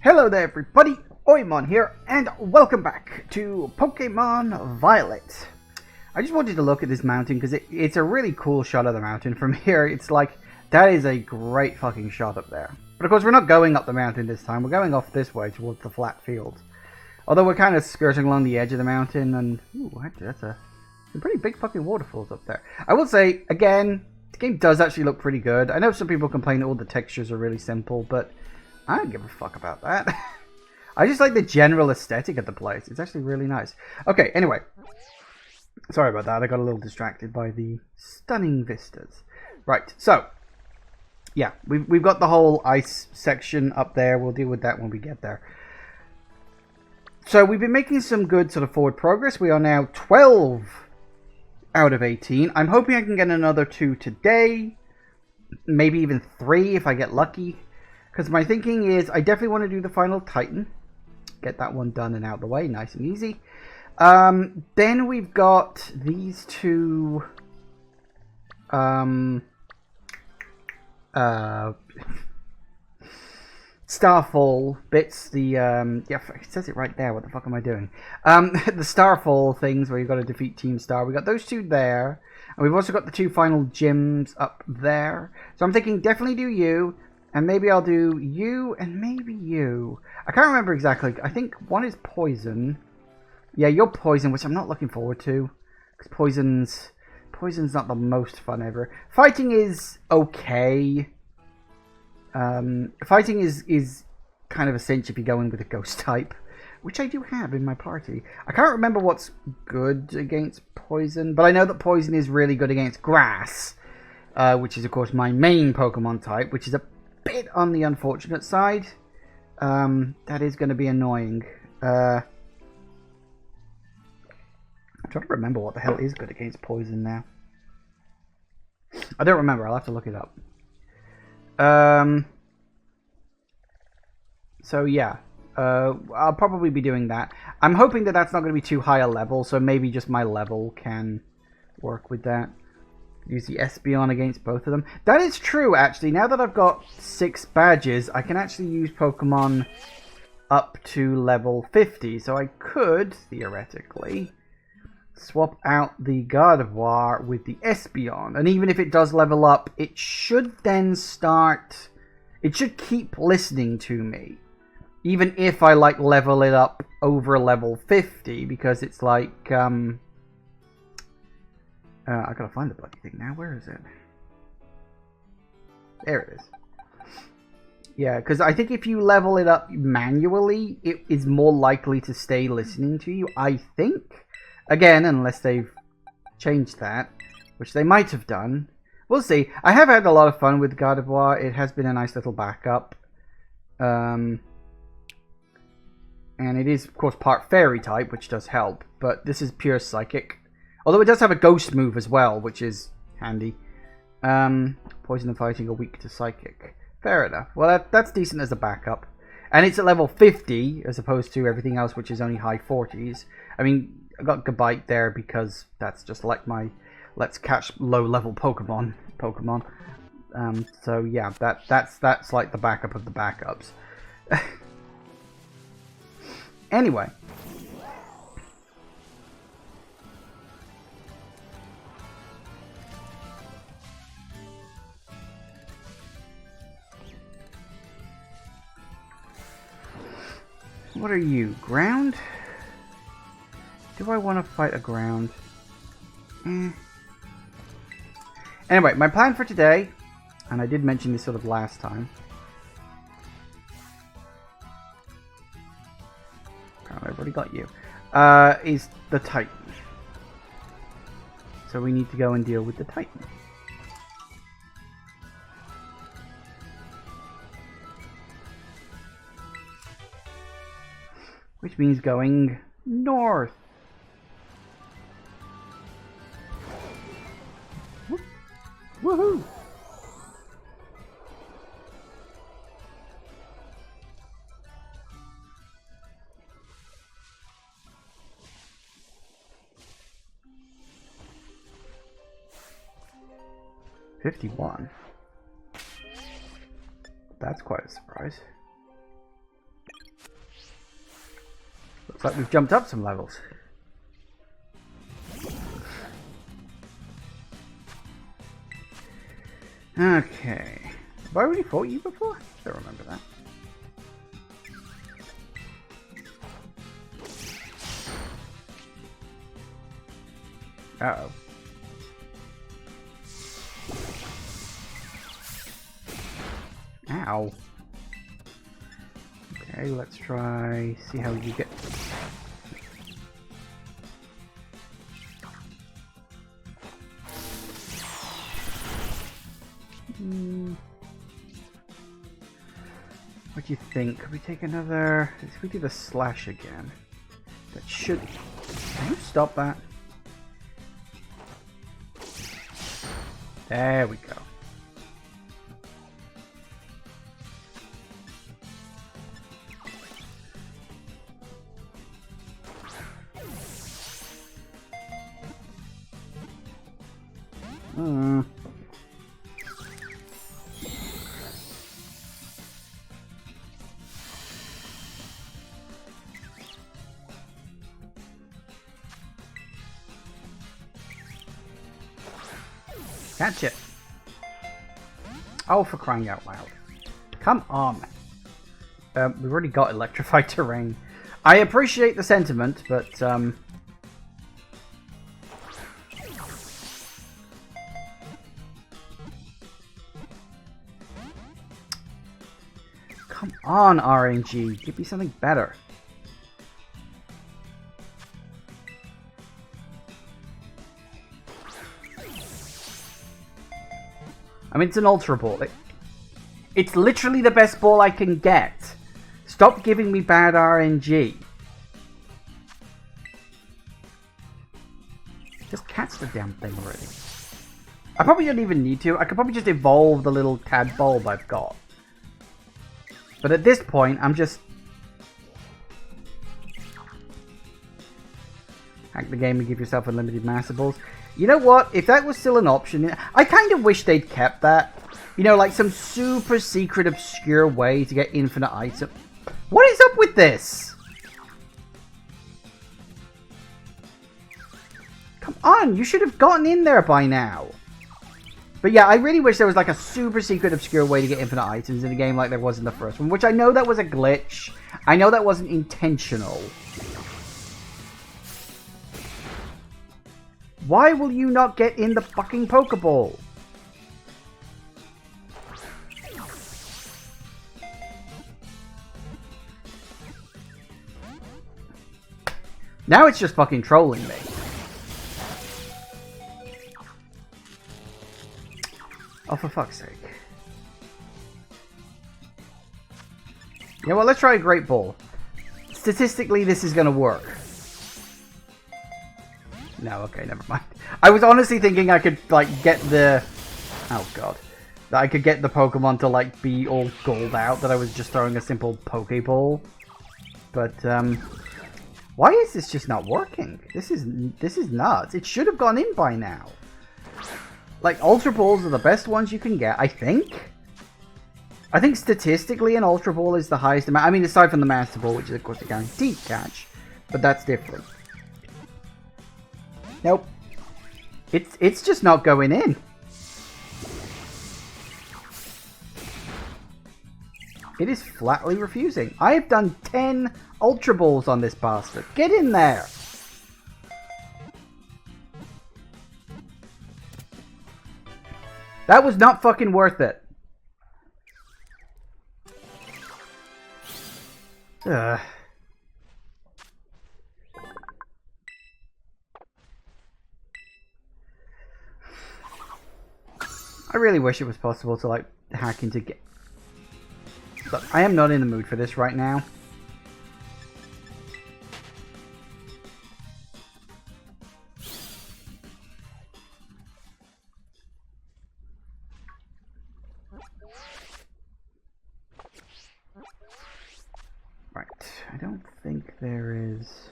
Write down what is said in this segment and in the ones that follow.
Hello there everybody, Oimon here, and welcome back to Pokemon Violet. I just wanted to look at this mountain because it's a really cool shot of the mountain from here. It's like, that is a great fucking shot up there. But of course we're not going up the mountain this time, we're going off this way towards the flat field. Although we're kind of skirting along the edge of the mountain and, ooh, actually that's some pretty big fucking waterfalls up there. I will say, again, the game does actually look pretty good. I know some people complain that all the textures are really simple, but I don't give a fuck about that. I just like the general aesthetic of the place. It's actually really nice. Okay, anyway. Sorry about that. I got a little distracted by the stunning vistas. Right, so. Yeah, we've got the whole ice section up there. We'll deal with that when we get there. So we've been making some good sort of forward progress. We are now 12 out of 18. I'm hoping I can get another 2 today. Maybe even 3 if I get lucky. Because my thinking is, I definitely want to do the final Titan. Get that one done and out of the way, nice and easy. Then we've got these two... Starfall bits, yeah, it says it right there, what the fuck am I doing? The Starfall things where you've got to defeat Team Star. We got those two there. And we've also got the 2 final gyms up there. So I'm thinking definitely do you. And maybe I'll do you and maybe you. I can't remember exactly. I think one is poison. Yeah, you're poison, which I'm not looking forward to. Because poison's not the most fun ever. Fighting is okay. Fighting is kind of a cinch if you go in with a ghost type. Which I do have in my party. I can't remember what's good against poison. But I know that poison is really good against grass. Which is of course my main Pokemon type. Which is a bit on the unfortunate side. That is going to be annoying. I'm trying to remember what the hell is good against poison now. I don't remember. I'll have to look it up. So yeah. I'll probably be doing that. I'm hoping that that's not going to be too high a level. So maybe just my level can work with that. Use the Espeon against both of them. That is true, actually. Now that I've got 6 badges, I can actually use Pokemon up to level 50. So I could, theoretically, swap out the Gardevoir with the Espeon. And even if it does level up, it should then start... It should keep listening to me. Even if I, like, level it up over level 50. Because it's like... I gotta find the bloody thing now. Where is it? There it is. Yeah, because I think if you level it up manually, it is more likely to stay listening to you, I think. Again, unless they've changed that, which they might have done. We'll see. I have had a lot of fun with Gardevoir. It has been a nice little backup. And it is, of course, part Fairy type, which does help. But this is pure Psychic. Although it does have a Ghost move as well, which is handy. Poison and Fighting are weak to Psychic. Fair enough. Well, that's decent as a backup. And it's at level 50, as opposed to everything else, which is only high 40s. I mean, I got Gabite there because that's just like my let's catch low-level Pokemon. So yeah, that's like the backup of the backups. Anyway. What are you? Ground? Do I want to fight a ground? Anyway, my plan for today, and I did mention this sort of last time. Oh, I've already got you. Is the Titan. So we need to go and deal with the Titan. Which means going north. Woohoo! $51. That's quite a surprise. But we've jumped up some levels. Okay. Have I already fought you before? I don't remember that. Uh-oh. Ow. Okay, let's try, see how you get... What do you think? Could we take another... If we do the slash again, that should... Can you stop that? There we go. Catch it. Oh, for crying out loud. Come on. We've already got electrified terrain. I appreciate the sentiment, but come on, RNG. Give me something better. I mean, it's an Ultra Ball. It's literally the best ball I can get. Stop giving me bad RNG. Just catch the damn thing already. I probably don't even need to. I could probably just evolve the little tadpole I've got. But at this point, I'm just... Hack the game and give yourself unlimited Master Balls. You know what? If that was still an option, I kind of wish they'd kept that. You know, like some super secret, obscure way to get infinite items. What is up with this? Come on, you should have gotten in there by now. But yeah, I really wish there was like a super secret, obscure way to get infinite items in a game like there was in the first one. Which I know that was a glitch. I know that wasn't intentional. Why will you not get in the fucking Pokeball? Now it's just fucking trolling me. Oh, for fuck's sake. You know what, let's try a Great Ball. Statistically, this is gonna work. No, okay, never mind. I was honestly thinking I could, like, get the... Oh, God. That I could get the Pokemon to, like, be all gold out, that I was just throwing a simple Pokeball. But, why is this just not working? This is nuts. It should have gone in by now. Like, Ultra Balls are the best ones you can get, I think. I think statistically an Ultra Ball is the highest amount. I mean, aside from the Master Ball, which is, of course, a guaranteed catch. But that's different. Nope. It's just not going in. It is flatly refusing. I have done 10 Ultra Balls on this bastard. Get in there. That was not fucking worth it. Ugh. I really wish it was possible to, like, hack into get... Look, I am not in the mood for this right now. Right, I don't think there is...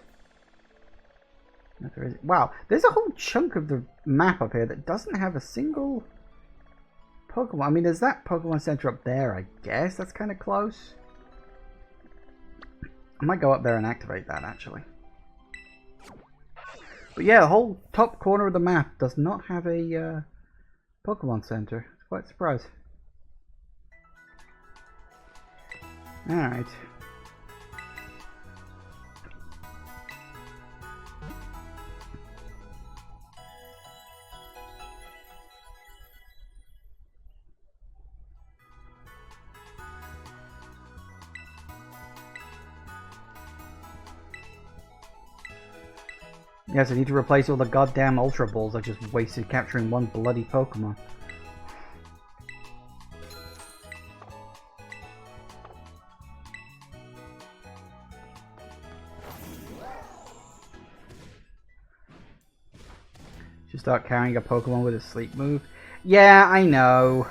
No, there is... Wow, there's a whole chunk of the map up here that doesn't have a single... Pokemon. I mean, there's that Pokemon Center up there, I guess. That's kind of close. I might go up there and activate that, actually. But yeah, the whole top corner of the map does not have a Pokemon Center. It's quite surprised. Alright. Yes, I need to replace all the goddamn Ultra Balls I just wasted capturing one bloody Pokemon. Should start carrying a Pokemon with a sleep move. Yeah, I know.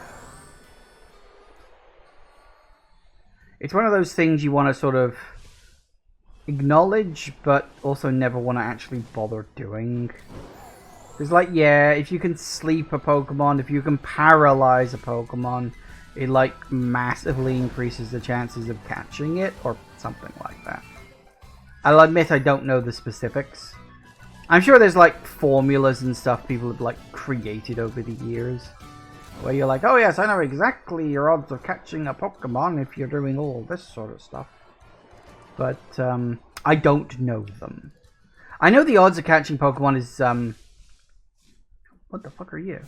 It's one of those things you want to sort of acknowledge, but also never want to actually bother doing. It's like, yeah, if you can sleep a Pokemon, if you can paralyze a Pokemon, it like massively increases the chances of catching it, or something like that. I'll admit I don't know the specifics. I'm sure there's like formulas and stuff people have like created over the years, where you're like, oh yes, I know exactly your odds of catching a Pokemon if you're doing all this sort of stuff. But I don't know them. I know the odds of catching Pokemon is what the fuck are you?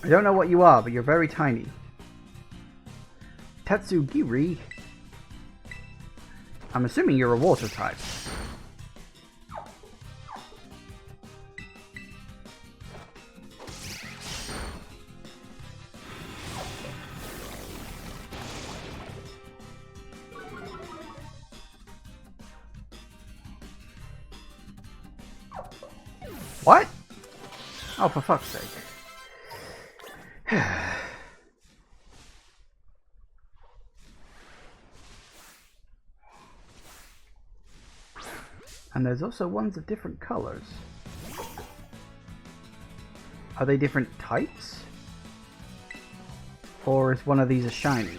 I don't know what you are, but you're very tiny. Tatsugiri. I'm assuming you're a water type. What? Oh, for fuck's sake. And there's also ones of different colors. Are they different types? Or is one of these a shiny?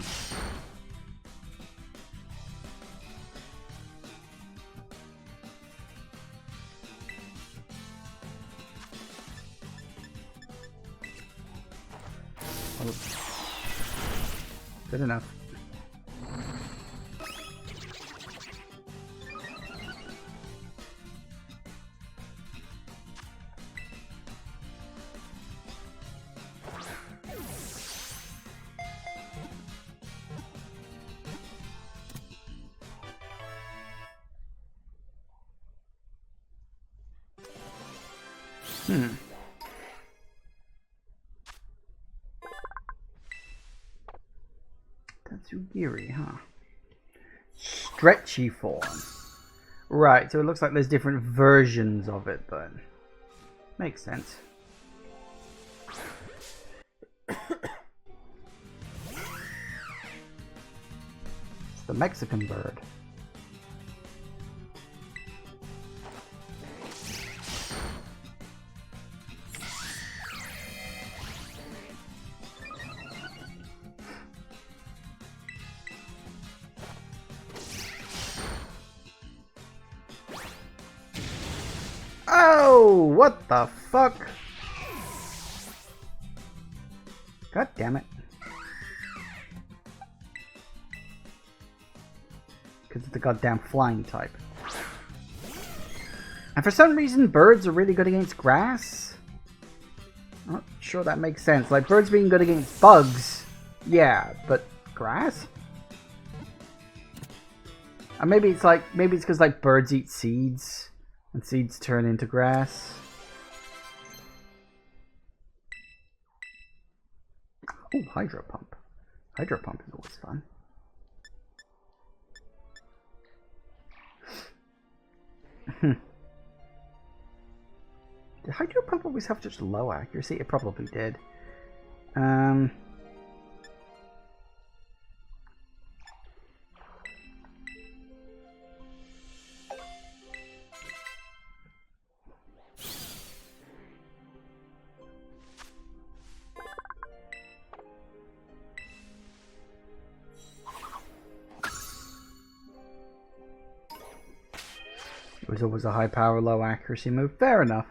Oh. Good enough. Tatsugiri, huh? Stretchy form. Right, so it looks like there's different versions of it then. Makes sense. It's the Mexican bird. Oh, what the fuck? God damn it. Because it's the goddamn flying type. And for some reason, birds are really good against grass? I'm not sure that makes sense. Like, birds being good against bugs, yeah, but grass? Or maybe it's like, maybe it's because like birds eat seeds. And seeds turn into grass. Oh, Hydro Pump. Hydro Pump is always fun. Did Hydro Pump always have such low accuracy? It probably did. It was always a high power, low accuracy move. Fair enough.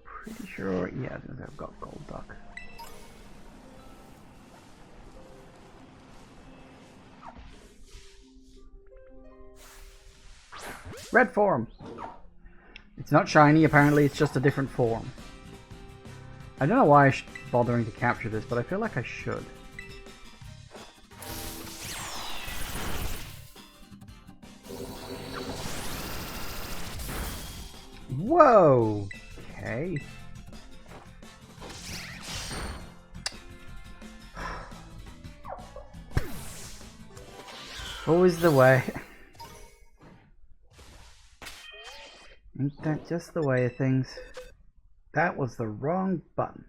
Pretty sure, yeah, I've got Gold Duck. Red form. It's not shiny, apparently it's just a different form. I don't know why I'm bothering to capture this, but I feel like I should. Whoa! Okay. Always the way. Ain't that just the way of things? That was the wrong button.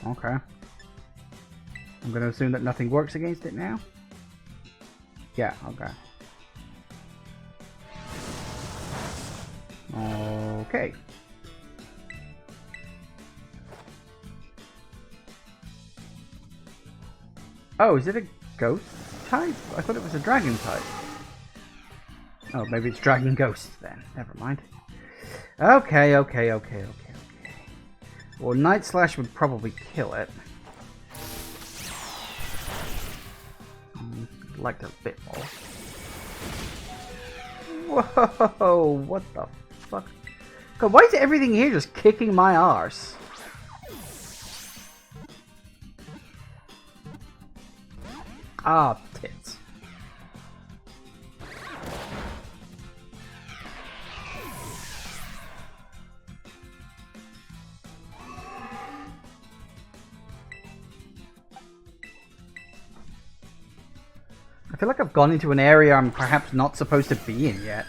Okay. I'm gonna assume that nothing works against it now. Yeah, okay. Okay. Oh, is it a ghost type? I thought it was a dragon type. Oh, maybe it's dragon ghost then. Never mind. Okay. Well, Night Slash would probably kill it. I'd like to a bit more. Whoa, what the fuck? God, why is everything here just kicking my arse? Ah, tits. I feel like I've gone into an area I'm perhaps not supposed to be in yet.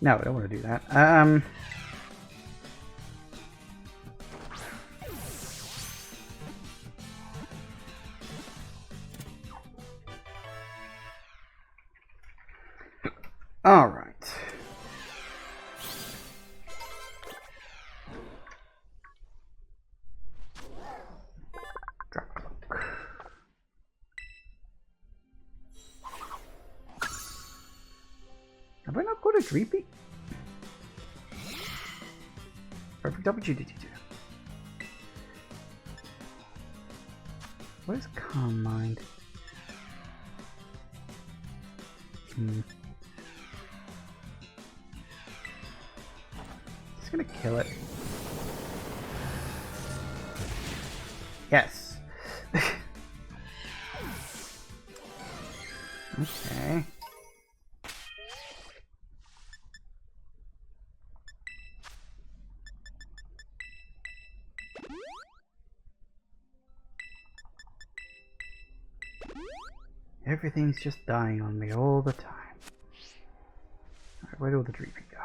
No, I don't want to do that. All right. Drop cloak. Have I not got a Dreepy? Perfect opportunity to. What is Calm Mind? Just gonna kill it. Yes. Okay. Everything's just dying on me all the time. Alright, where do all the Dreepy go?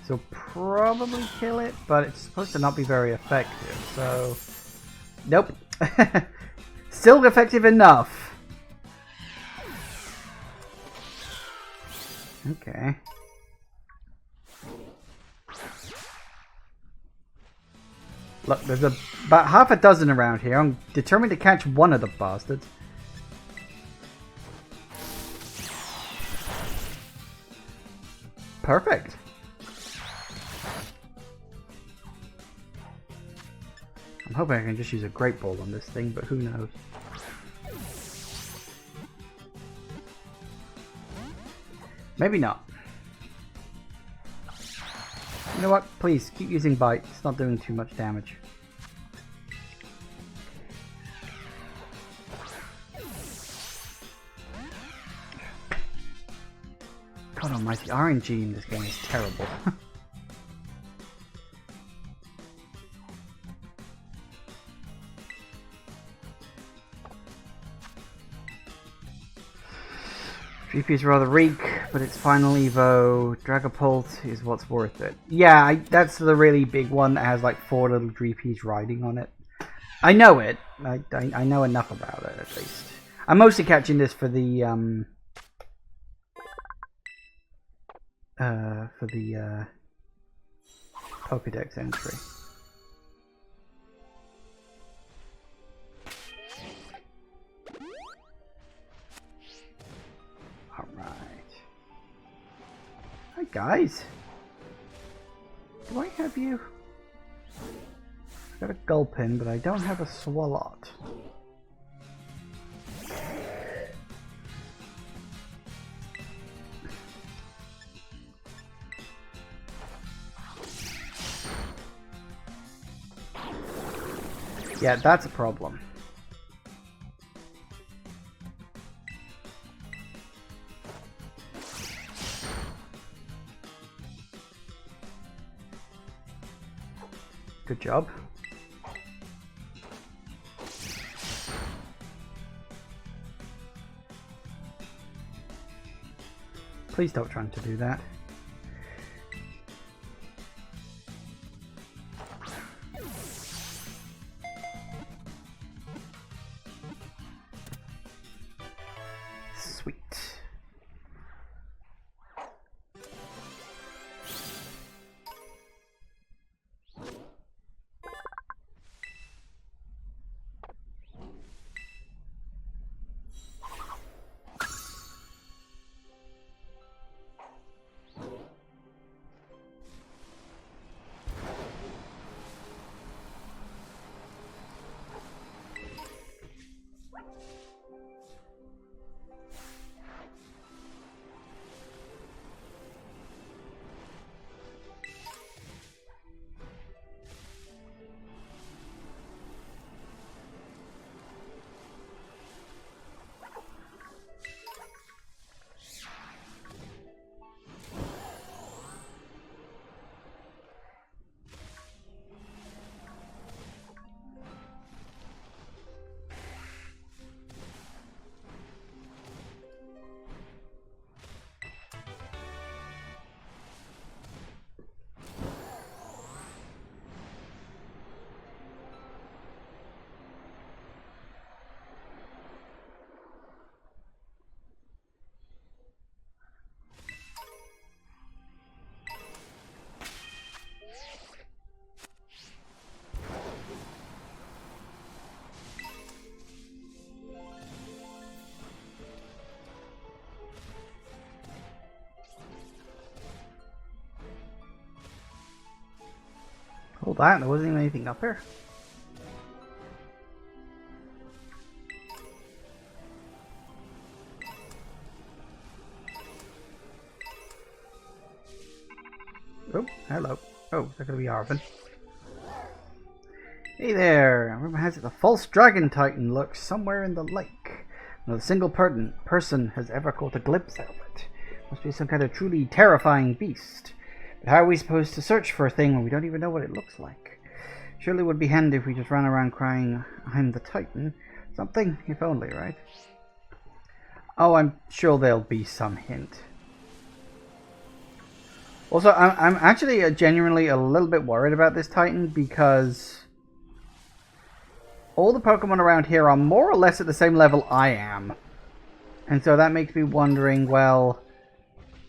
So probably kill it, but it's supposed to not be very effective, so... Nope. Still effective enough. Okay. Look, there's about half a dozen around here. I'm determined to catch one of the bastards. Perfect. I'm hoping I can just use a great ball on this thing, but who knows. Maybe not. You know what? Please, keep using bite. It's not doing too much damage. God almighty, RNG in this game is terrible. GP is rather weak, but its final Evo, Dragapult, is what's worth it. Yeah, that's the really big one that has like 4 little GPs riding on it. I know it. I know enough about it, at least. I'm mostly catching this for the Pokédex entry. Alright. Hi guys. Do I have you? I've got a Gulpin, but I don't have a Swalot. Yeah, that's a problem. Good job. Please don't try to do that. Sweet. Hold on, there wasn't even anything up here. Oh, hello. Oh, is that gonna be Arven? Hey there! Rumor has it the false dragon titan lurks somewhere in the lake. Not a single person has ever caught a glimpse of it. Must be some kind of truly terrifying beast. But how are we supposed to search for a thing when we don't even know what it looks like? Surely it would be handy if we just ran around crying, "I'm the Titan." Something, if only, right? Oh, I'm sure there'll be some hint. Also, I'm actually genuinely a little bit worried about this Titan because all the Pokemon around here are more or less at the same level I am. And so that makes me wondering, well,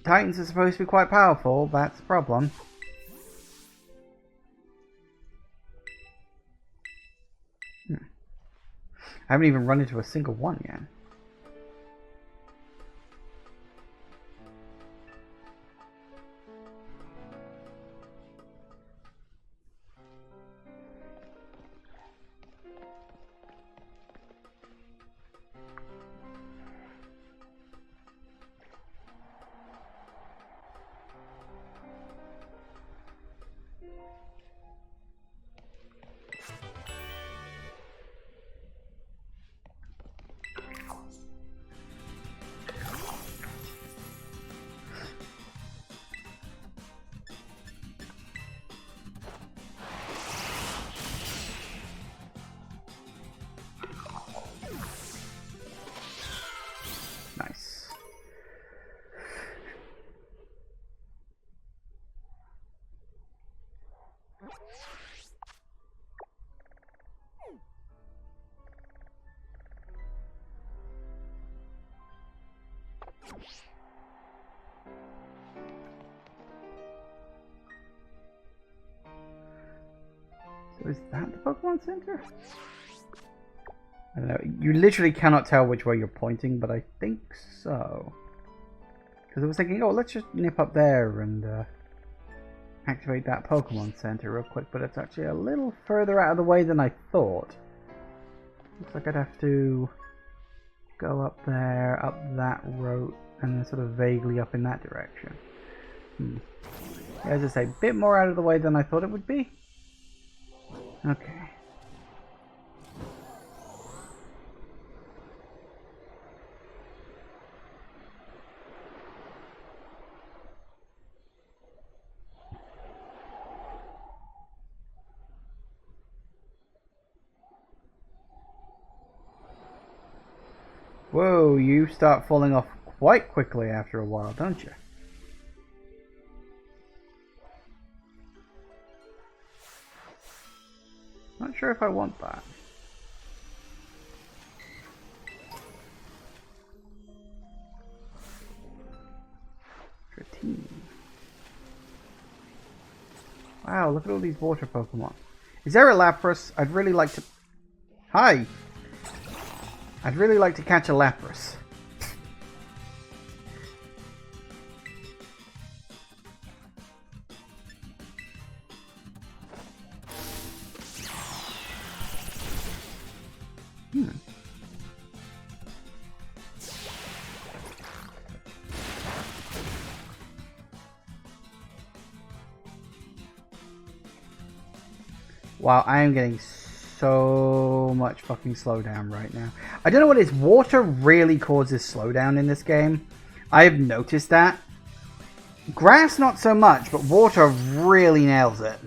Titans are supposed to be quite powerful, that's a problem. I haven't even run into a single one yet. Nice. So is that the Pokemon Center? I don't know. You literally cannot tell which way you're pointing, but I think so. Because I was thinking, oh, let's just nip up there and activate that Pokemon Center real quick, but it's actually a little further out of the way than I thought. Looks like I'd have to go up there, up that road, and then sort of vaguely up in that direction. As I say, a bit more out of the way than I thought it would be. Okay. Whoa, you start falling off quite quickly after a while, don't you? Not sure if I want that. Wow, look at all these water Pokemon. Is there a Lapras? I'd really like to... Hi! I'd really like to catch a Lapras. Wow, I am getting so much fucking slowdown right now. I don't know what it is. Water really causes slowdown in this game. I have noticed that. Grass not so much, but water really nails it.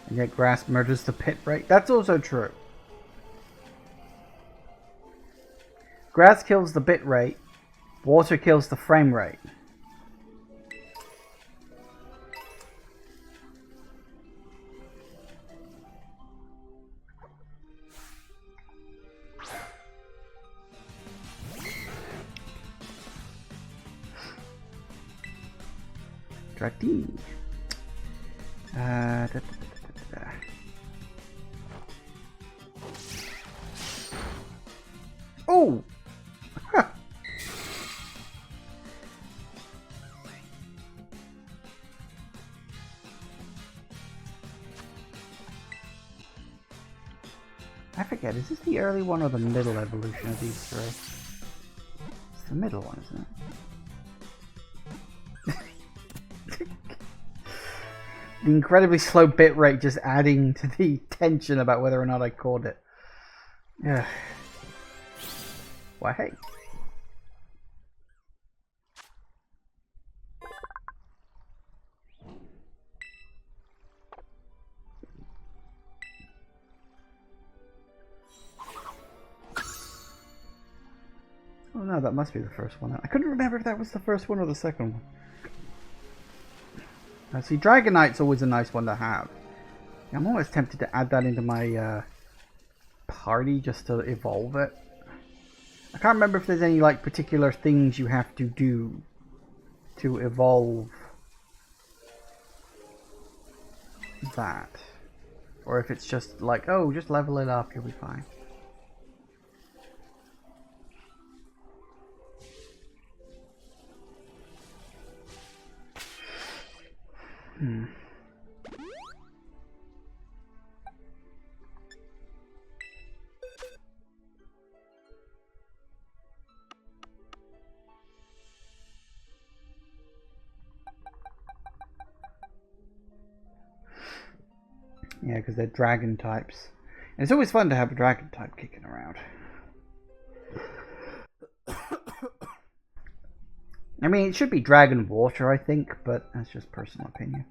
And yet grass murders the pit rate. That's also true. Grass kills the bit rate. Water kills the frame rate. Dratini. Oh! Huh. I forget, is this the early one or the middle evolution of these three? It's the middle one, isn't it? The incredibly slow bit rate just adding to the tension about whether or not I caught it. Yeah. Why, hey. no, that must be the first one. I couldn't remember if that was the first one or the second one. Now, see, Dragonite's always a nice one to have. I'm always tempted to add that into my party just to evolve it. I can't remember if there's any like particular things you have to do to evolve that. Or if it's just like, oh, just level it up, you'll be fine. Yeah, because they're dragon types. And it's always fun to have a dragon type kicking around. I mean, it should be dragon water, I think, but that's just personal opinion.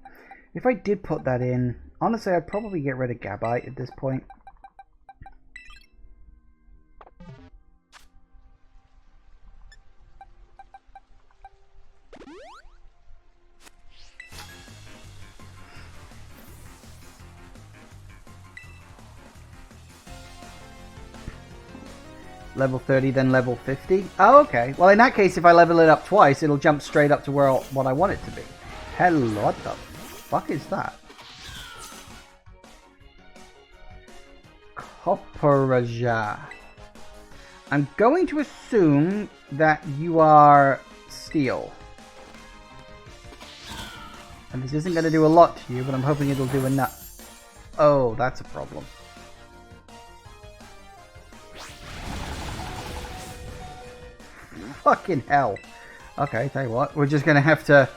If I did put that in, honestly, I'd probably get rid of Gabite at this point. Level 30, then level 50. Oh, okay. Well, in that case, if I level it up twice, it'll jump straight up to where what I want it to be. Hello, what the fuck is that? Copperaja. I'm going to assume that you are steel. And this isn't going to do a lot to you, but I'm hoping it'll do enough. Oh, that's a problem. Fucking hell. Okay, tell you what, we're just gonna have to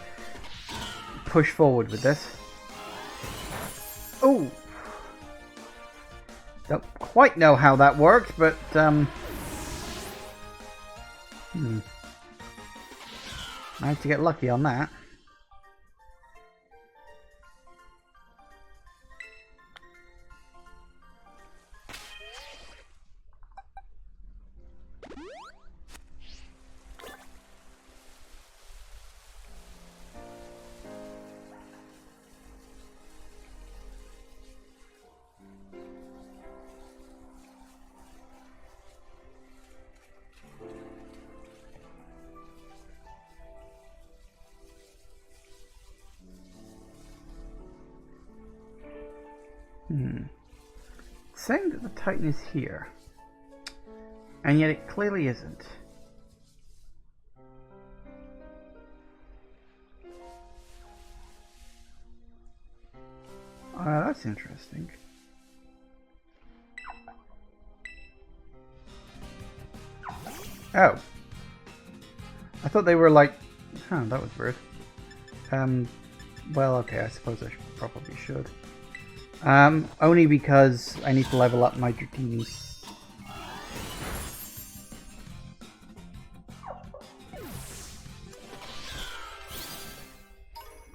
push forward with this. Oh! Don't quite know how that worked, but managed to get lucky on that. Saying that the Titan is here, and yet it clearly isn't. That's interesting. Oh. I thought they were like... Huh, that was weird. Well, okay, I suppose I probably should. Only because I need to level up my Dratini.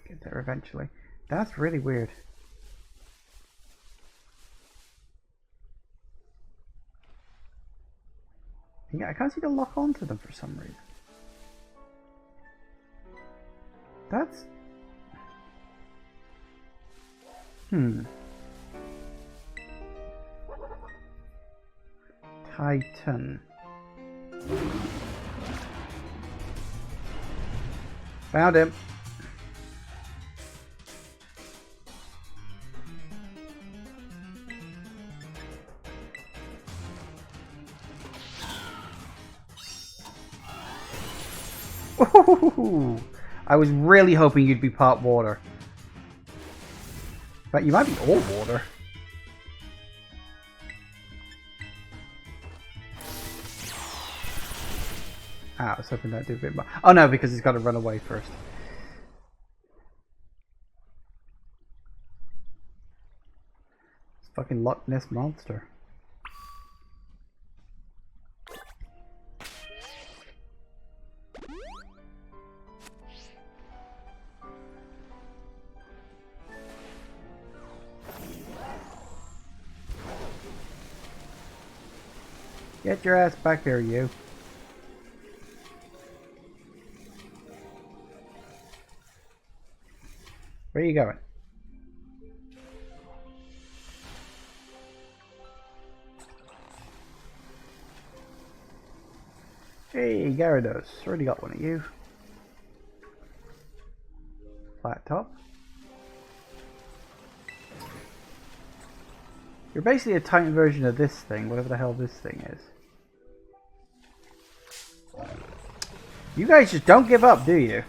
Get there eventually. That's really weird. Yeah, I can't seem to lock onto them for some reason. That's... Titan. Found him. Ooh, I was really hoping you'd be part water. But you might be all water. Ah, I was hoping that'd do a bit more. Oh no, because he's got to run away first. It's fucking Loch Ness Monster. Get your ass back here, you. Where are you going? Hey, Gyarados. Already got one of you. Flat top. You're basically a Titan version of this thing, whatever the hell this thing is. You guys just don't give up, do you?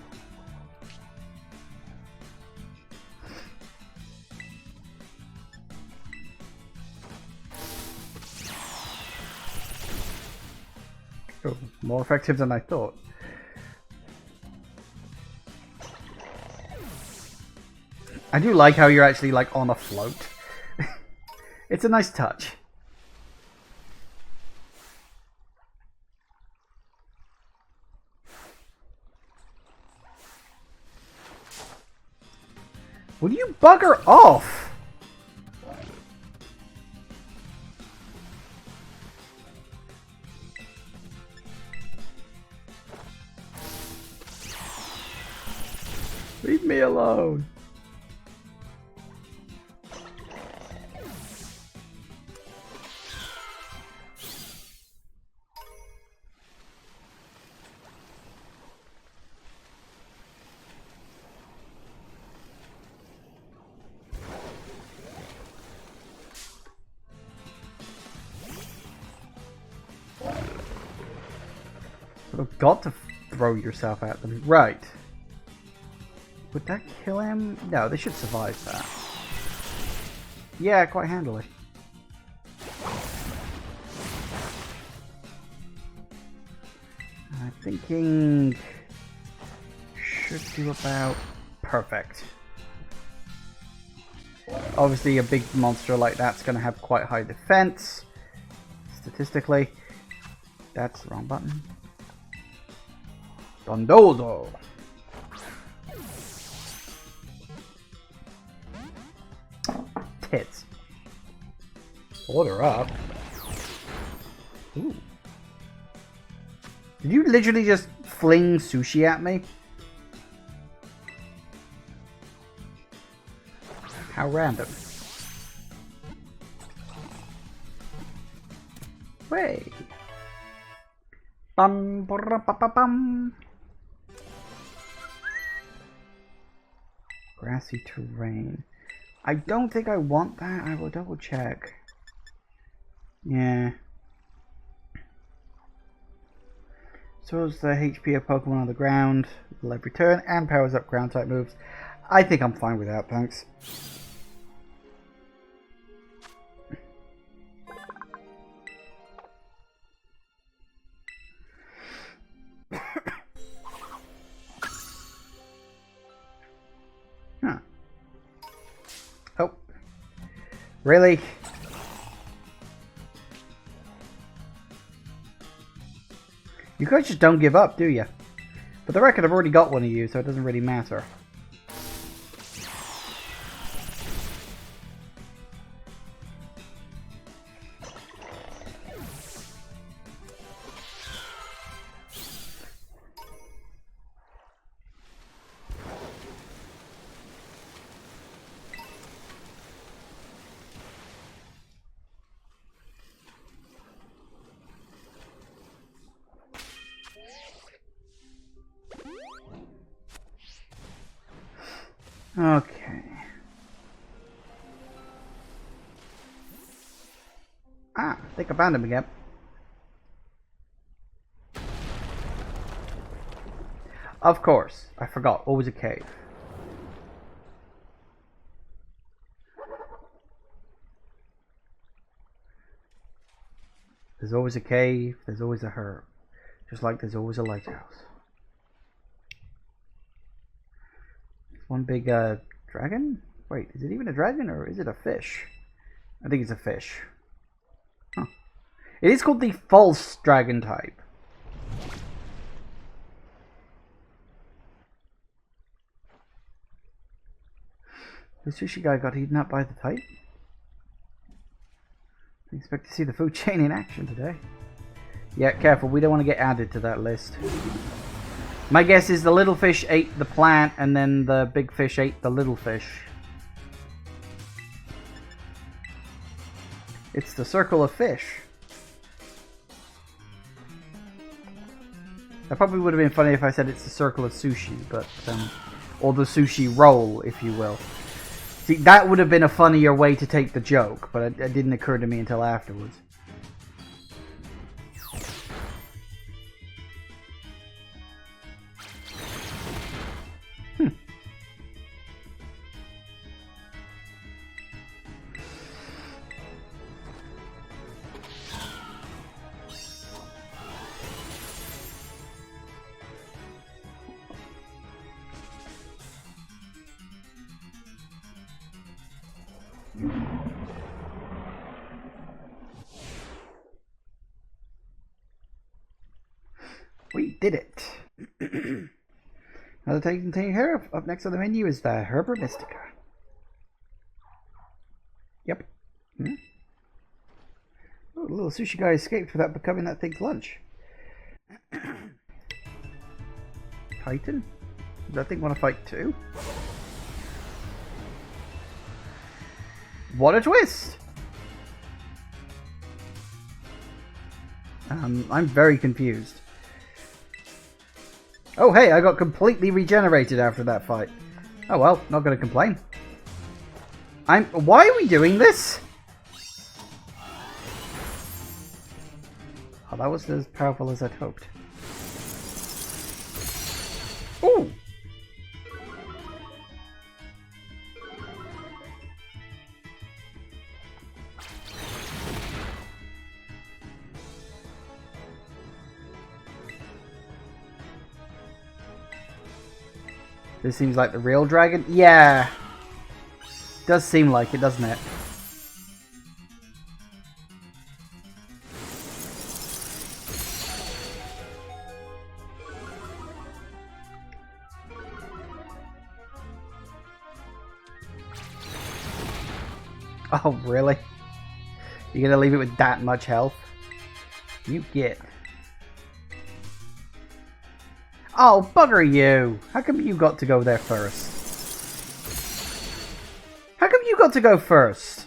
Oh, more effective than I thought. I do like how you're actually like on a float. It's a nice touch. Will you bugger off? Leave me alone. You've got to throw yourself at them. Right. Would that kill him? No, they should survive that. Yeah, quite handily. I'm thinking... should do about... perfect. Obviously a big monster like that's going to have quite high defense. Statistically. That's the wrong button. Dondozo! Tits. Order up. Ooh. Did you literally just fling sushi at me? How random. Way. Bum, ba, ba, bum. Grassy terrain. I don't think I want that. I will double check. Yeah. Slows the HP of Pokemon on the ground, live return, and powers up ground type moves. I think I'm fine with that, thanks. Huh. Oh. Really? You guys just don't give up, do you? For the record, I've already got one of you, so it doesn't really matter. Okay. Ah, I think I found him again. Of course, I forgot. Always a cave. There's always a cave, there's always a herb. Just like there's always a lighthouse. One big dragon? Wait, is it even a dragon or is it a fish? I think it's a fish. Huh. It is called the false dragon type. The sushi guy got eaten up by the type? I expect to see the food chain in action today. Yeah, careful, we don't want to get added to that list. My guess is the little fish ate the plant, and then the big fish ate the little fish. It's the circle of fish. That probably would have been funny if I said it's the circle of sushi, but or the sushi roll, if you will. See, that would have been a funnier way to take the joke, but it didn't occur to me until afterwards. We did it. Another thing here. Up next on the menu is the Herba Mystica. Yep. Oh, the little sushi guy escaped without becoming that thing's lunch. Titan? Does that thing want to fight too? What a twist! I'm very confused. Oh hey, I got completely regenerated after that fight. Oh well, not gonna complain. Why are we doing this? Oh, that was as powerful as I'd hoped. Ooh! This seems like the real dragon? Yeah. Does seem like it, doesn't it? Oh, really? You're gonna leave it with that much health? You get... Oh, bugger you! How come you got to go there first? How come you got to go first?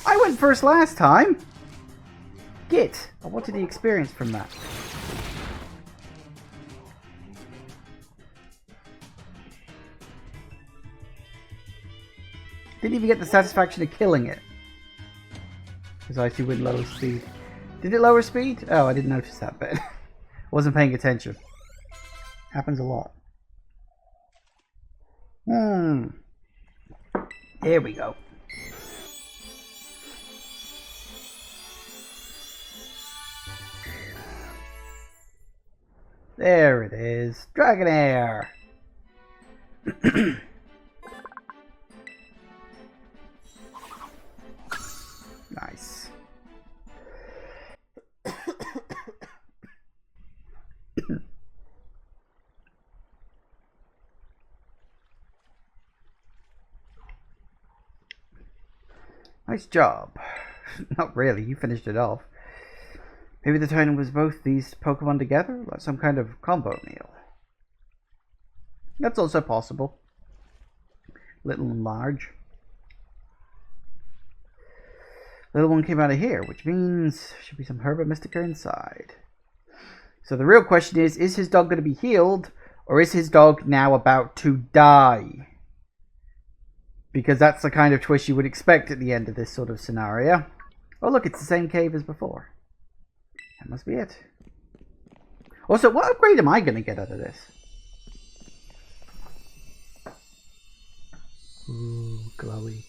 I went first last time! Git! I wanted the experience from that. Didn't even get the satisfaction of killing it. Because I see with low speed. Did it lower speed? Oh, I didn't notice that bit. I wasn't paying attention. Happens a lot. Here we go. There it is. Dragonair! Nice. Nice job. Not really, you finished it off. Maybe the Titan was both these Pokemon together, like some kind of combo meal. That's also possible. Little and large. Little one came out of here, which means there should be some Herba Mystica inside. So the real question is his dog going to be healed, or is his dog now about to die? Because that's the kind of twist you would expect at the end of this sort of scenario. Oh look, it's the same cave as before. That must be it. Also, what upgrade am I going to get out of this? Ooh, glowy.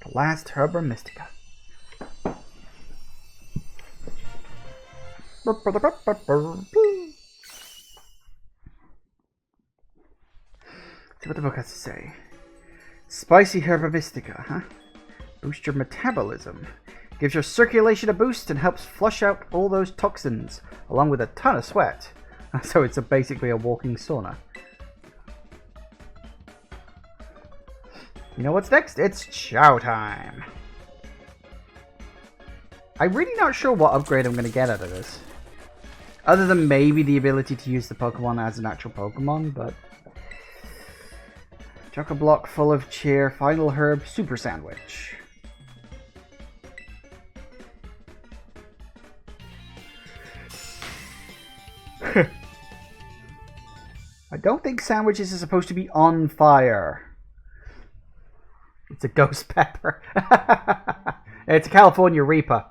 The last Herba Mystica. See what the book has to say. Spicy Herba Mystica, huh? Boost your metabolism. Gives your circulation a boost and helps flush out all those toxins, along with a ton of sweat. So it's basically a walking sauna. You know what's next? It's chow time. I'm really not sure what upgrade I'm going to get out of this. Other than maybe the ability to use the Pokemon as an actual Pokemon, but... Choco-Block full of cheer, Final Herb, Super Sandwich. I don't think sandwiches are supposed to be on fire. It's a ghost pepper. It's a California Reaper.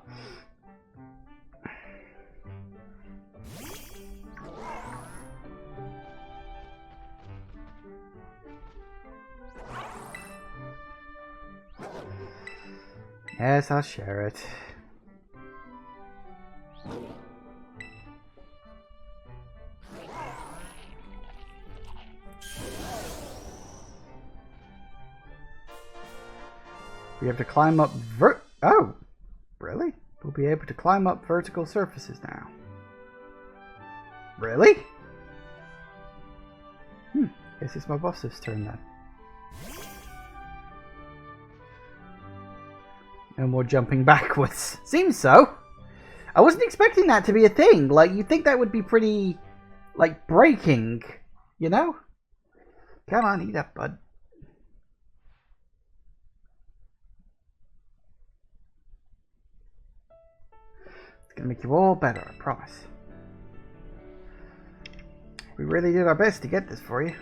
Yes, I'll share it. We have to climb up Oh! Really? We'll be able to climb up vertical surfaces now. Really? Guess it's Mabosstiff's turn then. No more jumping backwards. Seems so. I wasn't expecting that to be a thing. Like, you'd think that would be pretty, like, breaking, you know? Come on, eat up, bud. It's gonna make you all better, I promise. We really did our best to get this for you.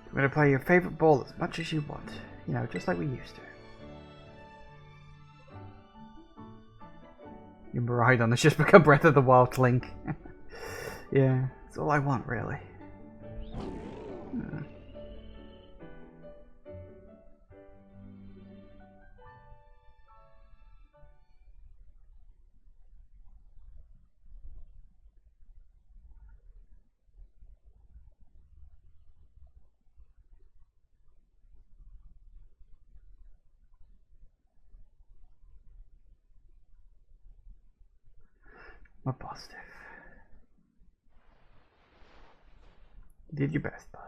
We're gonna play your favorite ball as much as you want. You know, just like we used to. Your Miraidon has just become Breath of the Wild Link. Yeah, that's all I want, really. Mabosstiff. You did your best, bud.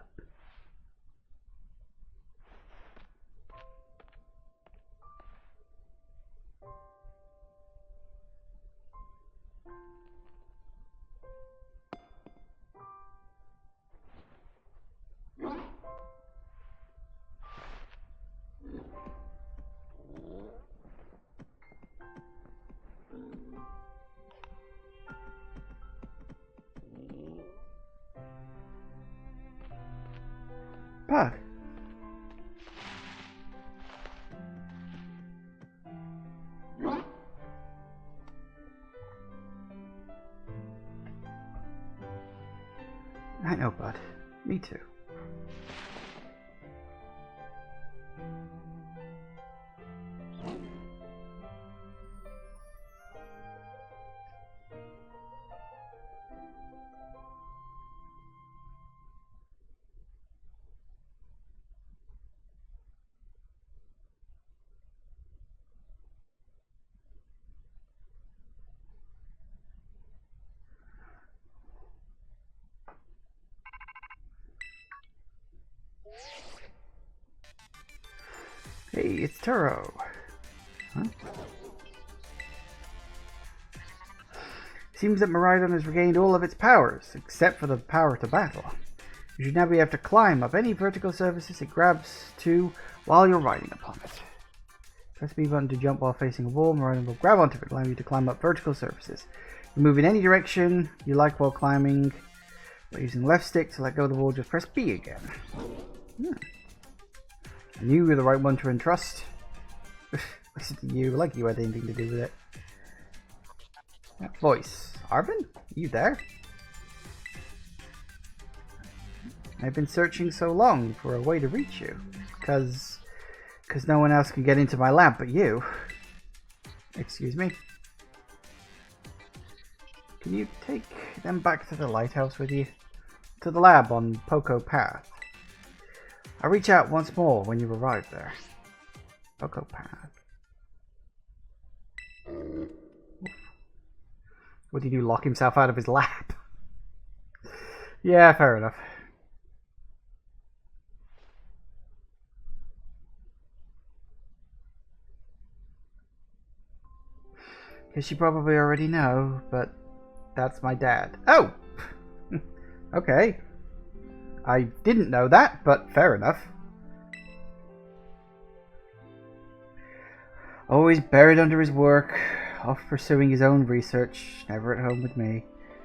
Bud. I know, bud. Me too. Hey, it's Turo. Huh? Seems that Miraidon has regained all of its powers, except for the power to battle. You should now be able to climb up any vertical surfaces it grabs to while you're riding upon it. Press B button to jump while facing a wall. Miraidon will grab onto it, allowing you to climb up vertical surfaces. You move in any direction you like while climbing. By using left stick to let go of the wall, just press B again. I knew you were the right one to entrust. Listen to you, like you had anything to do with it. That voice. Arven? You there? I've been searching so long for a way to reach you. Because no one else can get into my lab but you. Excuse me? Can you take them back to the lighthouse with you? To the lab on Poco Path. I'll reach out once more when you arrive there. Poco Path. What did he do? Lock himself out of his lab? Yeah, fair enough. Because you probably already know, but that's my dad. Oh! Okay. I didn't know that, but fair enough. Always buried under his work, off pursuing his own research, never at home with me.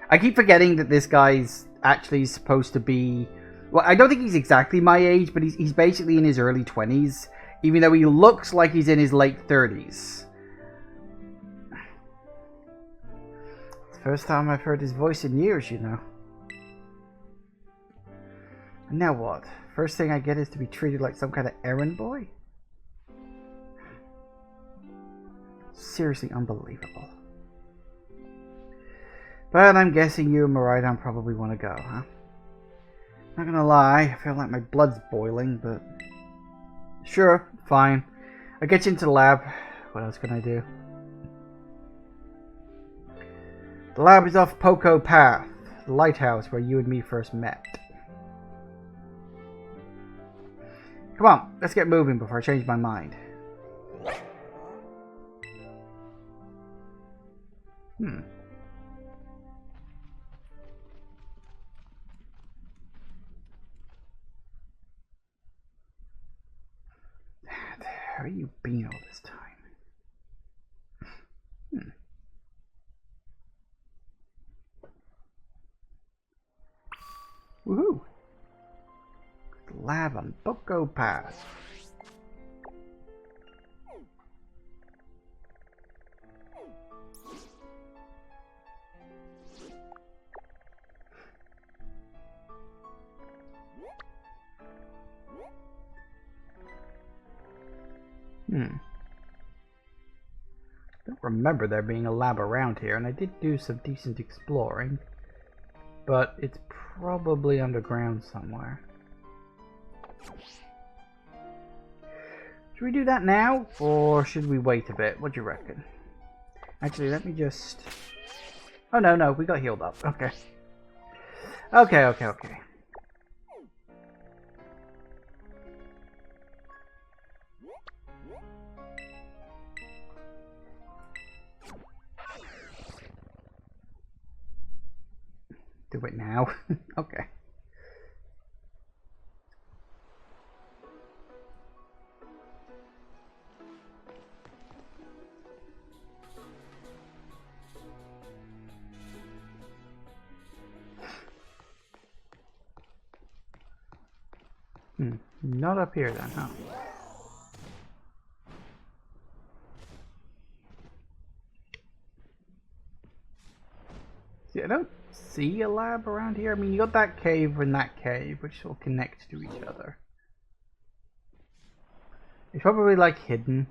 I keep forgetting that this guy's actually supposed to be... Well, I don't think he's exactly my age, but he's basically in his early 20s, even though he looks like he's in his late 30s. It's the first time I've heard his voice in years, you know. And now what? First thing I get is to be treated like some kind of errand boy? Seriously unbelievable. But I'm guessing you and Miraidon probably want to go, huh? Not gonna lie, I feel like my blood's boiling, but... Sure, fine. I'll get you into the lab. What else can I do? The lab is off Poco Path, the lighthouse where you and me first met. Come on, let's get moving before I change my mind. Where have you been all this time? Woohoo! The lab on Poco Pass. Don't remember there being a lab around here, and I did do some decent exploring, but it's probably underground somewhere. Should we do that now, or should we wait a bit? What do you reckon? Actually, let me just... Oh, no, we got healed up. Okay. Okay. Do it now. Okay. Not up here then, huh? See, I don't see a lab around here. I mean, you got that cave and that cave, which will connect to each other. It's probably like hidden.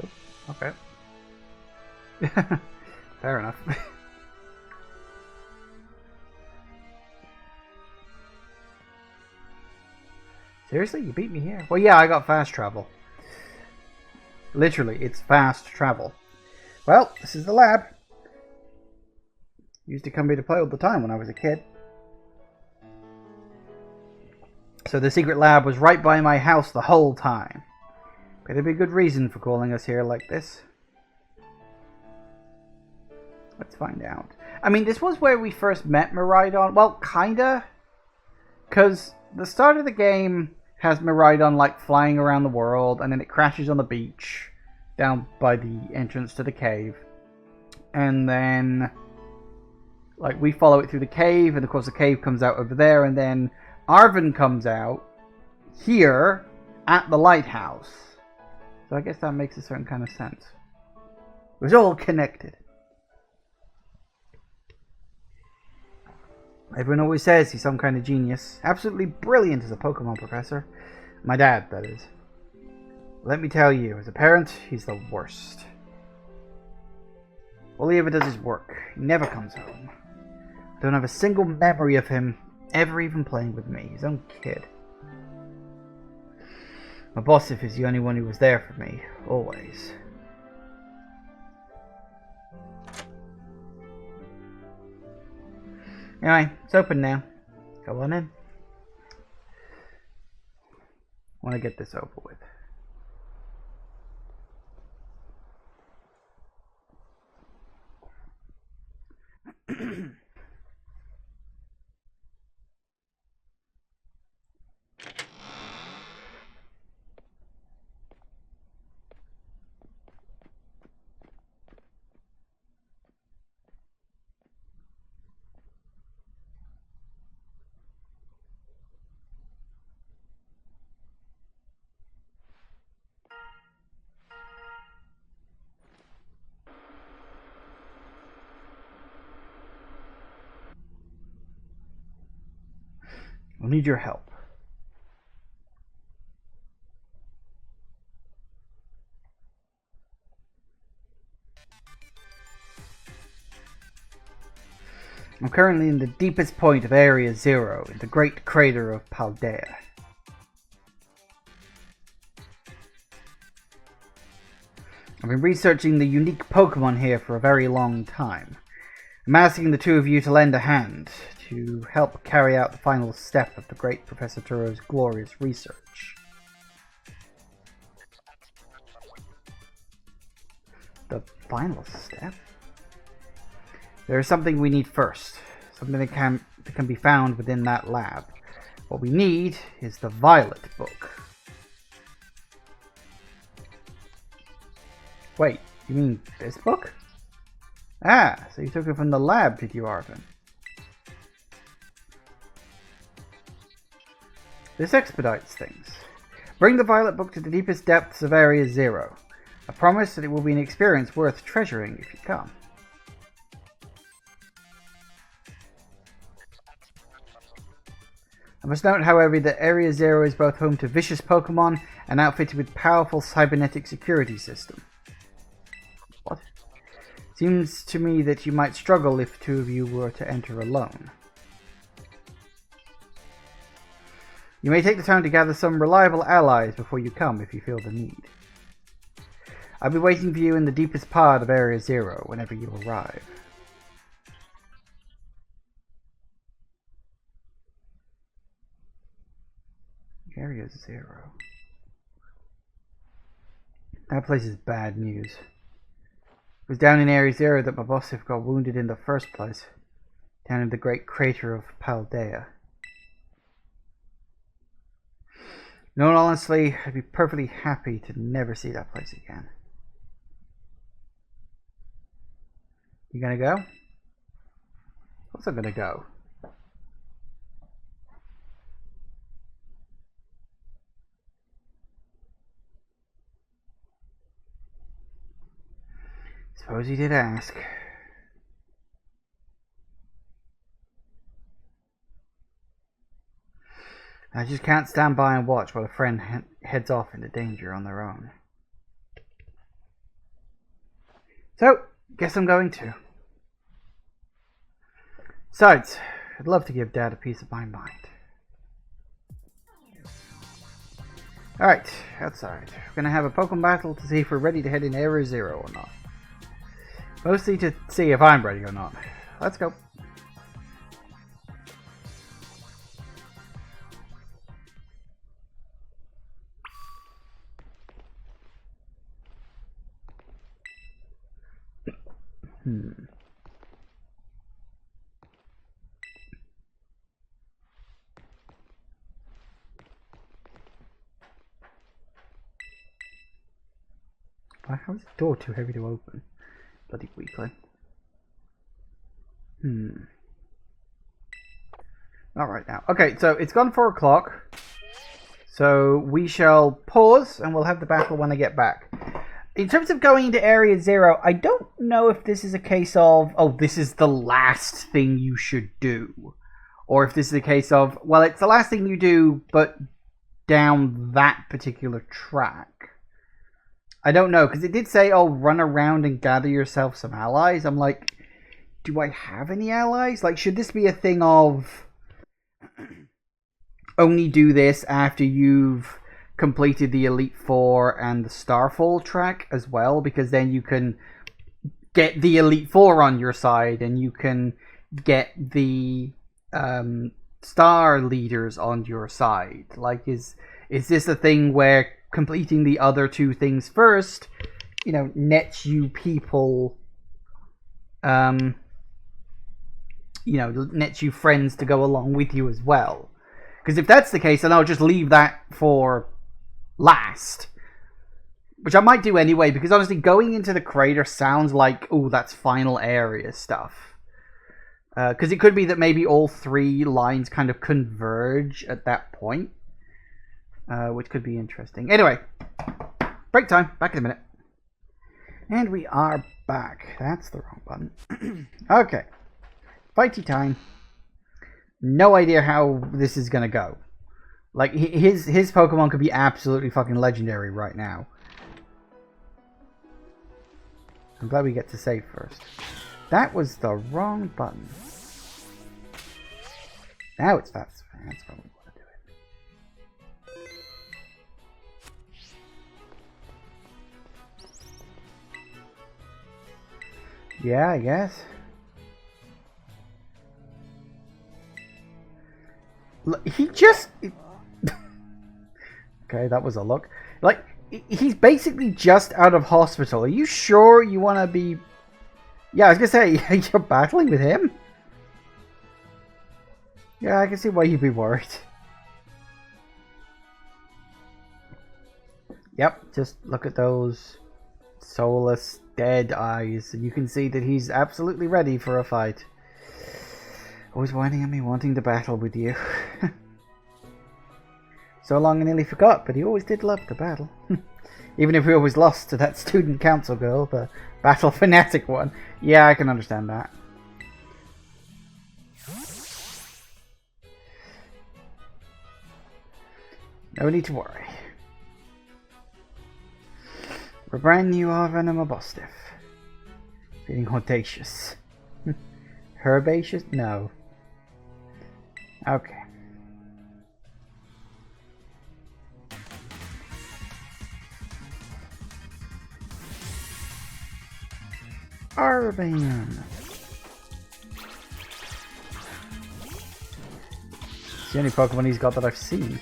Oh, okay. Fair enough. Seriously? You beat me here? Well, yeah, I got fast travel. Literally, it's fast travel. Well, this is the lab. Used to come here to play all the time when I was a kid. So the secret lab was right by my house the whole time. Better be a good reason for calling us here like this. Let's find out. I mean, this was where we first met Miraidon. Well, kinda. Because the start of the game has Miraidon, like, flying around the world, and then it crashes on the beach down by the entrance to the cave. And then, like, we follow it through the cave, and of course the cave comes out over there, and then Arven comes out here at the lighthouse. So I guess that makes a certain kind of sense. It was all connected. Everyone always says he's some kind of genius. Absolutely brilliant as a Pokemon professor. My dad, that is. Let me tell you, as a parent, he's the worst. All he ever does is work. He never comes home. I don't have a single memory of him ever even playing with me, his own kid. Mabosstiff is the only one who was there for me, always. Anyway, it's open now. Go on in. want to get this over with. We'll need your help. I'm currently in the deepest point of Area 0, in the great crater of Paldea. I've been researching the unique Pokémon here for a very long time. I'm asking the two of you to lend a hand to help carry out the final step of the great Professor Turo's glorious research. The final step? There is something we need first. Something that can be found within that lab. What we need is the Violet book. Wait, you mean this book? Ah, so you took it from the lab, did you, Arven? This expedites things. Bring the Violet book to the deepest depths of Area 0. I promise that it will be an experience worth treasuring if you come. I must note, however, that Area 0 is both home to vicious Pokémon and outfitted with powerful cybernetic security system. What? Seems to me that you might struggle if two of you were to enter alone. You may take the time to gather some reliable allies before you come if you feel the need. I'll be waiting for you in the deepest part of Area 0 whenever you arrive. Area 0. That place is bad news. It was down in Area 0 that Mabosstiff got wounded in the first place. Down in the great crater of Paldea. No, honestly, I'd be perfectly happy to never see that place again. You gonna go? Of course I'm gonna go. Suppose he did ask. I just can't stand by and watch while a friend heads off into danger on their own. So, guess I'm going to. Besides, I'd love to give Dad a piece of my mind. Alright, outside. We're gonna have a Pokemon battle to see if we're ready to head in Area 0 or not. Mostly to see if I'm ready or not. Let's go. Why, how is the door too heavy to open? Bloody weakling. Alright now. Okay, so it's gone 4 o'clock. So we shall pause and we'll have the battle when I get back. In terms of going into Area 0, I don't know if this is a case of, oh, this is the last thing you should do. Or if this is a case of, well, it's the last thing you do, but down that particular track. I don't know, because it did say, oh, run around and gather yourself some allies. I'm like, do I have any allies? Like, should this be a thing of only do this after you've completed the Elite Four and the Starfall track as well? Because then you can get the Elite Four on your side and you can get the Star Leaders on your side. Like, is Is this a thing where completing the other two things first, you know, nets you people, you know, nets you friends to go along with you as well? Because if that's the case, then I'll just leave that for last. Which I might do anyway, because honestly, going into the crater sounds like, oh, that's final area stuff. Because it could be that maybe all three lines kind of converge at that point. Which could be interesting. Anyway, break time. Back in a minute. And we are back. That's the wrong button. Okay. Fighty time. No idea how this is going to go. Like, his Pokemon could be absolutely fucking legendary right now. I'm glad we get to save first. That was the wrong button. Now it's fast. That's what we want to do it. Yeah, I guess. He just... Okay, that was a look. Like... He's basically just out of hospital. Are you sure you want to be... Yeah, I was going to say, you're battling with him? Yeah, I can see why you'd be worried. Yep, just look at those soulless, dead eyes, and you can see that he's absolutely ready for a fight. Always whining at me, wanting to battle with you. So long I nearly forgot, but he always did love to battle. Even if we always lost to that student council girl, the battle fanatic one. Yeah, I can understand that. No need to worry. We're brand new Arven and Mabosstiff. Feeling audacious. Herbaceous? No. Okay. Arven. It's the only Pokemon he's got that I've seen.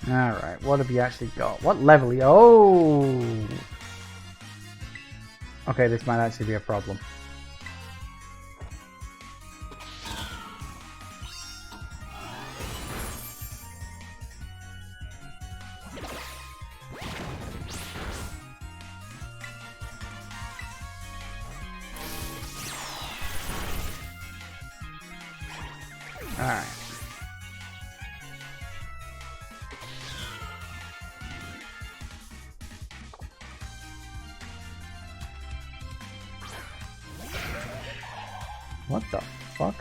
Alright, what have you actually got? What level? Oh! Okay, this might actually be a problem. Alright. What the fuck?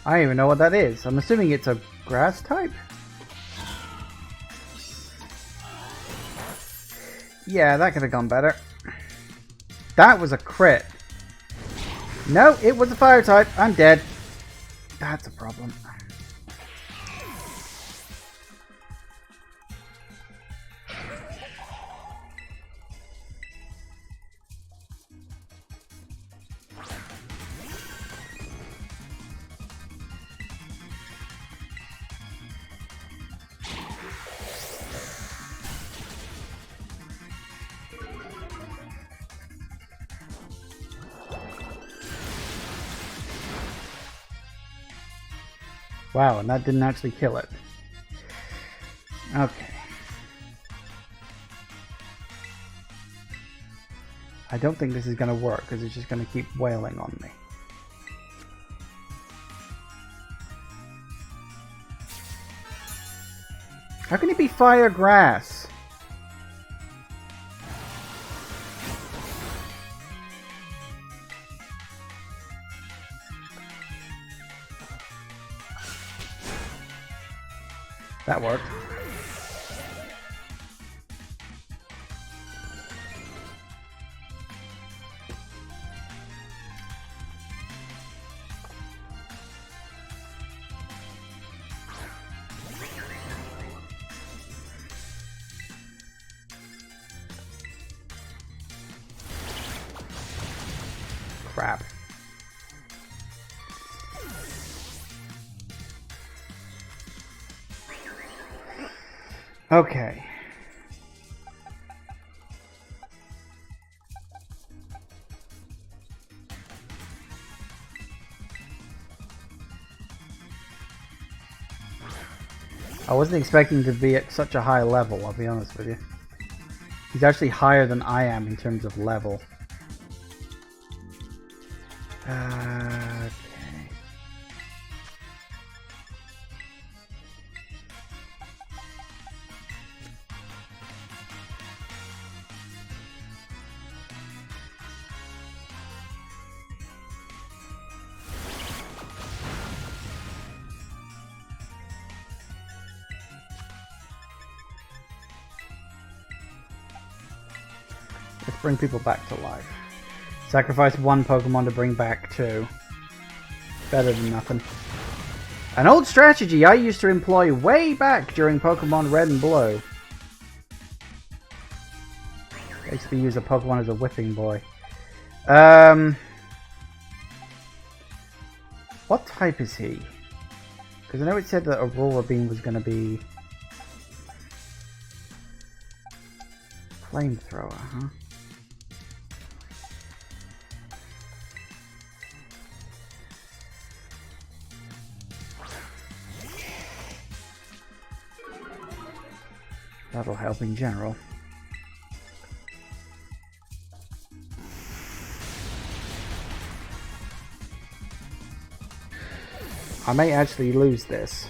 I don't even know what that is. I'm assuming it's a grass type? Yeah, that could have gone better. That was a crit. No, it was a fire type. I'm dead. That's a problem. Wow, and that didn't actually kill it. Okay. I don't think this is going to work because it's just going to keep wailing on me. How can it be fire grass? That worked. Crap. Okay. I wasn't expecting to be at such a high level, I'll be honest with you. He's actually higher than I am in terms of level. Okay. Let's bring people back to life. Sacrifice one Pokemon to bring back two. Better than nothing. An old strategy I used to employ way back during Pokemon Red and Blue. Basically use a Pokemon as a whipping boy. What type is he? Because I know it said that Aurora Beam was going to be... Flamethrower, huh? That'll help in general. I may actually lose this,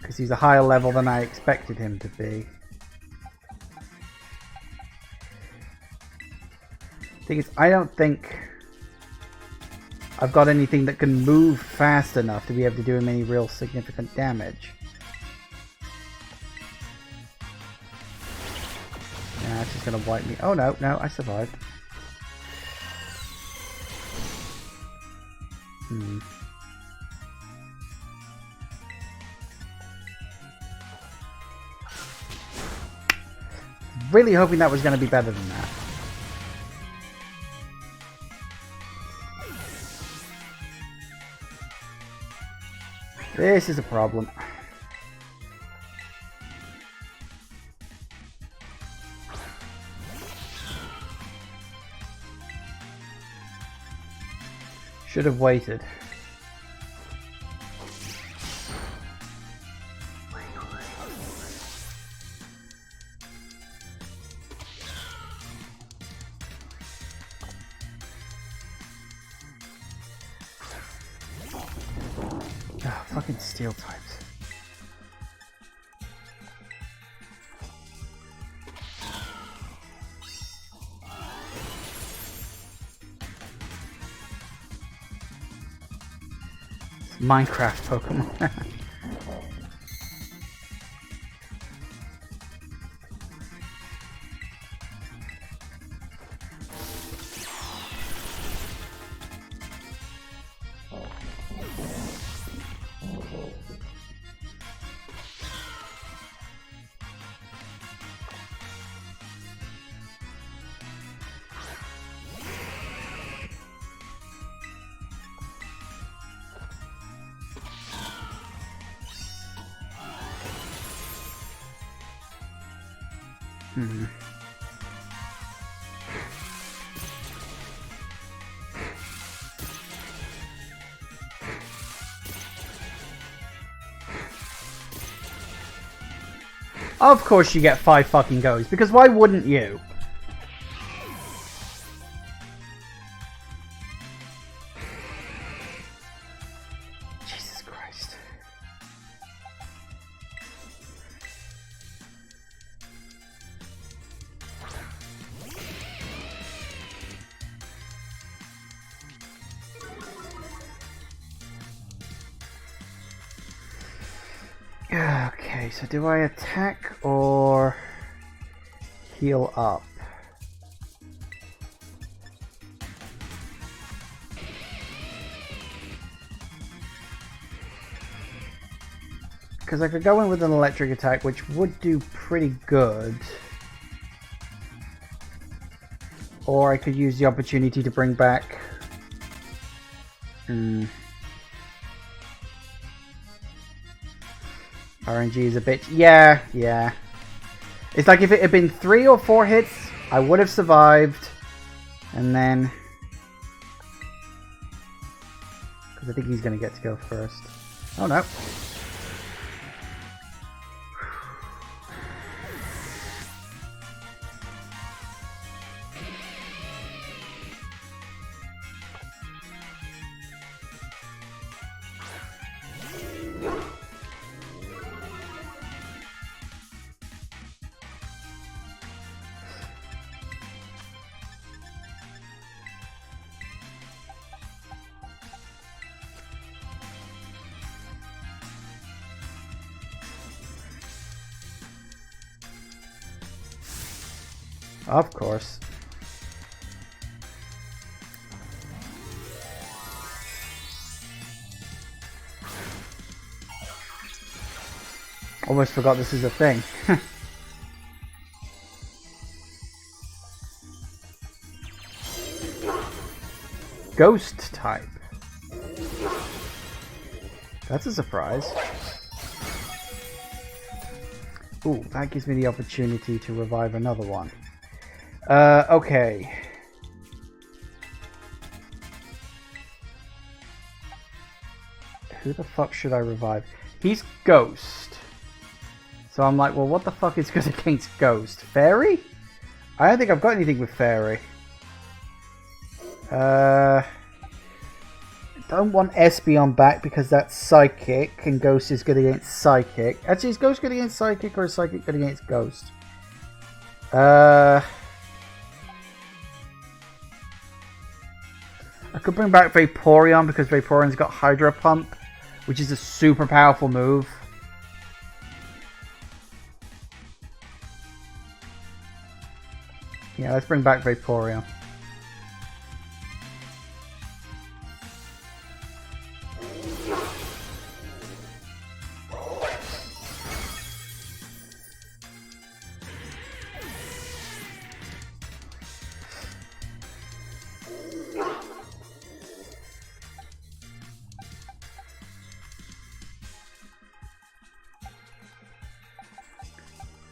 because he's a higher level than I expected him to be. Thing is, I don't think I've got anything that can move fast enough to be able to do him any real significant damage. Yeah, it's just gonna wipe me. Oh no, no, I survived. Really hoping that was going to be better than that. This is a problem. Should have waited. Oh, fucking steel types. Minecraft Pokemon. Of course you get 5 fucking goes, because why wouldn't you? Jesus Christ. Okay, so do I attack or heal up? Because I could go in with an electric attack, which would do pretty good. Or I could use the opportunity to bring back... RNG is a bitch. Yeah. It's like if it had been 3 or 4 hits, I would have survived. And then... because I think he's going to get to go first. Oh no. Of course. Almost forgot this is a thing. Ghost type. That's a surprise. Ooh, that gives me the opportunity to revive another one. Okay. Who the fuck should I revive? He's Ghost. So I'm like, well, what the fuck is good against Ghost? Fairy? I don't think I've got anything with Fairy. Don't want Espeon back because that's Psychic, and Ghost is good against Psychic. Actually, is Ghost good against Psychic, or is Psychic good against Ghost? I could bring back Vaporeon because Vaporeon's got Hydro Pump, which is a super powerful move. Yeah, let's bring back Vaporeon.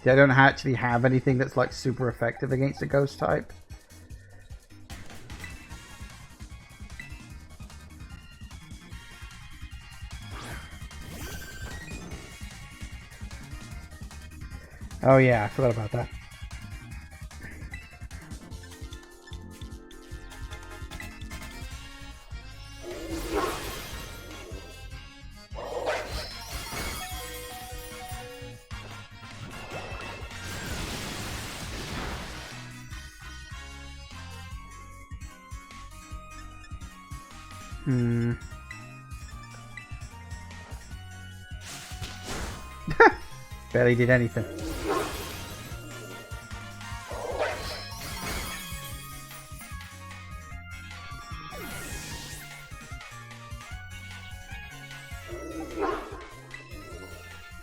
I don't actually have anything that's like super effective against a ghost type. Oh yeah, I forgot about that. Barely did anything.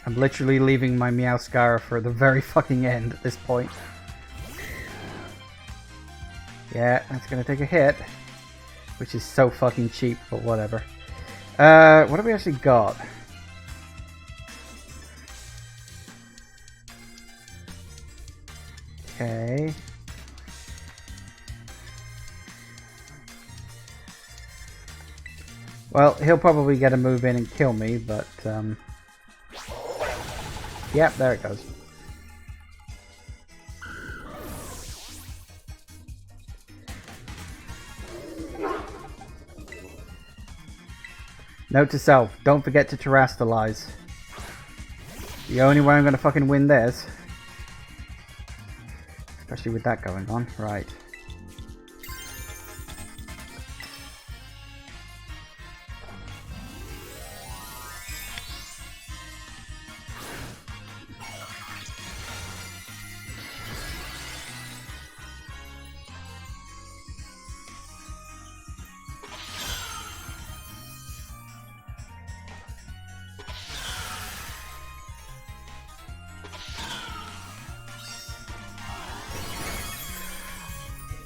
I'm literally leaving my Meowscarada for the very fucking end at this point. Yeah, that's gonna take a hit. Which is so fucking cheap, but whatever. What have we actually got? Okay. Well, he'll probably get a move in and kill me, but yep, there it goes. Note to self, don't forget to terrestrialize. The only way I'm gonna fucking win this. Especially with that going on. Right.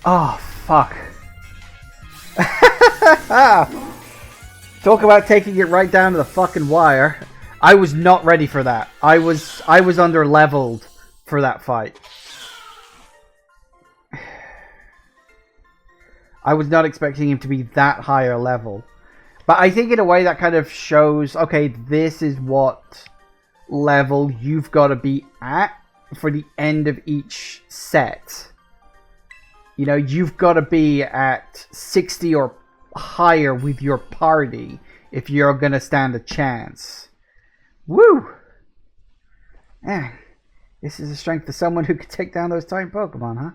Oh, fuck. Talk about taking it right down to the fucking wire. I was not ready for that. I was under leveled for that fight. I was not expecting him to be that higher level. But I think in a way that kind of shows, okay, this is what level you've got to be at for the end of each set. You know, you've got to be at 60 or higher with your party if you're going to stand a chance. Woo! This is the strength of someone who could take down those Titan Pokemon, huh?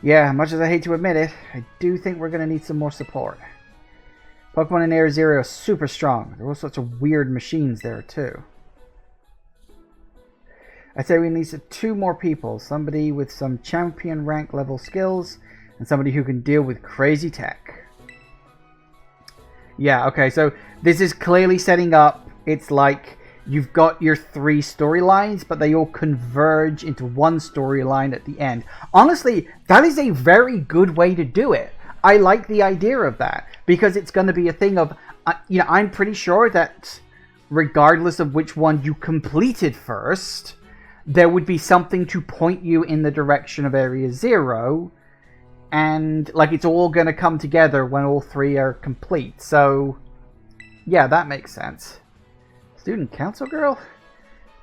Yeah, much as I hate to admit it, I do think we're going to need some more support. Pokemon in Area Zero are super strong. There are all sorts of weird machines there, too. I'd say we need 2 more people. Somebody with some champion rank level skills, and somebody who can deal with crazy tech. Yeah, okay, so this is clearly setting up, it's like you've got your 3 storylines, but they all converge into one storyline at the end. Honestly, that is a very good way to do it. I like the idea of that, because it's going to be a thing of, you know, I'm pretty sure that regardless of which one you completed first, there would be something to point you in the direction of Area Zero, and like it's all going to come together when all 3 are complete. So, yeah, that makes sense. Student council girl?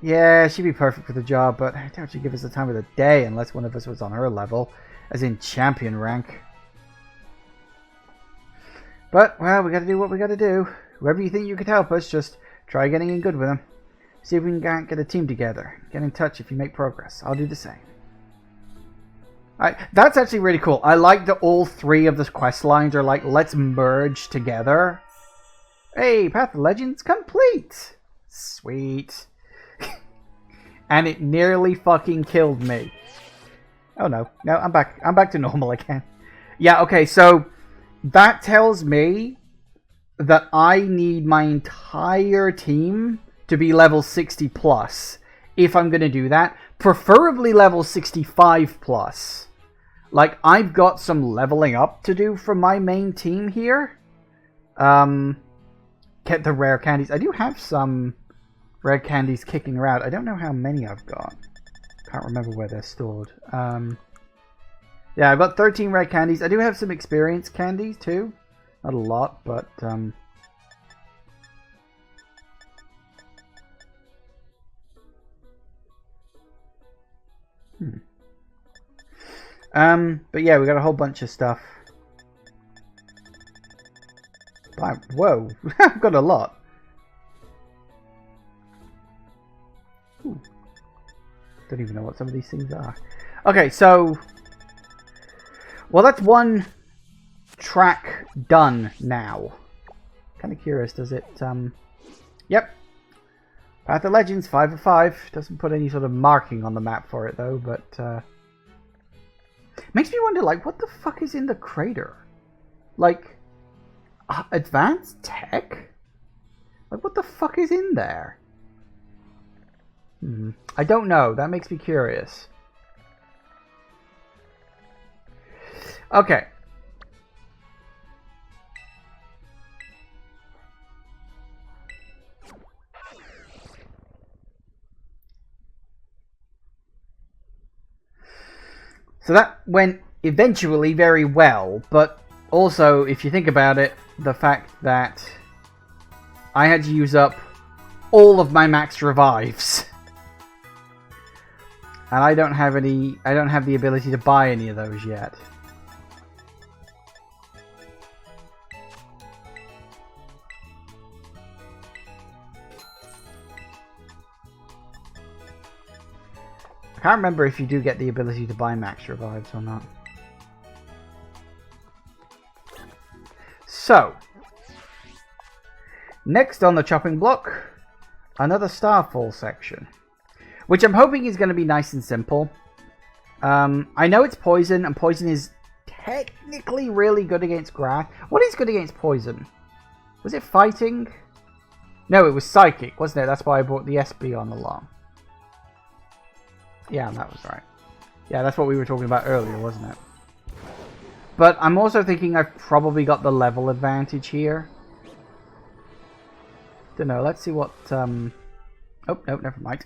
Yeah, she'd be perfect for the job, but I doubt she'd give us the time of the day unless one of us was on her level, as in champion rank. But, well, we gotta do what we gotta do. Whoever you think you could help us, just try getting in good with them. See if we can get a team together. Get in touch if you make progress. I'll do the same. That's actually really cool. I like that all 3 of the quest lines are like, let's merge together. Hey, Path of Legends complete! Sweet. And it nearly fucking killed me. Oh no. No, I'm back. I'm back to normal again. Yeah, okay, so that tells me that I need my entire team to be level 60 plus if I'm going to do that. Preferably level 65 plus. Like, I've got some leveling up to do for my main team here. Get the rare candies. I do have some rare candies kicking around. I don't know how many I've got. Can't remember where they're stored. Yeah, I've got 13 rare candies. I do have some experience candies too. Not a lot, but but yeah, we got a whole bunch of stuff. Whoa, I've got a lot. Ooh. Don't even know what some of these things are. Okay, so, well, that's one track done now. Kind of curious, does it? Yep. Path of Legends, 5 of 5. Doesn't put any sort of marking on the map for it though, but makes me wonder, like, what the fuck is in the crater? Like, advanced tech? Like, what the fuck is in there? I don't know. That makes me curious. Okay. So that went eventually very well, but also, if you think about it, the fact that I had to use up all of my max revives. And I don't have the ability to buy any of those yet. I can't remember if you do get the ability to buy max revives or not. So, next on the chopping block, another Starfall section, which I'm hoping is going to be nice and simple. I know it's poison, and poison is technically really good against grass. What is good against poison? Was it fighting? No, it was psychic, wasn't it? That's why I brought the SB on along. Yeah, that was right. Yeah, that's what we were talking about earlier, wasn't it? But I'm also thinking I've probably got the level advantage here. Don't know, let's see what Oh, no, never mind.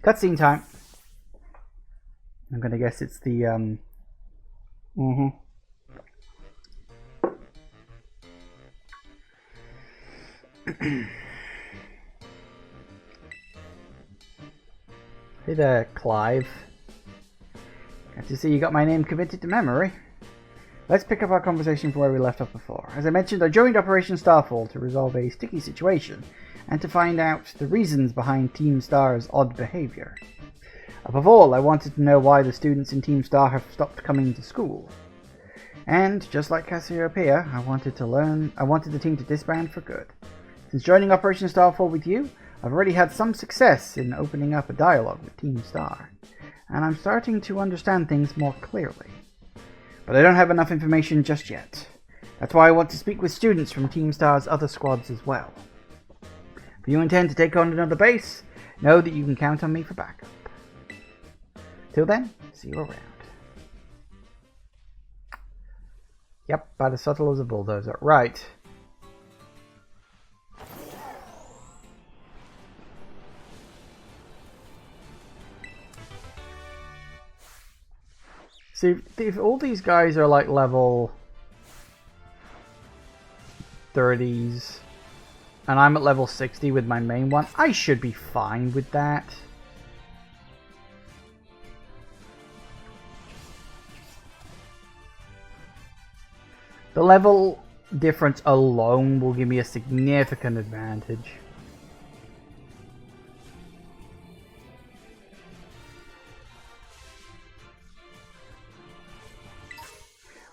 Cutscene time. I'm gonna guess it's the, Hey there, Clive. Good to see you got my name committed to memory. Let's pick up our conversation from where we left off before. As I mentioned, I joined Operation Starfall to resolve a sticky situation and to find out the reasons behind Team Star's odd behaviour. Above all, I wanted to know why the students in Team Star have stopped coming to school. And, just like Cassiopeia, I wanted the team to disband for good. Since joining Operation Starfall with you, I've already had some success in opening up a dialogue with Team Star, and I'm starting to understand things more clearly. But I don't have enough information just yet. That's why I want to speak with students from Team Star's other squads as well. If you intend to take on another base, know that you can count on me for backup. Till then, see you around. Yep, about as subtle as a bulldozer. Right. See, if all these guys are like level 30s, and I'm at level 60 with my main one, I should be fine with that. The level difference alone will give me a significant advantage.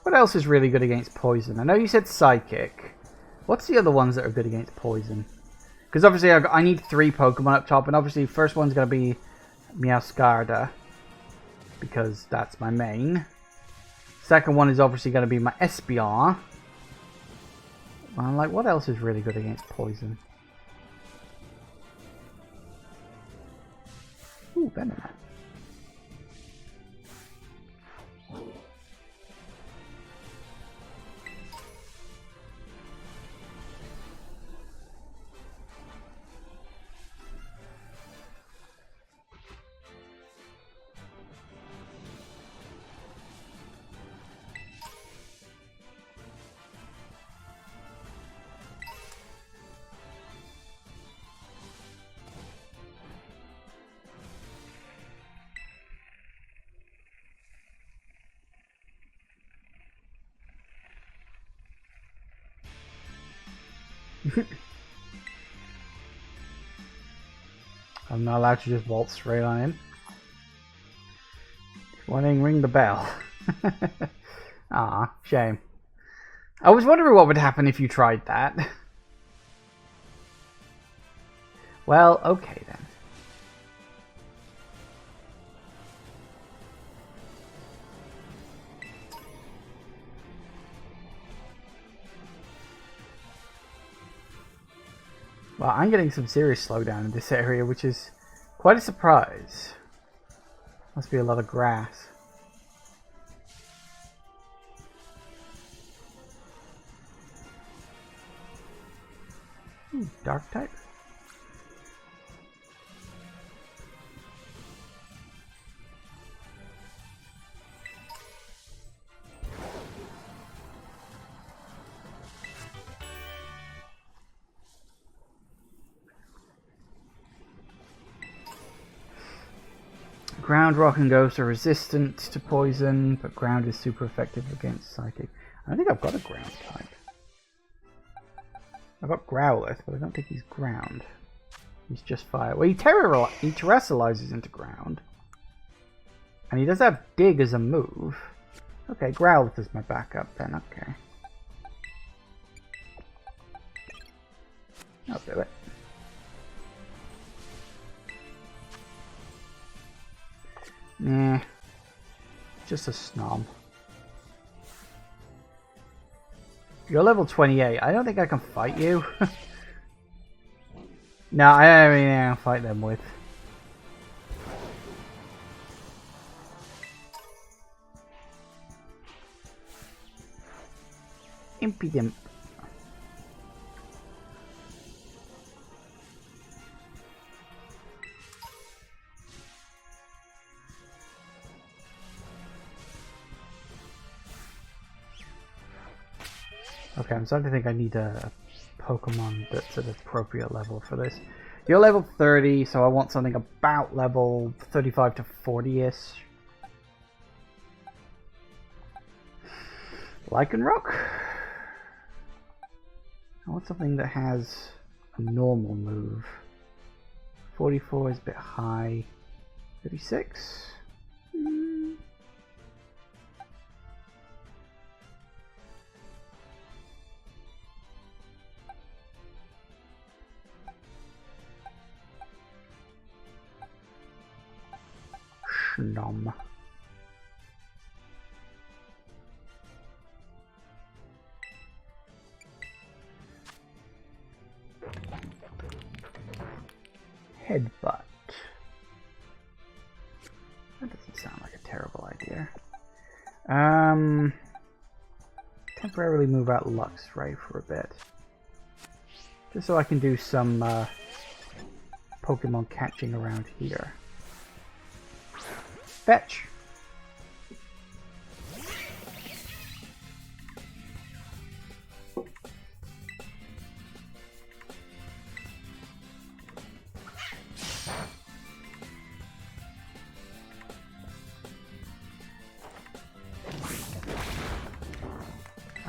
What else is really good against poison? I know you said psychic. What's the other ones that are good against poison? Because obviously I need 3 Pokemon up top, and obviously the first one's going to be Meowscarda, because that's my main. Second one is obviously going to be my Espeon. Well, like, what else is really good against poison? Ooh, Venom. I'm not allowed to just waltz straight on him. Warning, ring the bell. Ah, shame. I was wondering what would happen if you tried that. Well, okay then. Well, I'm getting some serious slowdown in this area, which is quite a surprise. Must be a lot of grass. Dark type? Ground, Rock, and Ghost are resistant to poison, but Ground is super effective against Psychic. I don't think I've got a Ground type. I've got Growlithe, but I don't think he's Ground. He's just Fire. Well, he terrestrializes into Ground. And he does have Dig as a move. Okay, Growlithe is my backup then, okay. I'll do it. Nah, just a snob. You're level 28. I don't think I can fight you. No, I don't have anything to fight them with. Impidimp. Okay, I'm starting to think I need a Pokemon that's at an appropriate level for this. You're level 30, so I want something about level 35 to 40-ish. Lycanroc? I want something that has a normal move. 44 is a bit high. 36? Schnom. Headbutt. That doesn't sound like a terrible idea. Temporarily move out Luxray for a bit. Just so I can do some Pokemon catching around here. Fetch!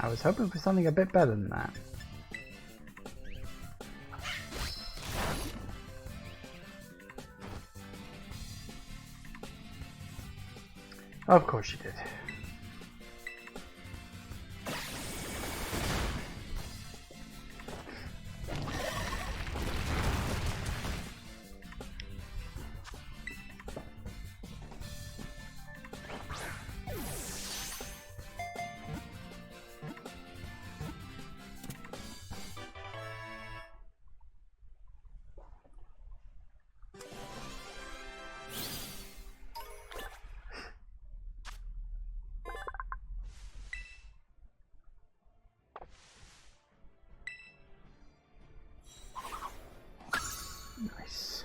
I was hoping for something a bit better than that. Of course you did. Nice.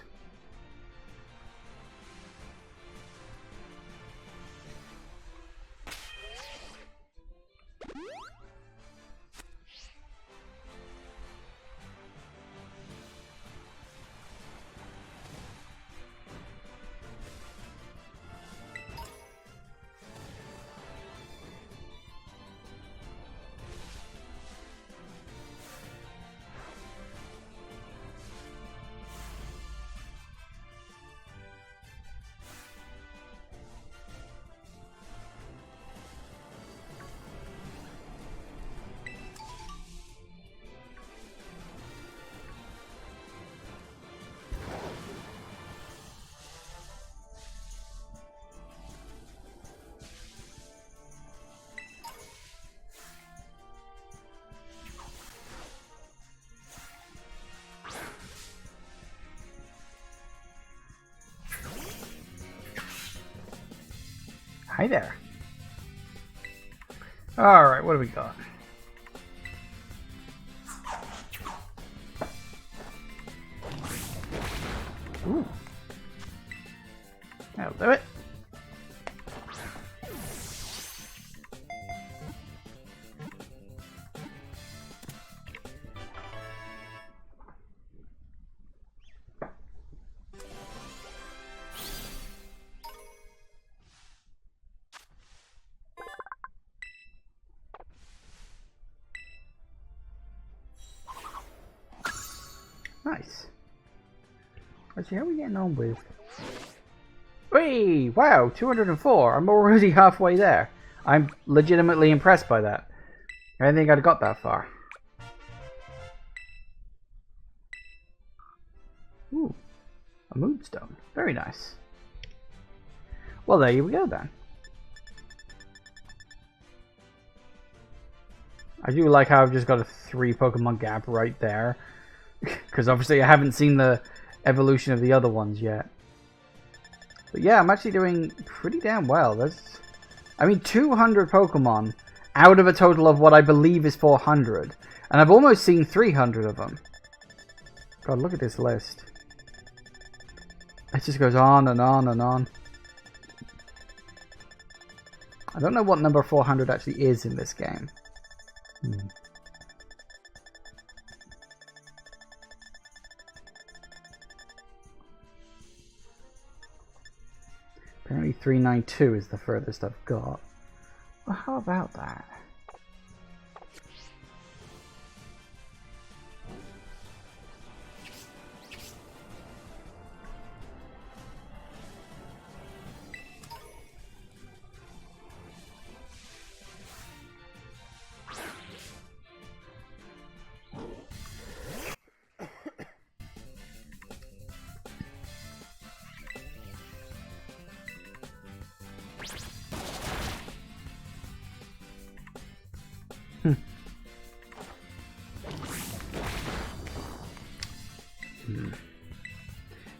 Hi there. Alright, what do we got? Ooh. That'll do it. Nice. Actually, how are we getting on with? Hey, wow, 204. I'm already halfway there. I'm legitimately impressed by that. I didn't think I'd got that far. Ooh, a moonstone. Very nice. Well, there we go then. I do like how I've just got a 3 Pokemon gap right there. Because obviously I haven't seen the evolution of the other ones yet. But yeah, I'm actually doing pretty damn well. I mean, 200 Pokemon out of a total of what I believe is 400. And I've almost seen 300 of them. God, look at this list. It just goes on and on and on. I don't know what number 400 actually is in this game. 392 is the furthest I've got. Well, how about that?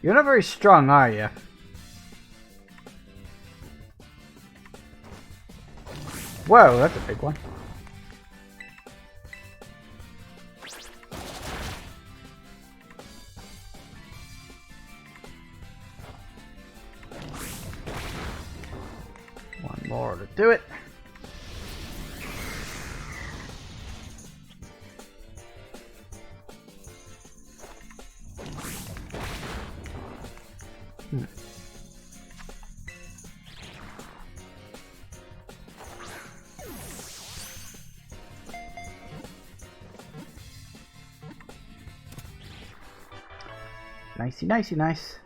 You're not very strong, are you? Whoa, that's a big one. One more to do it. Nicey, nicey, nice.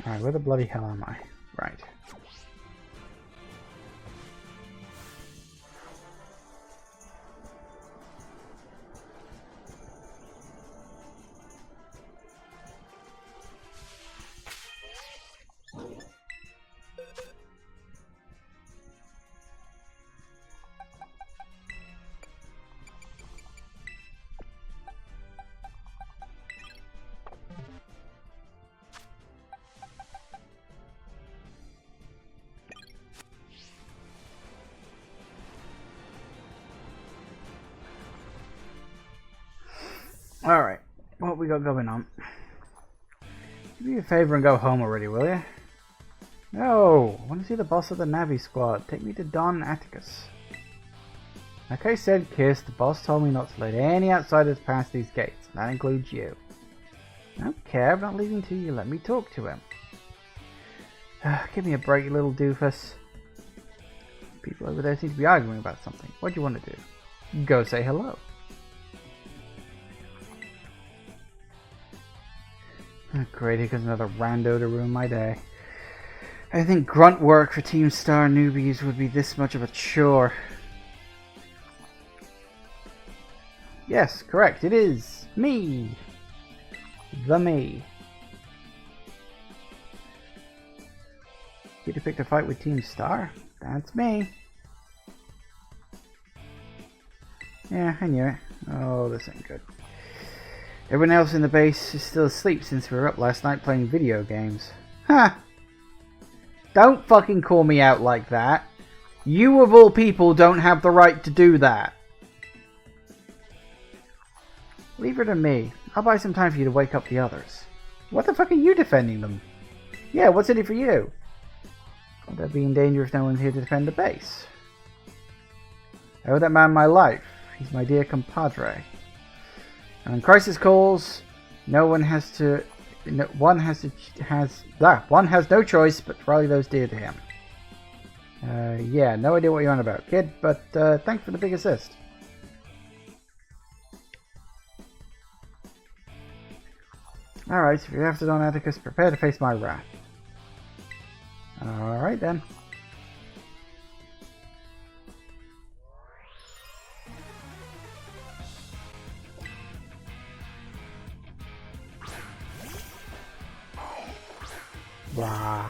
Alright, where the bloody hell am I? Right. Alright, what we got going on? Do me a favor and go home already, will you? No, I want to see the boss of the Navi squad. Take me to Don Atticus. Like I said, Kiss, the boss told me not to let any outsiders pass these gates. That includes you. I don't care, I'm not leaving till you let me talk to him. Give me a break, you little doofus. People over there seem to be arguing about something. What do you want to do? Go say hello. Oh, great, here comes another rando to ruin my day. I think grunt work for Team Star newbies would be this much of a chore. Yes, correct, it is me. The me. You picked a fight with Team Star? That's me. Yeah, I knew it. Oh, this ain't good. Everyone else in the base is still asleep since we were up last night playing video games. Ha! Don't fucking call me out like that. You of all people don't have the right to do that. Leave her to me. I'll buy some time for you to wake up the others. What the fuck are you defending them? Yeah, what's in it for you? Would I be in danger if no one's here to defend the base? I owe that man my life. He's my dear compadre. And when crisis calls, one has no choice but to rally those dear to him. Yeah, no idea what you're on about, kid, but thanks for the big assist. Alright, so if you're after Don Atticus, prepare to face my wrath. Alright then. Blah.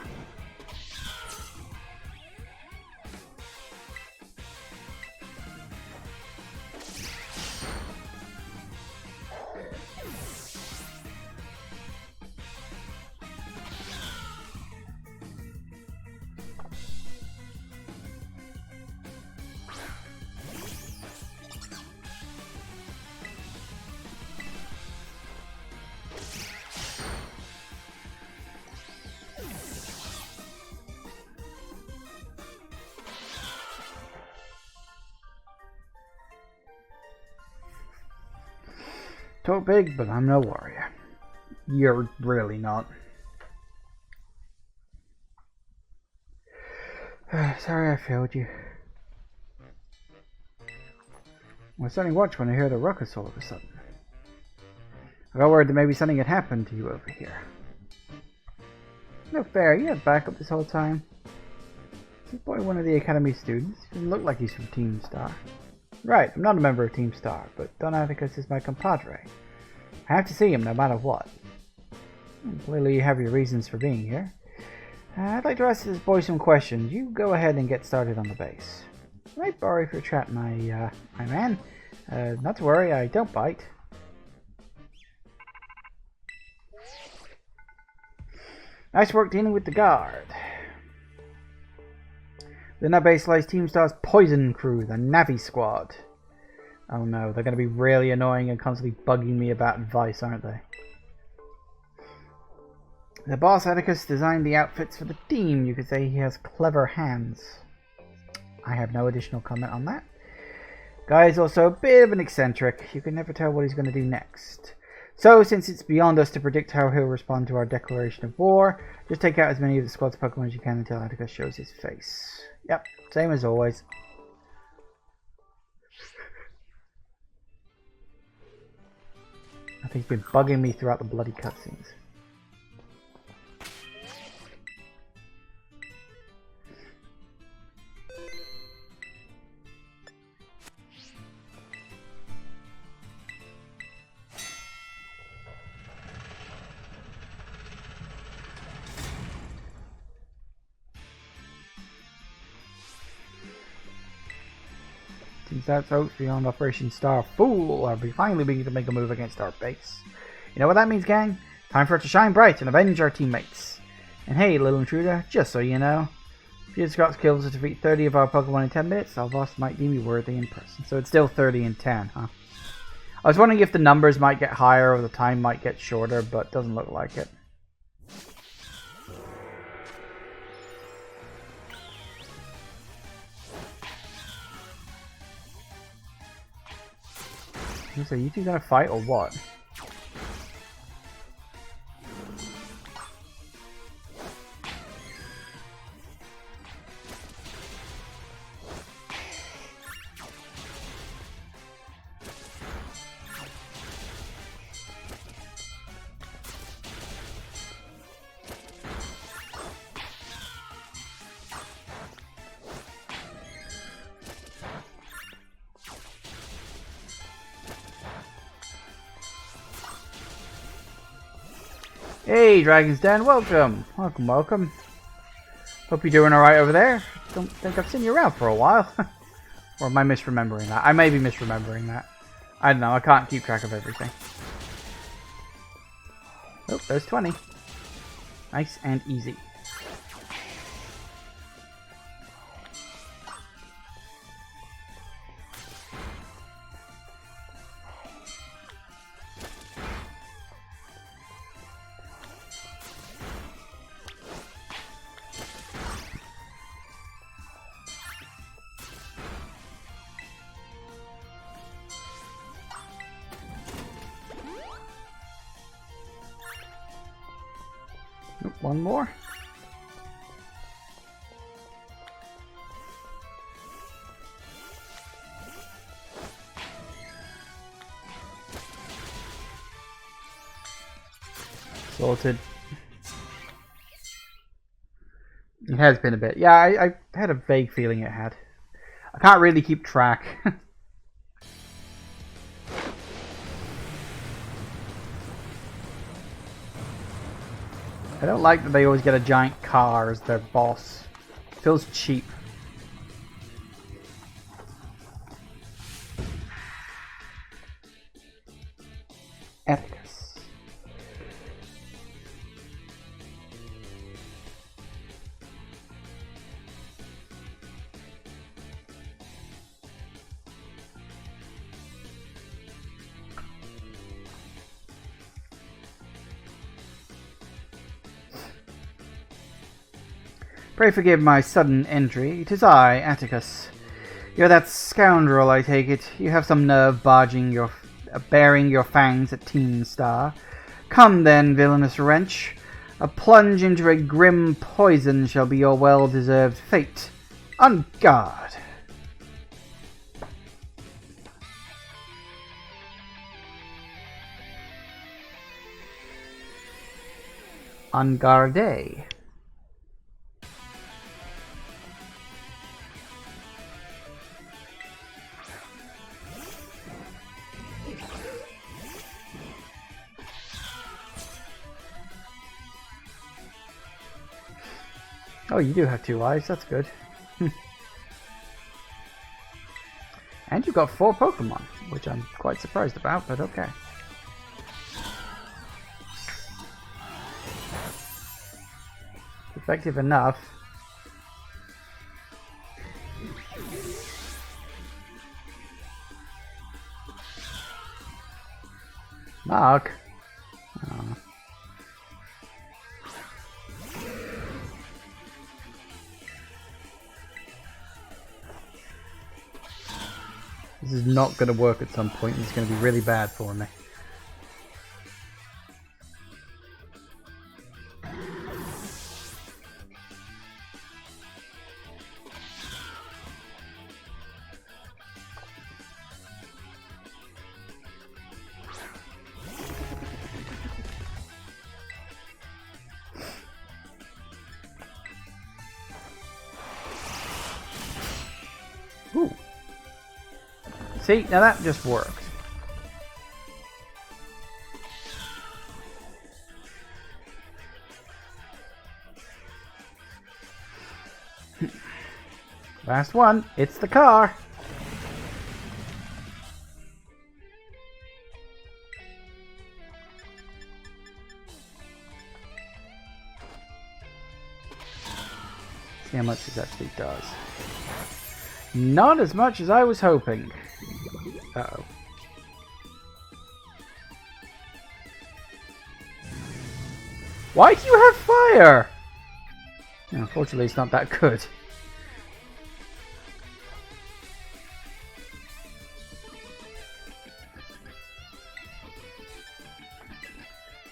Talk big, but I'm no warrior. You're really not. Sorry I failed you. I suddenly watch when I hear the ruckus all of a sudden. I got word that maybe something had happened to you over here. No fair, you had backup this whole time. Is this boy one of the Academy students? He doesn't look like he's from Team Star. Right, I'm not a member of Team Star, but Don Atticus is my compadre. I have to see him no matter what. Clearly you have your reasons for being here. I'd like to ask this boy some questions. You go ahead and get started on the base. Can I borrow your trap, my man? Not to worry, I don't bite. Nice work dealing with the guard. Within that base lies Team Star's Poison Crew, the Navi Squad. Oh no, they're going to be really annoying and constantly bugging me about advice, aren't they? The boss Atticus designed the outfits for the team. You could say he has clever hands. I have no additional comment on that. Guy is also a bit of an eccentric. You can never tell what he's going to do next. So, since it's beyond us to predict how he'll respond to our declaration of war, just take out as many of the squad's Pokemon as you can until Atticus shows his face. Yep, same as always. I think he's been bugging me throughout the bloody cutscenes. Since that's out beyond Operation Star Fool, I'll be finally beginning to make a move against our base. You know what that means, gang? Time for it to shine bright and avenge our teammates. And hey, little intruder, just so you know, if you just got skills to defeat 30 of our Pokemon in 10 minutes, our boss might deem you worthy in person. So it's still 30 and 10, huh? I was wondering if the numbers might get higher or the time might get shorter, but doesn't look like it. So you two gonna fight or what? Hey, Dragon's Den, welcome! Welcome. Hope you're doing alright over there. Don't think I've seen you around for a while. Or am I misremembering that? I may be misremembering that. I don't know, I can't keep track of everything. Oh, there's 20. Nice and easy. One more. Sorted. It has been a bit. Yeah, I had a vague feeling it had. I can't really keep track. I don't like that they always get a giant car as their boss. It feels cheap. Atticus. Pray forgive my sudden entry. 'Tis I, Atticus. You're that scoundrel, I take it. You have some nerve barging baring your fangs at Teen Star. Come then, villainous wretch. A plunge into a grim poison shall be your well-deserved fate. On guard! On garde. Oh, you do have 2 eyes, that's good. And you've got 4 Pokemon, which I'm quite surprised about, but okay. Effective enough. Mark. Oh. This is not going to work at some point. It's going to be really bad for me. Ooh. See, now that just worked. Last one, it's the car. See how much this actually does. Not as much as I was hoping. Uh-oh. Why do you have fire? Unfortunately, it's not that good.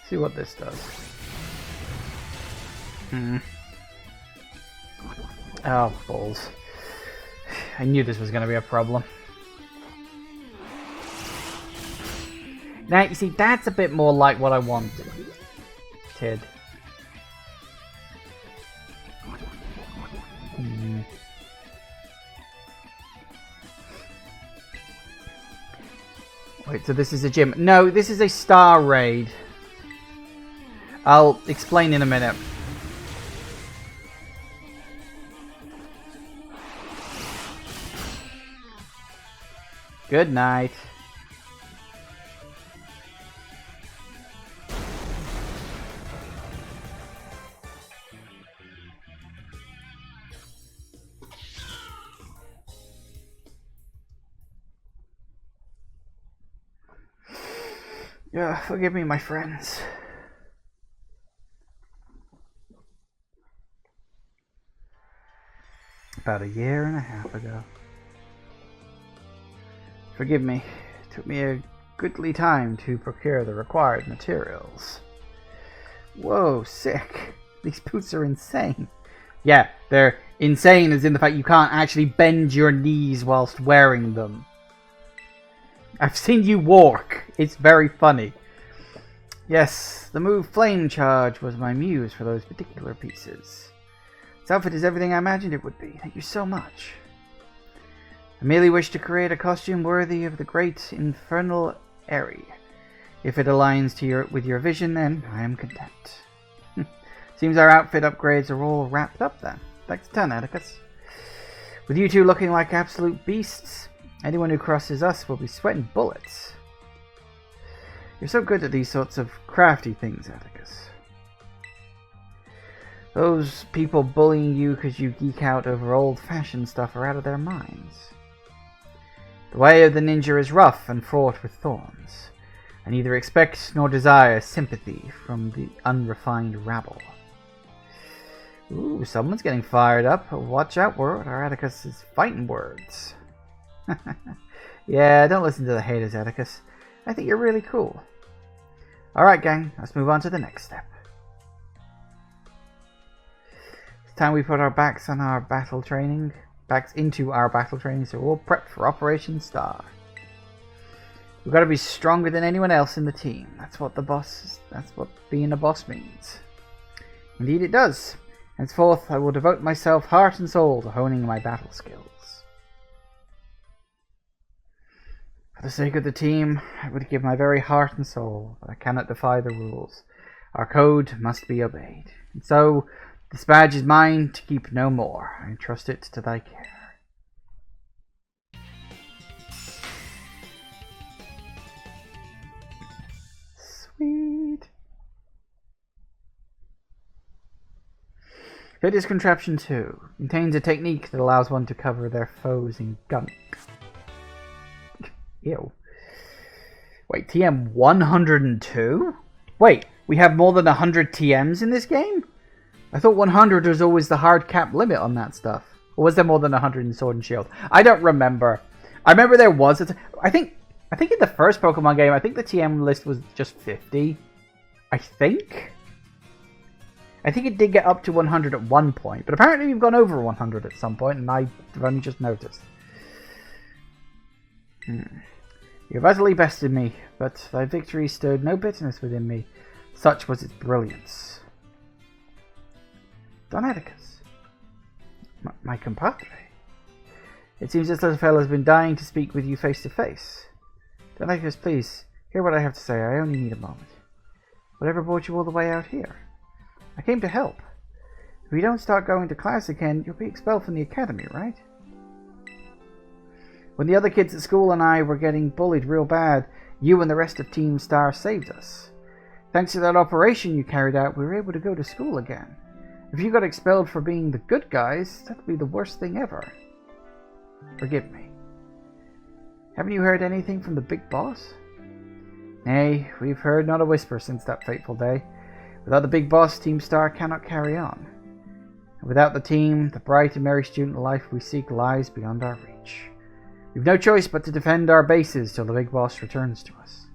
See what this does. Oh, balls. I knew this was going to be a problem. Now, you see, that's a bit more like what I wanted. Wait, so this is a gym. No, this is a star raid. I'll explain in a minute. Good night. Yeah, forgive me, my friends. About a year and a half ago. Forgive me, it took me a goodly time to procure the required materials. Whoa, sick. These boots are insane. Yeah, they're insane as in the fact you can't actually bend your knees whilst wearing them. I've seen you walk. It's very funny. Yes, the move Flame Charge was my muse for those particular pieces. This outfit is everything I imagined it would be. Thank you so much. I merely wish to create a costume worthy of the great infernal Airy. If it aligns to with your vision, then I am content. Seems our outfit upgrades are all wrapped up then. Thanks a ton, Atticus. With you two looking like absolute beasts, anyone who crosses us will be sweating bullets. You're so good at these sorts of crafty things, Atticus. Those people bullying you because you geek out over old-fashioned stuff are out of their minds. The way of the ninja is rough and fraught with thorns. I neither expect nor desire sympathy from the unrefined rabble. Ooh, someone's getting fired up. Watch out, word. Our Atticus is fighting words. Yeah, don't listen to the haters, Atticus. I think you're really cool. Alright gang, let's move on to the next step. It's time we put our backs into our battle training, so we'll prep for Operation Star. We've got to be stronger than anyone else in the team. That's what being a boss means. Indeed it does. Henceforth, I will devote myself heart and soul to honing my battle skills. For the sake of the team, I would give my very heart and soul, but I cannot defy the rules. Our code must be obeyed. And so, this badge is mine to keep no more. I entrust it to thy care. Sweet. Hideous Contraption 2 contains a technique that allows one to cover their foes in gunk. Ew. Wait, TM 102? Wait, we have more than 100 TMs in this game? I thought 100 was always the hard cap limit on that stuff. Or was there more than 100 in Sword and Shield? I don't remember. I remember there was I think in the first Pokemon game, I think the TM list was just 50. I think it did get up to 100 at one point, but apparently we've gone over 100 at some point, and I've only just noticed. You have utterly bested me, but thy victory stirred no bitterness within me. Such was its brilliance. Donaticus. My compadre. It seems this little fellow has been dying to speak with you face to face. Donaticus, please, hear what I have to say. I only need a moment. Whatever brought you all the way out here? I came to help. If we don't start going to class again, you'll be expelled from the academy, right? When the other kids at school and I were getting bullied real bad, you and the rest of Team Star saved us. Thanks to that operation you carried out, we were able to go to school again. If you got expelled for being the good guys, that would be the worst thing ever. Forgive me. Haven't you heard anything from the big boss? Nay, we've heard not a whisper since that fateful day. Without the big boss, Team Star cannot carry on. And without the team, the bright and merry student life we seek lies beyond our reach. We've no choice but to defend our bases till the big boss returns to us.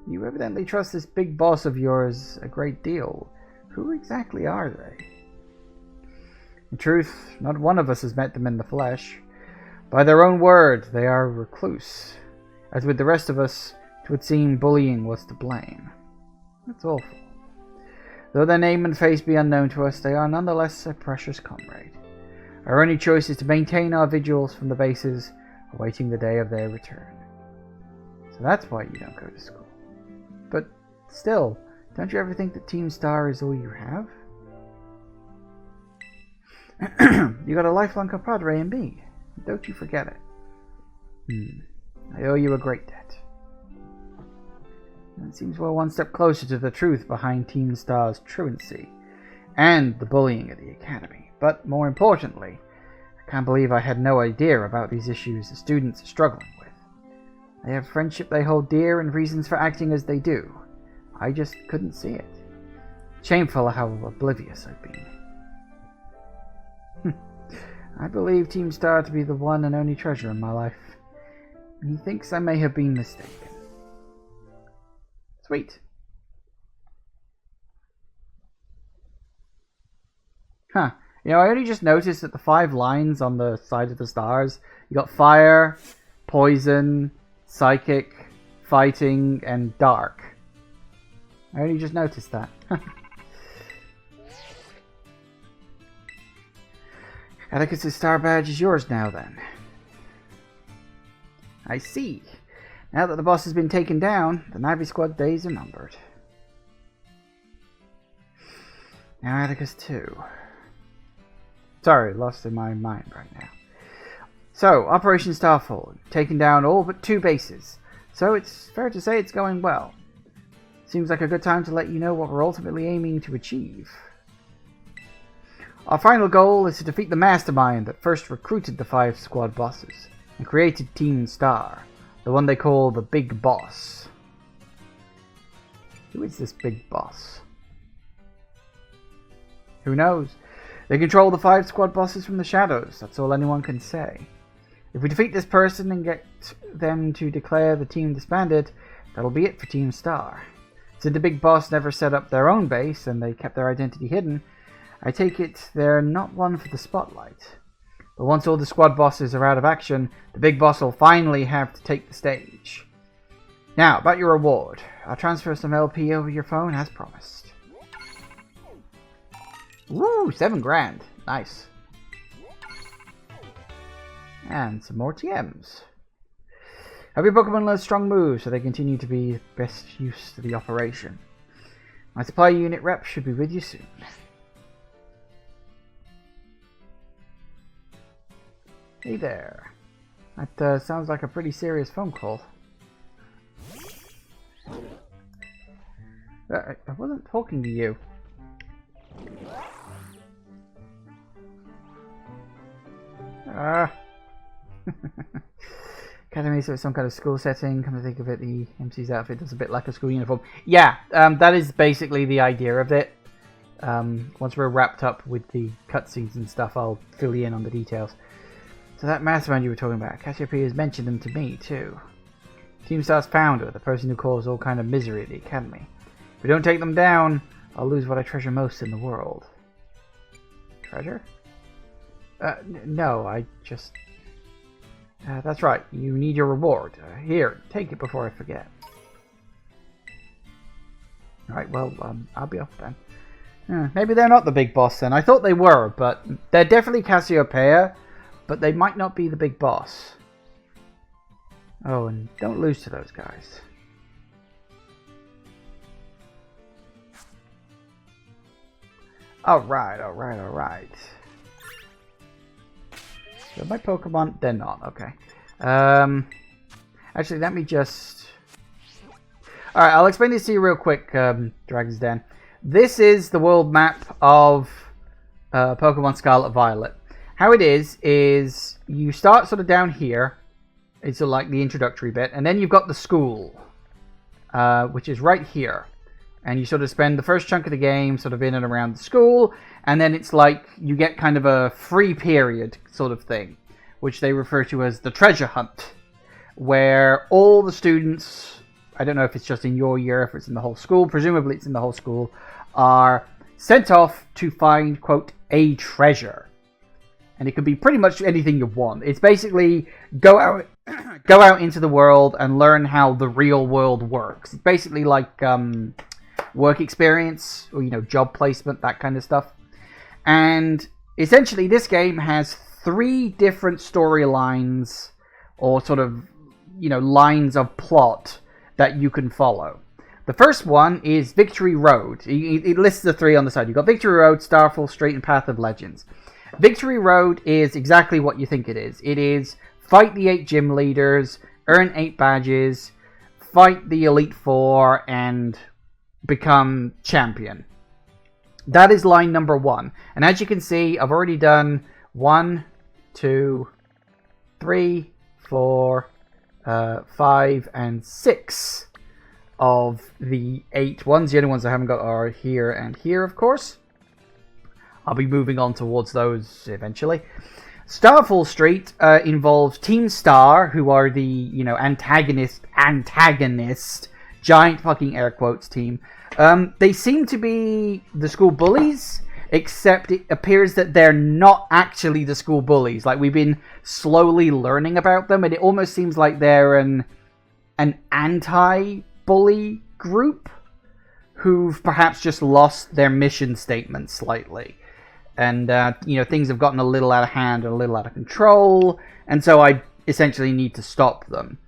You evidently trust this big boss of yours a great deal. Who exactly are they? In truth, not one of us has met them in the flesh. By their own word, they are recluse. As with the rest of us, it would seem bullying was to blame. That's awful. Though their name and face be unknown to us, they are nonetheless a precious comrade. Our only choice is to maintain our vigils from the bases, awaiting the day of their return. So that's why you don't go to school. But still, don't you ever think that Team Star is all you have? You got a lifelong compadre in me. Don't you forget it. I owe you a great debt. It seems we're one step closer to the truth behind Team Star's truancy and the bullying at the academy. But more importantly, I can't believe I had no idea about these issues the students are struggling with. They have friendship they hold dear and reasons for acting as they do. I just couldn't see it. Shameful how oblivious I've been. I believe Team Star to be the one and only treasure in my life. He thinks I may have been mistaken. Sweet. Huh. You know, I only just noticed that the 5 lines on the side of the stars, you got fire, poison, psychic, fighting, and dark. I only just noticed that. Atticus' star badge is yours now, then. I see. Now that the boss has been taken down, the Navi Squad days are numbered. Now Atticus 2. Sorry, lost in my mind right now. So, Operation Starfall. Taken down all but 2 bases. So it's fair to say it's going well. Seems like a good time to let you know what we're ultimately aiming to achieve. Our final goal is to defeat the mastermind that first recruited the 5 squad bosses and created Team Star, the one they call the Big Boss. Who is this Big Boss? Who knows? They control the 5 squad bosses from the shadows, that's all anyone can say. If we defeat this person and get them to declare the team disbanded, that'll be it for Team Star. Since the big boss never set up their own base and they kept their identity hidden, I take it they're not one for the spotlight. But once all the squad bosses are out of action, the big boss will finally have to take the stage. Now, about your reward. I'll transfer some LP over your phone as promised. Woo, 7 grand. Nice. And some more TMs. Have your Pokemon learn strong moves so they continue to be best use to the operation. My supply unit rep should be with you soon. Hey there. That sounds like a pretty serious phone call. I wasn't talking to you. Academy, so it's some kind of school setting. Come to think of it, the MC's outfit does a bit like a school uniform. Yeah, that is basically the idea of it. Once we're wrapped up with the cutscenes and stuff, I'll fill you in on the details. So that mastermind you were talking about, Cassiopeia has mentioned them to me too. Team Star's founder, the person who caused all kind of misery at the Academy. If we don't take them down, I'll lose what I treasure most in the world. Treasure? No, I just... that's right, you need your reward. Here, take it before I forget. Alright, well, I'll be off then. Maybe they're not the big boss then. I thought they were, but they're definitely Cassiopeia, but they might not be the big boss. Oh, and don't lose to those guys. Alright. So my Pokemon, they're not, okay. Actually, let me just... Alright, I'll explain this to you real quick, Dragon's Den. This is the world map of Pokemon Scarlet Violet. How it is you start sort of down here. It's sort of like the introductory bit. And then you've got the school, which is right here. And you sort of spend the first chunk of the game sort of in and around the school. And then it's like you get kind of a free period sort of thing, which they refer to as the treasure hunt, where all the students, I don't know if it's just in your year, if it's in the whole school, presumably it's in the whole school, are sent off to find, quote, a treasure. And it could be pretty much anything you want. It's basically go out into the world and learn how the real world works. It's basically like work experience or, job placement, that kind of stuff. And essentially this game has 3 different storylines or sort of, lines of plot that you can follow. The first one is Victory Road. It lists the 3 on the side. You've got Victory Road, Starfall Street, and Path of Legends. Victory Road is exactly what you think it is. It is fight the 8 gym leaders, earn 8 badges, fight the Elite 4, and become champion. That is line number 1. And as you can see, I've already done 1, 2, 3, 4, 5, and 6 of the 8 ones. The only ones I haven't got are here and here, of course. I'll be moving on towards those eventually. Starfall Street involves Team Star, who are the, antagonist, giant fucking air quotes team. They seem to be the school bullies, except it appears that they're not actually the school bullies. Like, we've been slowly learning about them, and it almost seems like they're an anti-bully group who've perhaps just lost their mission statement slightly. And, things have gotten a little out of hand and a little out of control, and so I essentially need to stop them.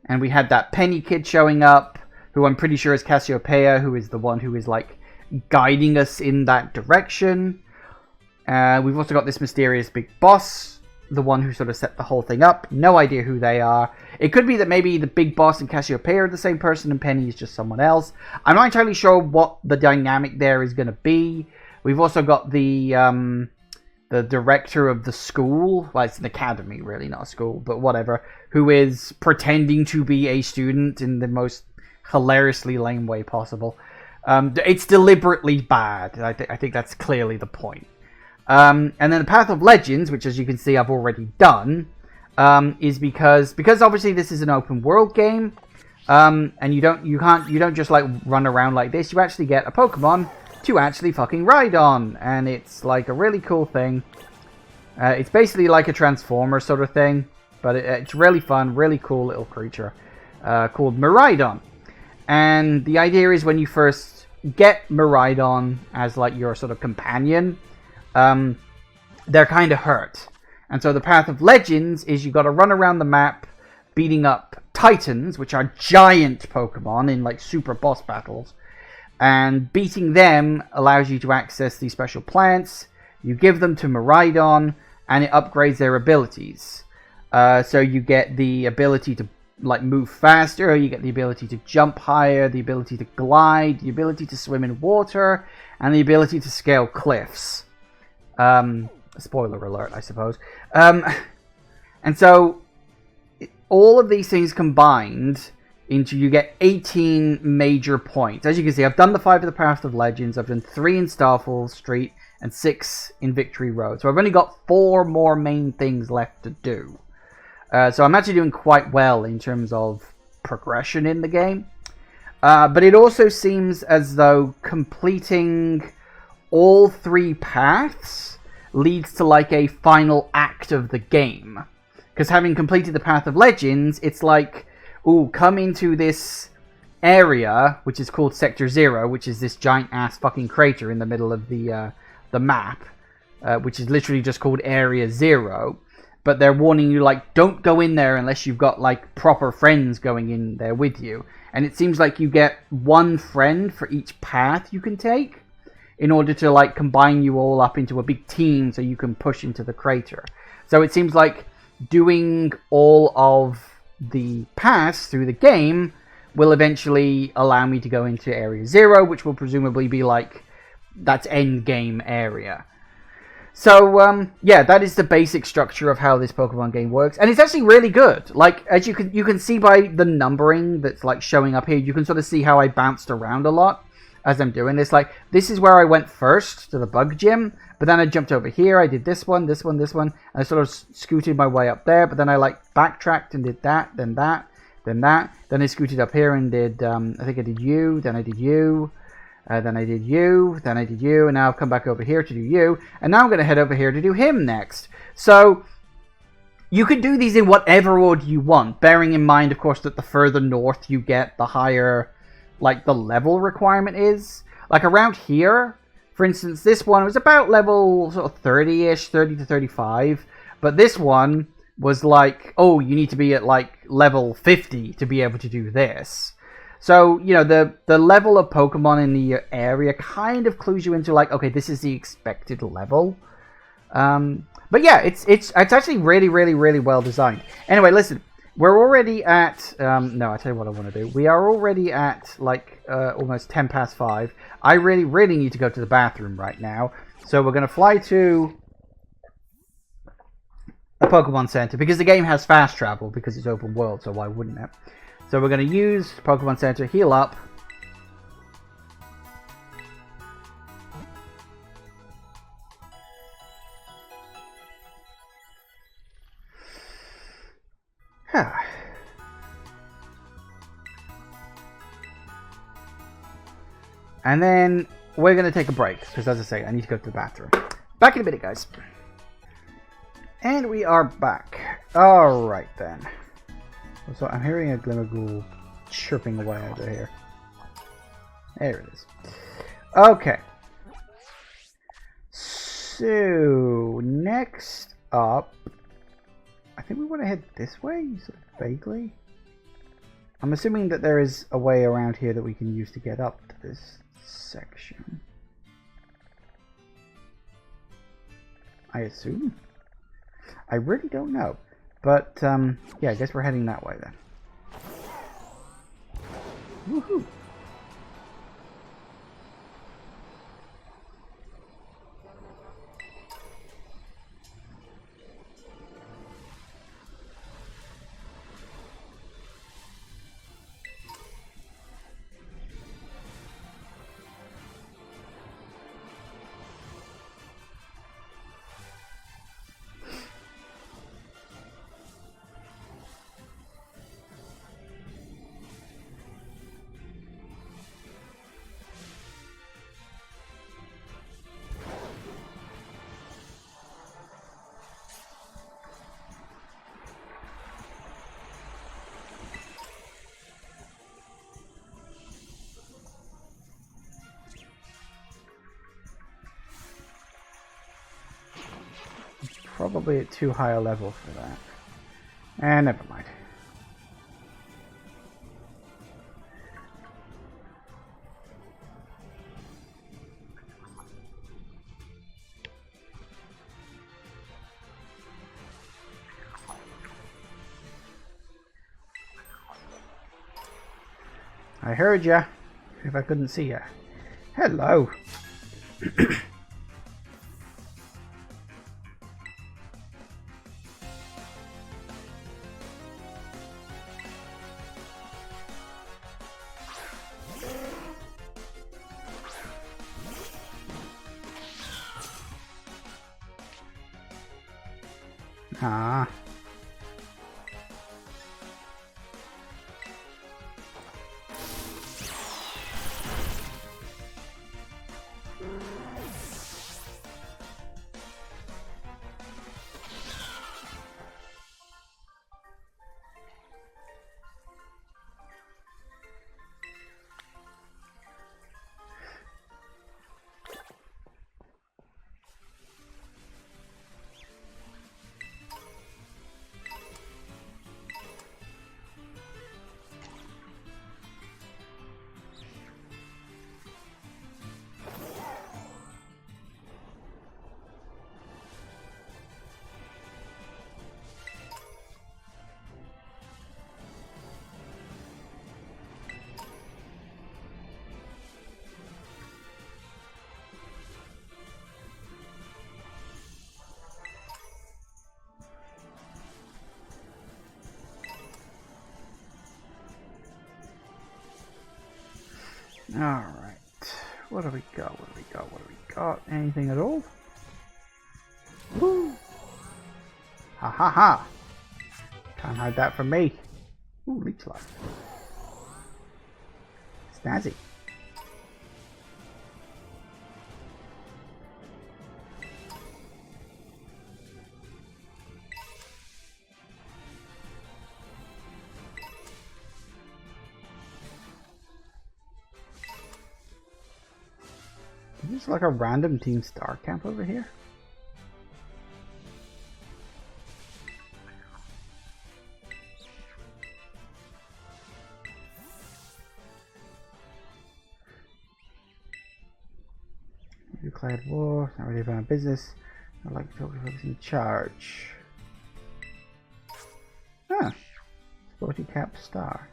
And we had that Penny kid showing up, who I'm pretty sure is Cassiopeia, who is the one who is, like, guiding us in that direction. We've also got this mysterious big boss, the one who sort of set the whole thing up. No idea who they are. It could be that maybe the big boss and Cassiopeia are the same person and Penny is just someone else. I'm not entirely sure what the dynamic there is going to be. We've also got the director of the school, well, it's an academy really, not a school, but whatever, who is pretending to be a student in the most hilariously lame way possible. It's deliberately bad. I think that's clearly the point. And then the Path of Legends, which as you can see I've already done, is because obviously this is an open world game, and you don't just like run around like this. You actually get a Pokemon to actually fucking ride on, and it's like a really cool thing. It's basically like a Transformer sort of thing, but it's really fun, really cool little creature called Miraidon. And the idea is when you first get Miraidon as like your sort of companion, they're kind of hurt. And so the path of legends is you got to run around the map beating up Titans, which are giant Pokemon in like super boss battles. And beating them allows you to access these special plants. You give them to Miraidon, and it upgrades their abilities. So you get the ability to like move faster, you get the ability to jump higher, the ability to glide, the ability to swim in water, and the ability to scale cliffs. Spoiler alert, I suppose. And so all of these things combined into you get 18 major points. As you can see, I've done the 5 of the Path of Legends, I've done 3 in Starfall Street, and 6 in Victory Road. So I've only got 4 more main things left to do. So I'm actually doing quite well in terms of progression in the game. But it also seems as though completing all 3 paths leads to like a final act of the game. Because having completed the Path of Legends, it's like, ooh, come into this area, which is called Sector 0, which is this giant ass fucking crater in the middle of the map, which is literally just called Area 0. But they're warning you, like, don't go in there unless you've got, like, proper friends going in there with you. And it seems like you get 1 friend for each path you can take in order to, like, combine you all up into a big team so you can push into the crater. So it seems like doing all of the paths through the game will eventually allow me to go into Area 0, which will presumably be, like, that's end game area. So, yeah, that is the basic structure of how this Pokemon game works. And it's actually really good. Like, as you can see by the numbering that's, like, showing up here, you can sort of see how I bounced around a lot as I'm doing this. Like, this is where I went first to the Bug Gym, but then I jumped over here, I did this one, this one, this one, and I sort of scooted my way up there, but then I, like, backtracked and did that, then that, then that. Then I scooted up here and did, I think I did you, then I did you. Then I did you, then I did you, and now I've come back over here to do you, and now I'm going to head over here to do him next. So, you could do these in whatever order you want, bearing in mind, of course, that the further north you get, the higher, like, the level requirement is. Like, around here, for instance, this one was about level sort of 30-ish, 30 to 35, but this one was like, oh, you need to be at, like, level 50 to be able to do this. So, you know, the level of Pokemon in the area kind of clues you into, like, okay, this is the expected level. But yeah, it's actually really, really, really well designed. Anyway, listen, we're already at, no, I'll tell you what I want to do. We are already at, like, almost 10 past 5. I really, really need to go to the bathroom right now. So we're going to fly to the Pokemon Center, because the game has fast travel, because it's open world, so why wouldn't it? So we're going to use Pokemon Center, heal up. And then we're going to take a break, because as I say, I need to go to the bathroom. Back in a minute, guys. And we are back. Alright then. So I'm hearing a Glimmerghoul chirping away over here. There it is. Okay. So, next up, I think we want to head this way, sort of vaguely. I'm assuming that there is a way around here that we can use to get up to this section. I assume. I really don't know. But, yeah, I guess we're heading that way then. Woohoo! probably at too high a level for that. And never mind. I heard ya, if I couldn't see ya. Hello. Ah. Alright. What do we got? What do we got? What do we got? Anything at all? Woo! Ha ha ha! Can't hide that from me. Ooh, leech life. Snazzy. Is this like a random team star camp over here? You declared war, not really about business. I'd like to talk to folks in charge. Huh. Sporty cap star.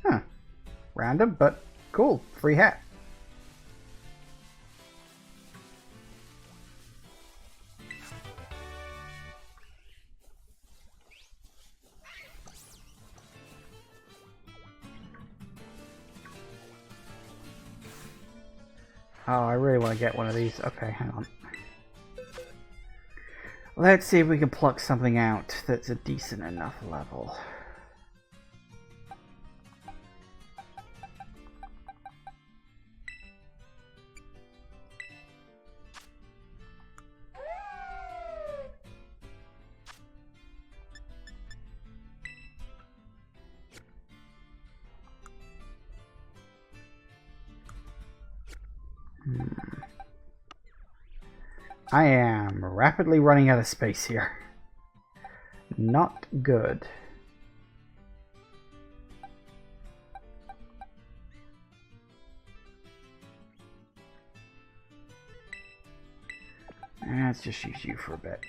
Huh. Random, but cool. Free hat. Oh, I really want to get one of these. Okay, hang on. Let's see if we can pluck something out that's a decent enough level. I am rapidly running out of space here. Not good. Let's just use you for a bit.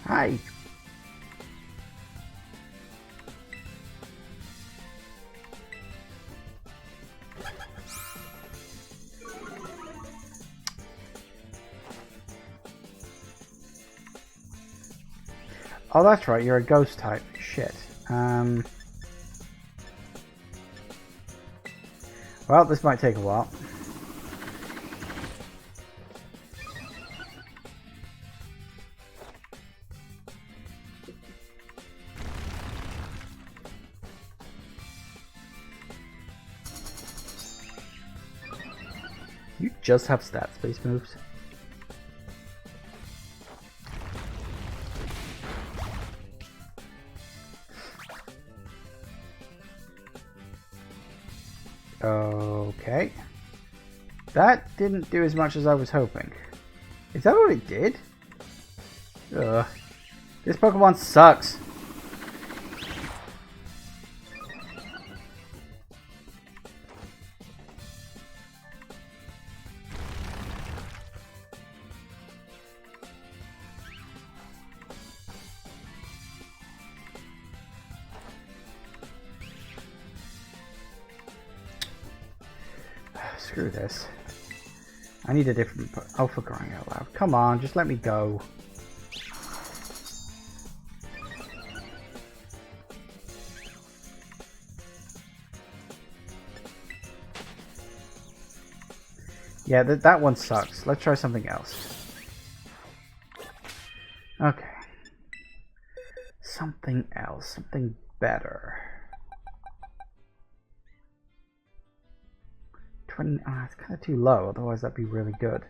Hi. Oh, that's right, you're a ghost type. Shit. Well, this might take a while. You just have stat space moves. Okay. That didn't do as much as I was hoping. Is that what it did? Ugh. This Pokemon sucks. Screw this. I need a different... Oh, for crying out loud. Come on, just let me go. Yeah, that one sucks. Let's try something else. Okay. Something else. Something better. 20... it's kind of too low, otherwise that'd be really good.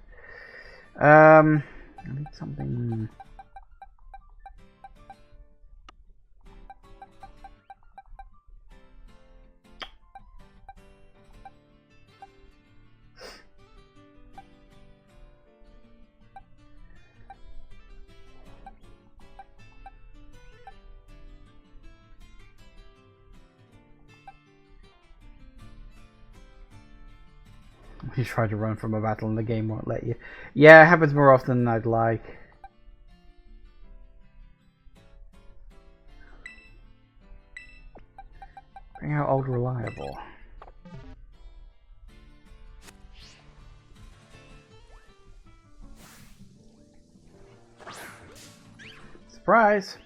I need something... You try to run from a battle and the game won't let you. Yeah, it happens more often than I'd like. Bring out Old Reliable. Surprise!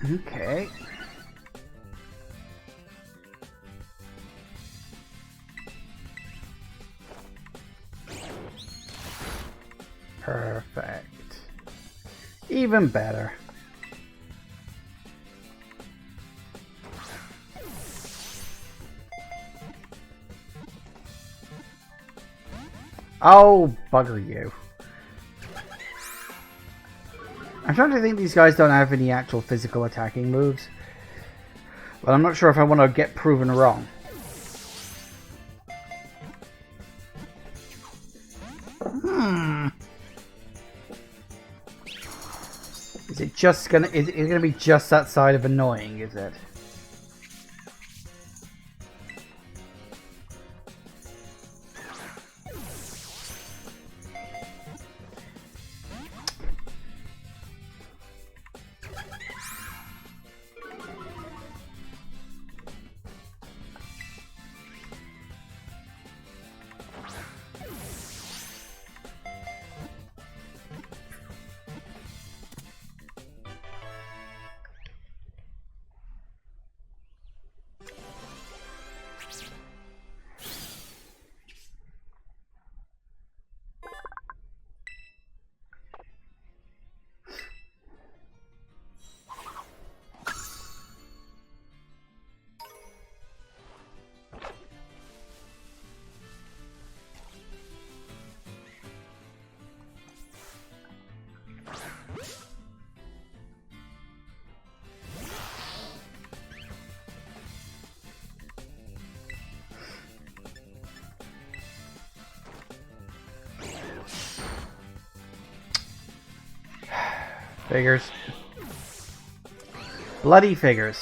Okay. Perfect. Even better. Oh, bugger you. I'm trying to think these guys don't have any actual physical attacking moves. But I'm not sure if I want to get proven wrong. Is it just gonna... Is it gonna be just that side of annoying, is it? Figures. Bloody figures.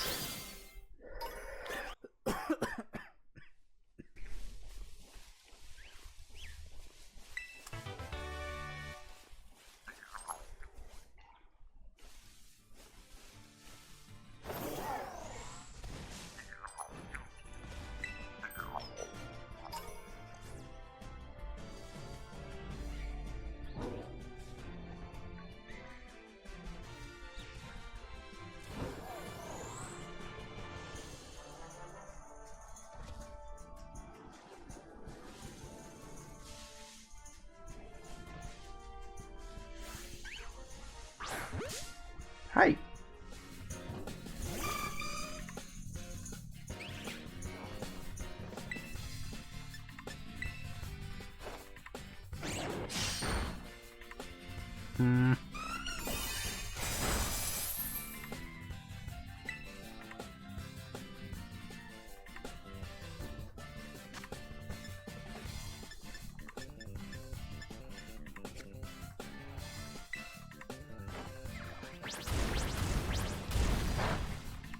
Hmm.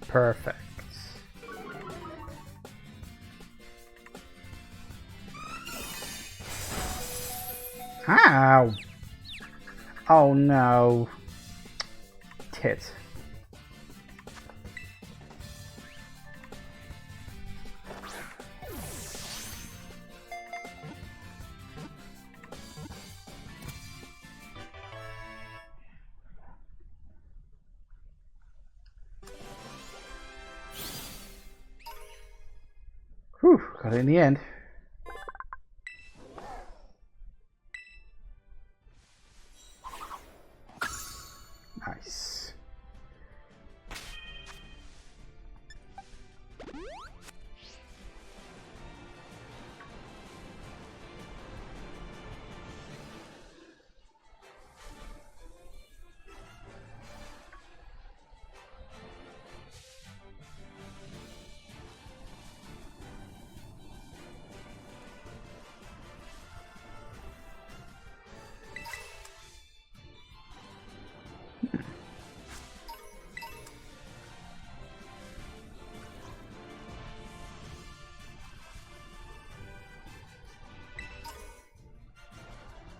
Perfect. Ow! Oh no. Tit. Whew, got it in the end. Nice.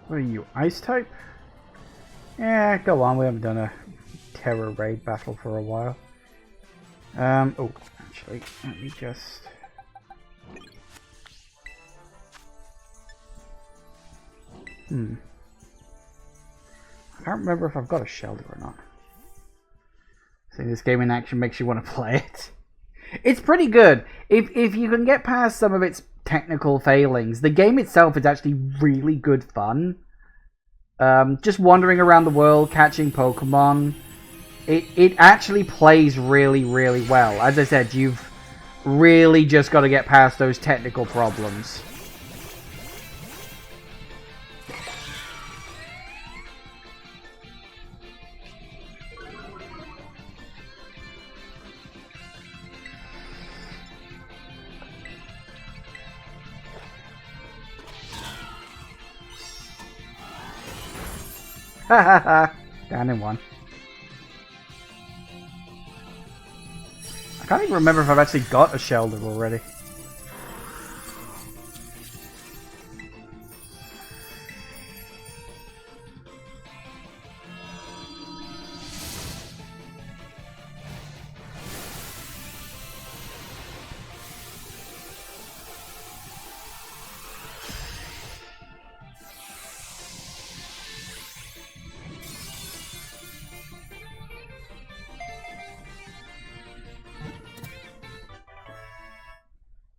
What are you, ice type? Yeah, go on, we haven't done a terror raid battle for a while. Oh, actually, let me just... I can't remember if I've got a shelter or not. See, this game in action makes you want to play it. It's pretty good. If you can get past some of its technical failings, the game itself is actually really good fun. Just wandering around the world, catching Pokemon. It actually plays really, really well. As I said, you've really just got to get past those technical problems. Ha ha ha! Down in one. I can't even remember if I've actually got a Shelder already.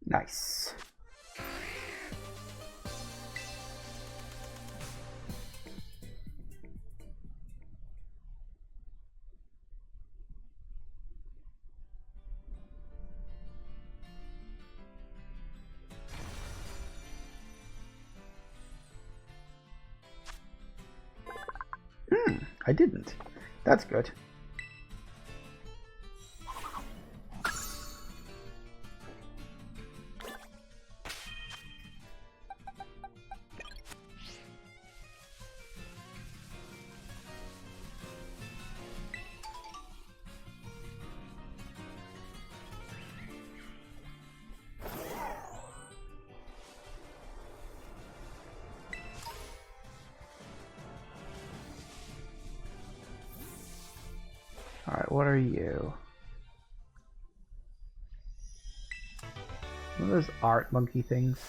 Nice. I didn't. That's good. Alright, what are you? What are those art monkey things?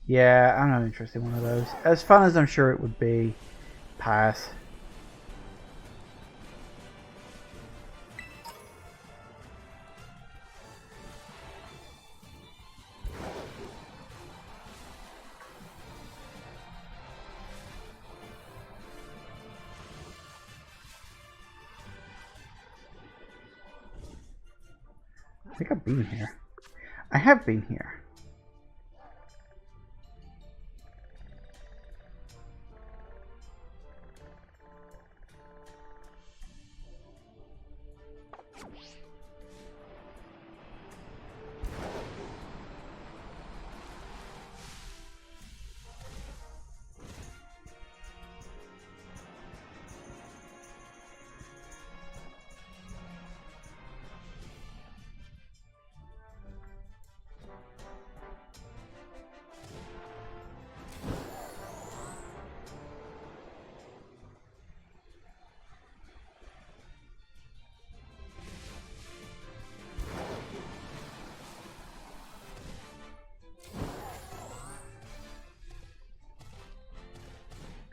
Yeah, I'm not interested in one of those. As fun as I'm sure it would be, pass. I think I've been here. I have been here.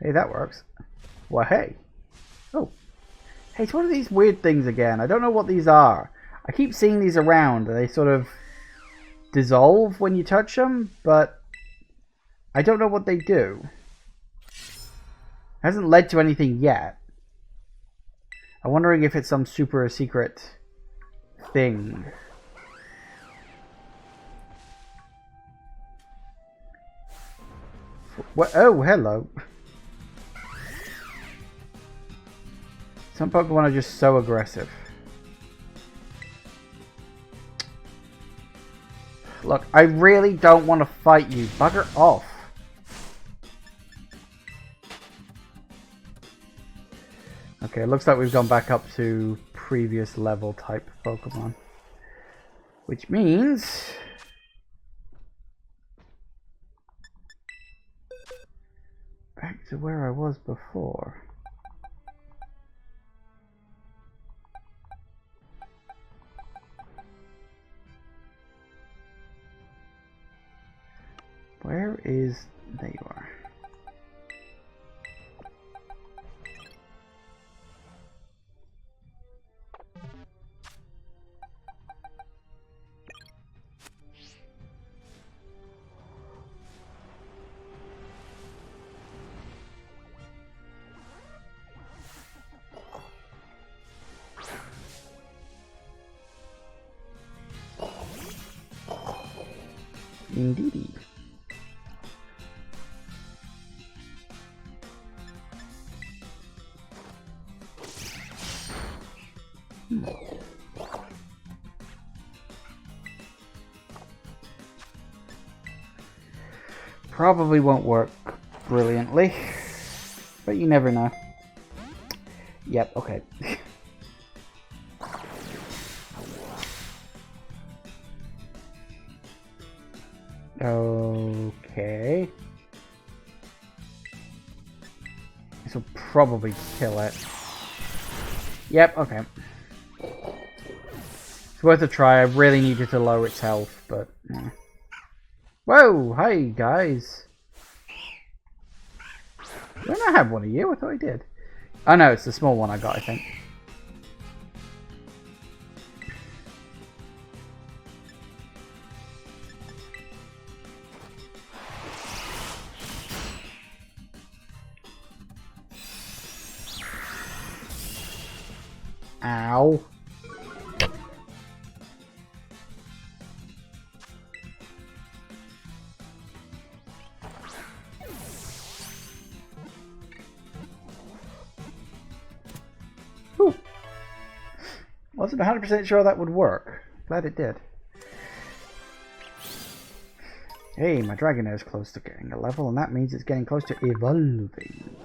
Hey, that works. Well, hey. Oh. Hey, it's one of these weird things again. I don't know what these are. I keep seeing these around. They sort of dissolve when you touch them, but I don't know what they do. Hasn't led to anything yet. I'm wondering if it's some super secret thing. What? Oh, hello. Some Pokemon are just so aggressive. Look, I really don't want to fight you. Bugger off. Okay, it looks like we've gone back up to previous level type Pokemon. Which means... back to where I was before. Where is... there you are. Indeedy. Probably won't work brilliantly, but you never know. Yep, okay. Okay. This will probably kill it. Yep, okay. It's worth a try. I really needed to lower its health, but... yeah. Whoa! Hi, guys! Don't I have one of you? I thought I did. Oh no, it's the small one I got, I think. Ow. Whew. Wasn't 100% sure that would work. Glad it did. Hey, my Dragonair is close to getting a level, and that means it's getting close to evolving.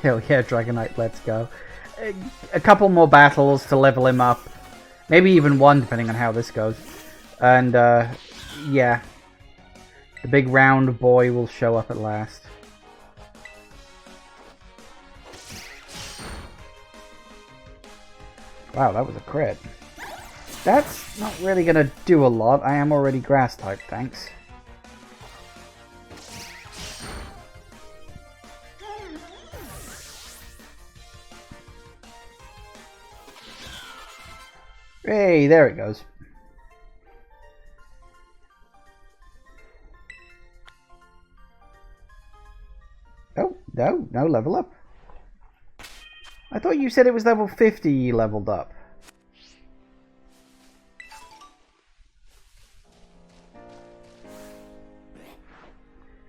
Hell yeah, Dragonite, let's go. A couple more battles to level him up. Maybe even one, depending on how this goes. And, yeah. The big round boy will show up at last. Wow, that was a crit. That's not really gonna do a lot. I am already grass type, thanks. Hey, there it goes. Oh, no level up. I thought you said it was level 50 you leveled up.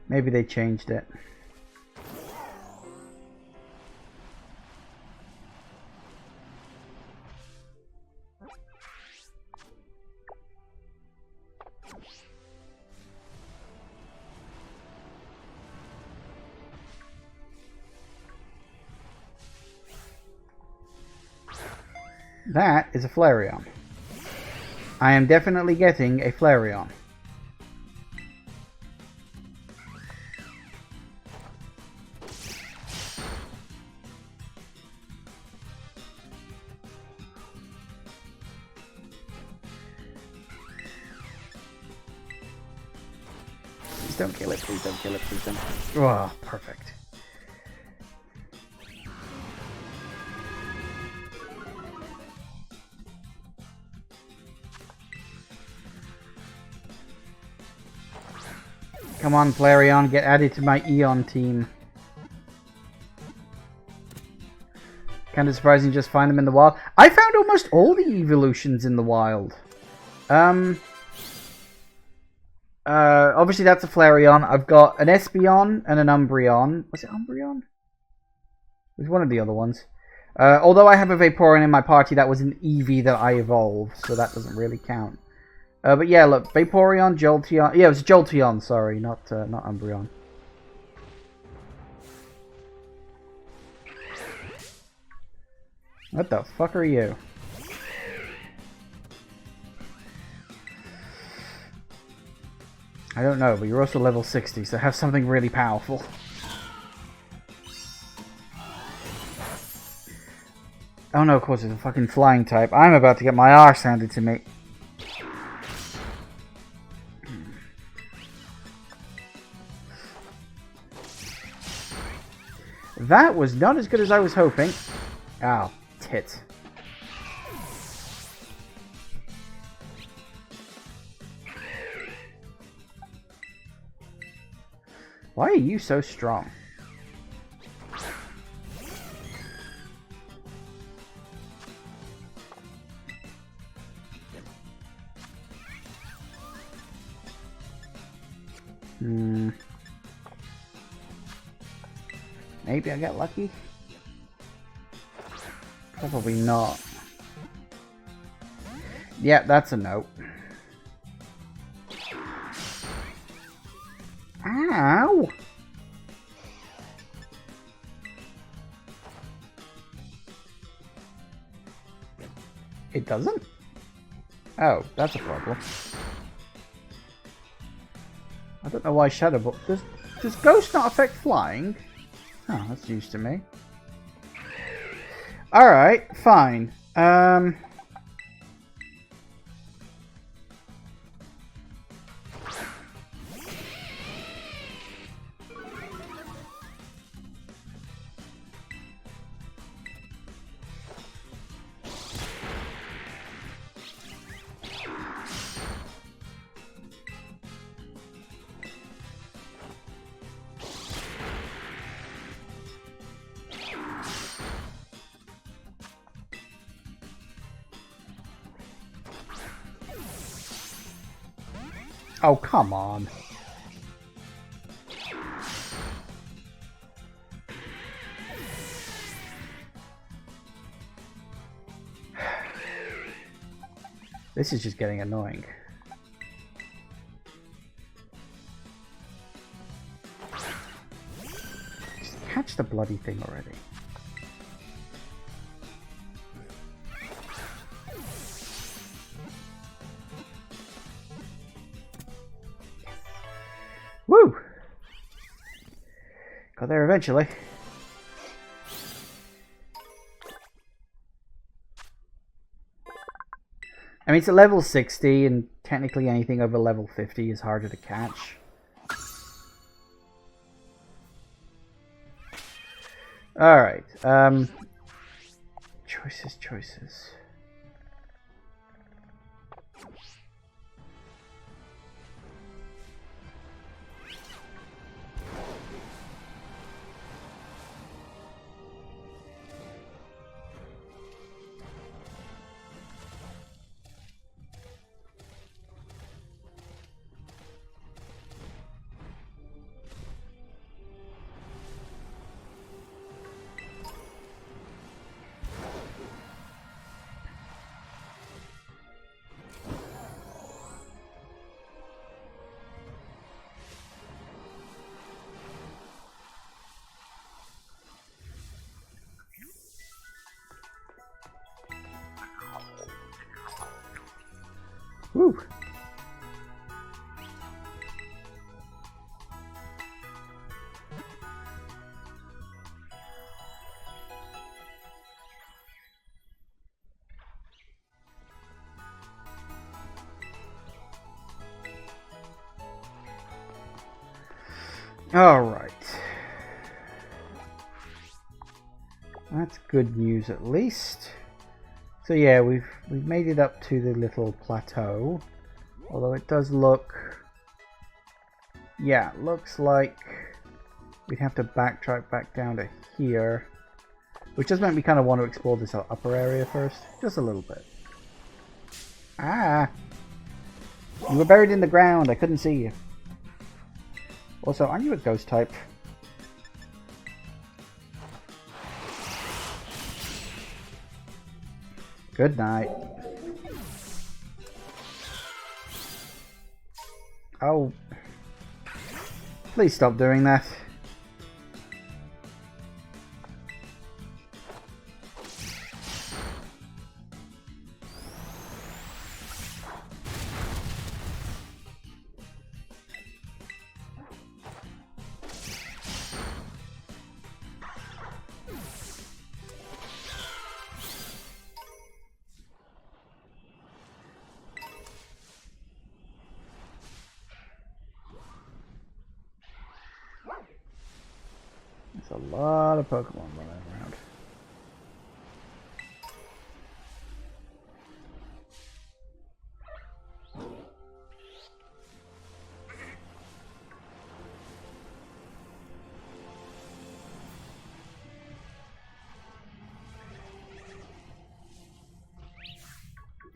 Maybe they changed it. That is a Flareon. I am definitely getting a Flareon. Please don't kill it, please don't kill it, please don't. Oh, perfect. Come on, Flareon, get added to my Eon team. Kind of surprising just find them in the wild. I found almost all the evolutions in the wild. Obviously that's a Flareon. I've got an Espeon and an Umbreon. Was it Umbreon? It was one of the other ones. Although I have a Vaporeon in my party, that was an Eevee that I evolved, so that doesn't really count. But yeah, look, Vaporeon, Jolteon. Yeah, it was Jolteon, sorry, not Umbreon. What the fuck are you? I don't know, but you're also level 60, so have something really powerful. Oh no, of course, it's a fucking flying type. I'm about to get my arse handed to me. That was not as good as I was hoping. Ow, tit. Why are you so strong? Maybe I got lucky? Probably not. Yeah, that's a no. Ow! It doesn't? Oh, that's a problem. I don't know why Shadow Ball... Does Ghost not affect flying? Oh, that's news to me. Alright, fine. Oh, come on. This is just getting annoying. Just catch the bloody thing already. Woo! Got there eventually. I mean, it's a level 60, and technically anything over level 50 is harder to catch. Alright, choices. Woo! All right. That's good news at least. So yeah, we've made it up to the little plateau. Although it does look, yeah, looks like we'd have to backtrack back down to here, which does make me kind of want to explore this upper area first, just a little bit. Ah, you were buried in the ground. I couldn't see you. Also, aren't you a ghost type? Good night. Oh. Please stop doing that. There's a lot of Pokemon running around.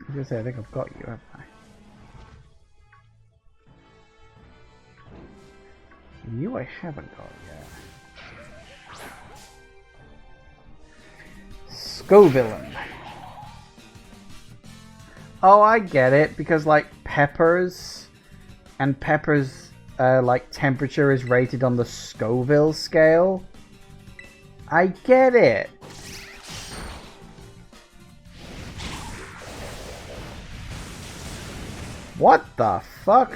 I was gonna say, I think I've got you, haven't I? You I haven't got yet. Scovillain. Oh, I get it, because like peppers and peppers like temperature is rated on the Scoville scale. I get it. What the fuck?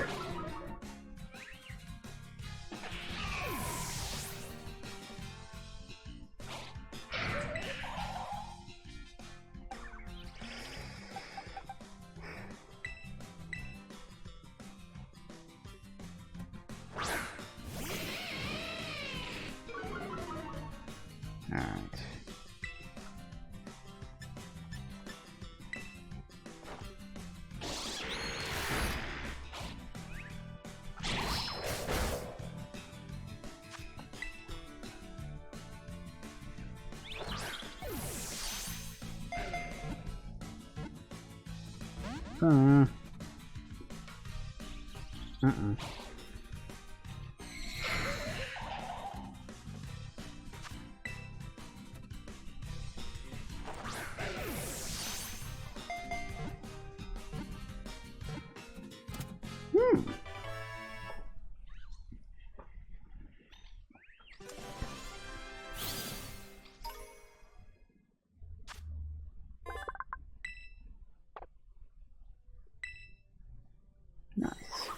Nice.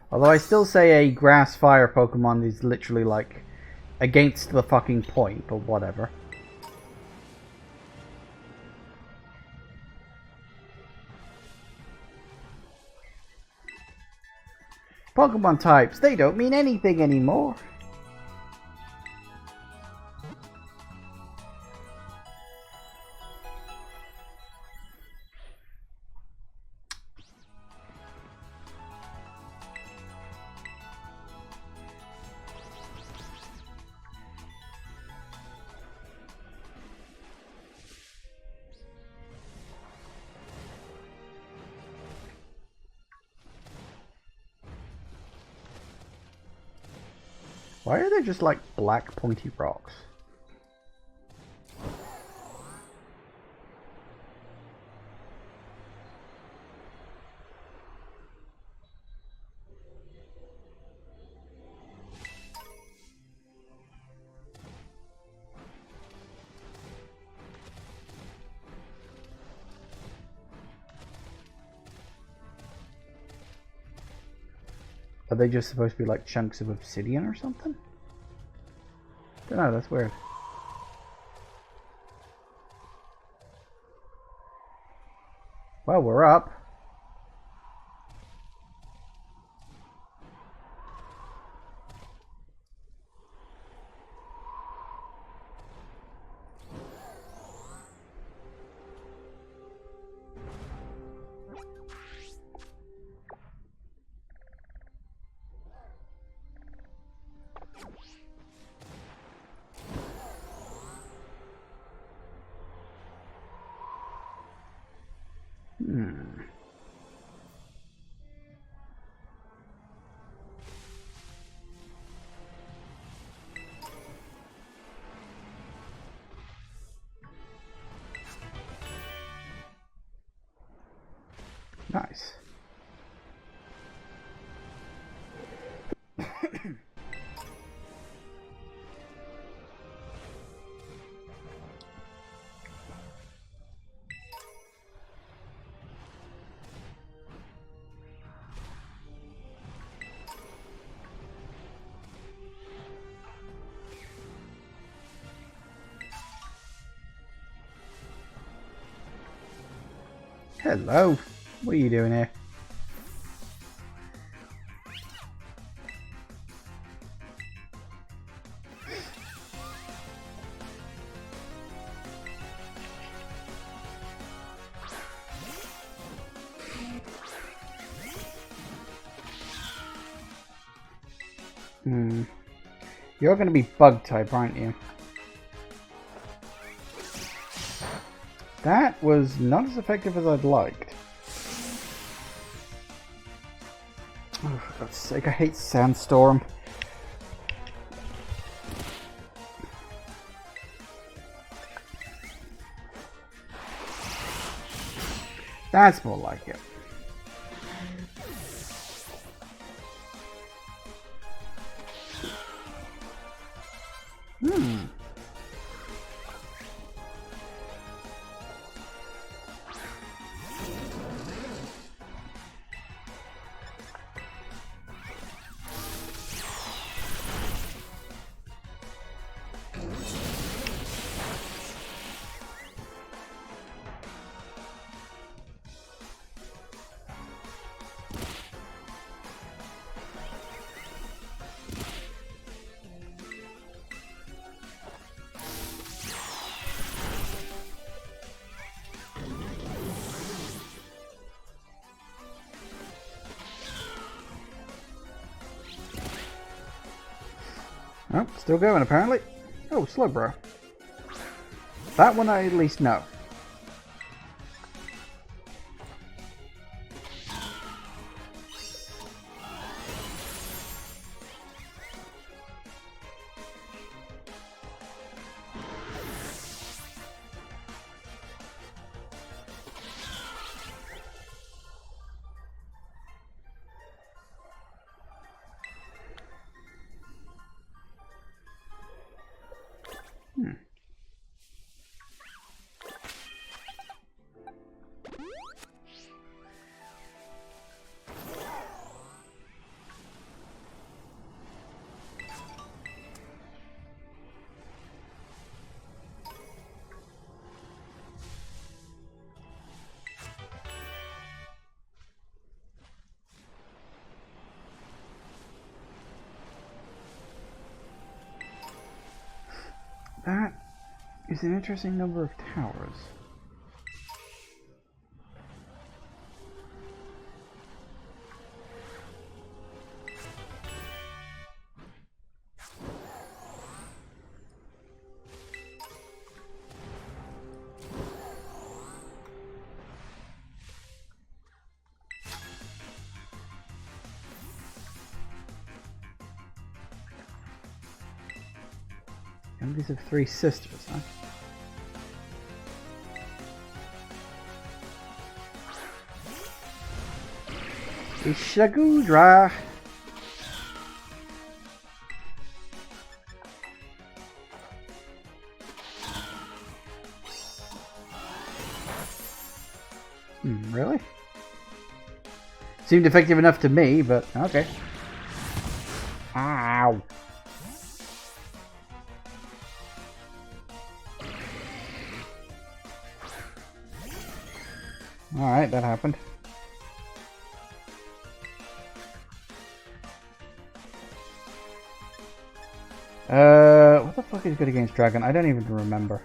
Although I still say a grass fire Pokemon is literally like against the fucking point, but whatever. Pokemon types, they don't mean anything anymore. Why are there just like black pointy rocks? Are they just supposed to be like chunks of obsidian or something? Don't know, that's weird. Well, we're up. Nice. Hello. What are you doing here? You're going to be bug type, aren't you? That was not as effective as I'd liked. Oh, for God's sake, I hate Sandstorm. That's more like it. Oh, still going apparently. Oh, Slowbro. That one I at least know. That is an interesting number of towers. Youngest of three sisters, huh? Ishagudra. Really? Seemed effective enough to me, but okay. Ow. Alright, that happened. What the fuck is good against Dragon? I don't even remember.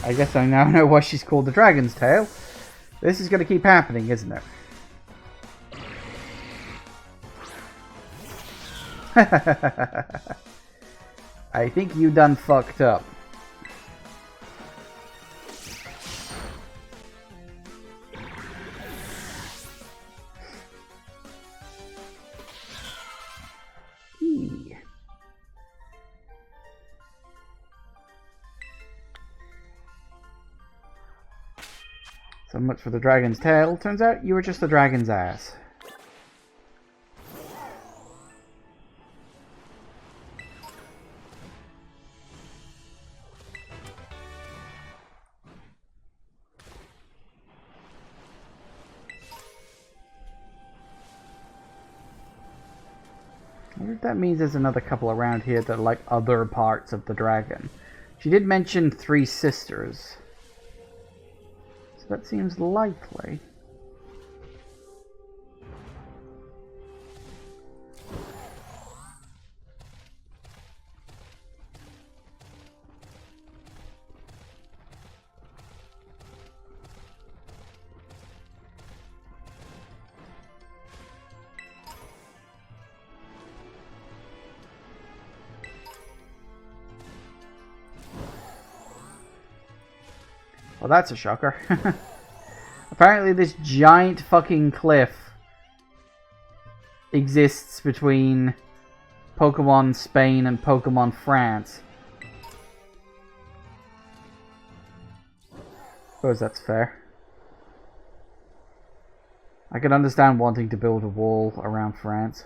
I guess I now know why she's called the Dragon's Tail. This is going to keep happening, isn't it? I think you done fucked up. So much for the dragon's tail. Turns out you were just the dragon's ass. I wonder if that means there's another couple around here that are like other parts of the dragon. She did mention 3 sisters. So that seems likely. Well, that's a shocker. Apparently this giant fucking cliff exists between Pokemon Spain and Pokemon France. Suppose that's fair. I can understand wanting to build a wall around France.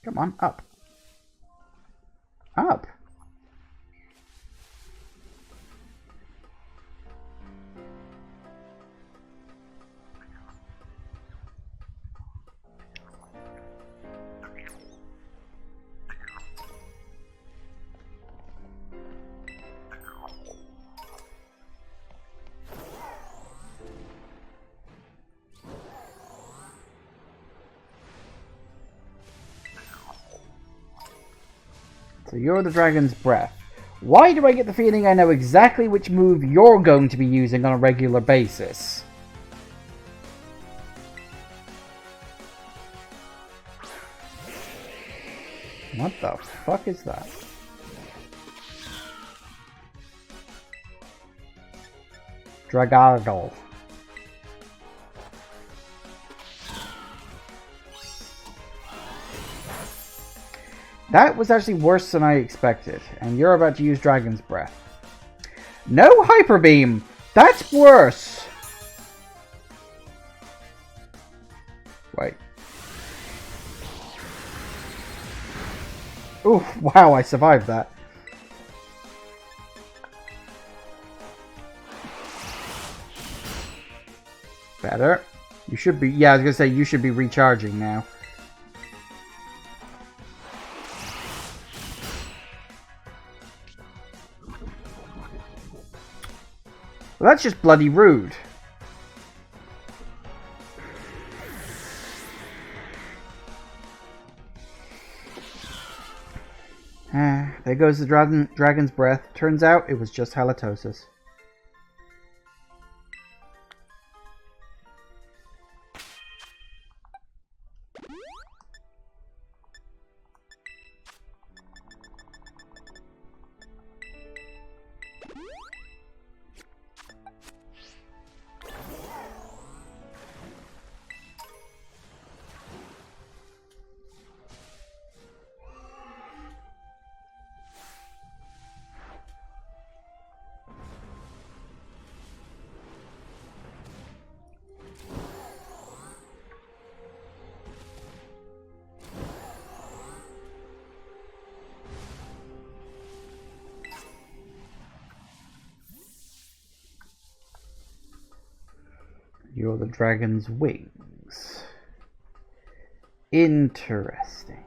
Come on, up. Up. So you're the Dragon's Breath. Why do I get the feeling I know exactly which move you're going to be using on a regular basis? What the fuck is that? Dragadol. That was actually worse than I expected, and you're about to use Dragon's Breath. No Hyper Beam! That's worse! Wait. Ooh, wow, I survived that. Better. You should be, yeah, I was gonna say, you should be recharging now. Well, that's just bloody rude. There goes the Dragon's Breath. Turns out it was just halitosis. You're the dragon's wings. Interesting.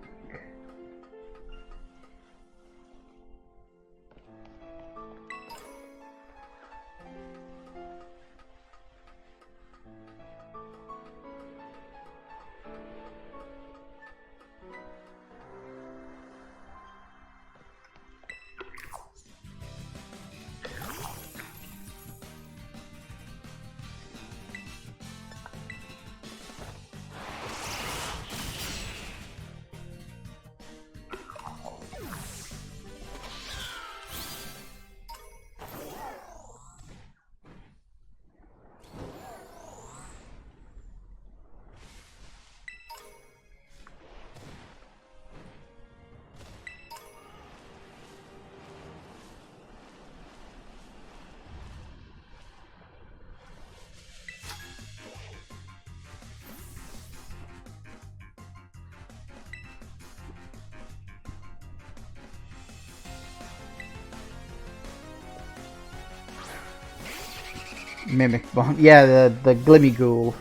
Mimic bomb. Yeah, the Glimmy Ghoul.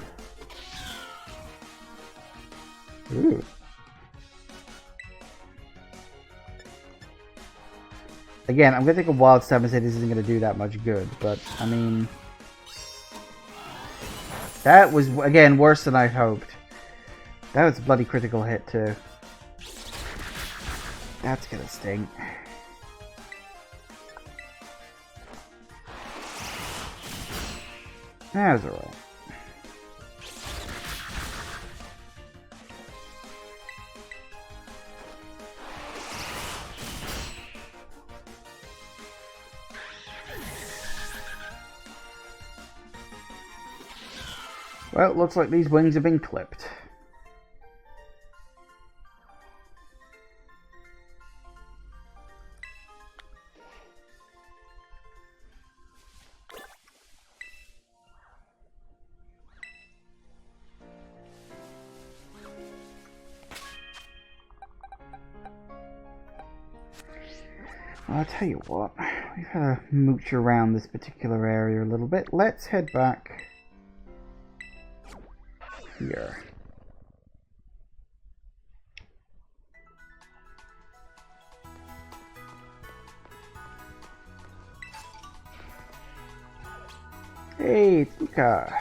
Ooh. Again, I'm gonna take a wild stab and say this isn't gonna do that much good, but I mean, that was again worse than I hoped. That was a bloody critical hit too. That's gonna sting. That's alright. Well, looks like these wings have been clipped. I'll tell you what, we've had to mooch around this particular area a little bit. Let's head back here. Hey, it's Luca.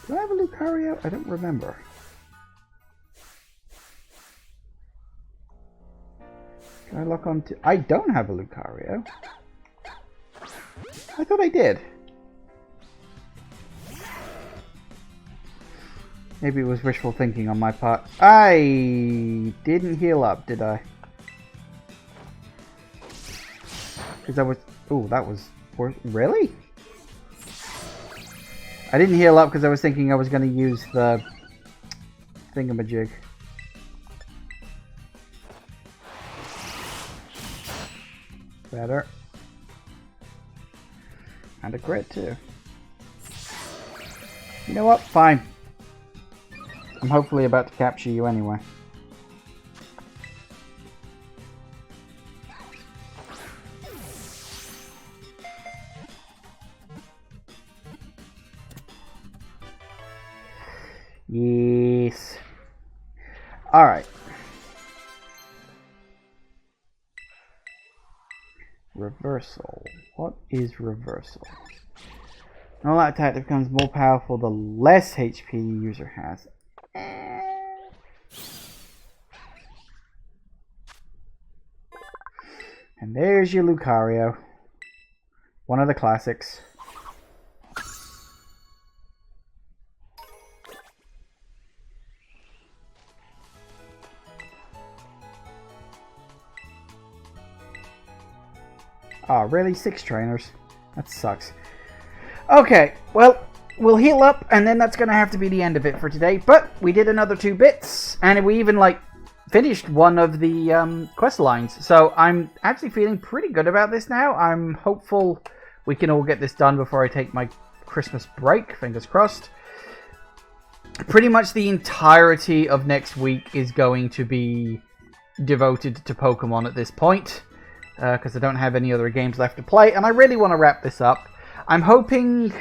Do I have a Lucario? I don't remember. Can I lock on to... I don't have a Lucario. I thought I did. Maybe it was wishful thinking on my part. I didn't heal up, did I? Because I was... Oh, that was... Really? I didn't heal up because I was thinking I was going to use the... thingamajig. Better. And a crit too. You know what? Fine. I'm hopefully about to capture you anyway. Yes. Alright. Reversal. What is reversal? An all-out attack that becomes more powerful the less HP the user has. And there's your Lucario. One of the classics. Oh, really? 6 trainers? That sucks. Okay, well, we'll heal up, and then that's going to have to be the end of it for today. But we did another 2 bits, and we even, like, finished one of the quest lines. So I'm actually feeling pretty good about this now. I'm hopeful we can all get this done before I take my Christmas break. Fingers crossed. Pretty much the entirety of next week is going to be devoted to Pokemon at this point. Because I don't have any other games left to play, and I really want to wrap this up. I'm hoping...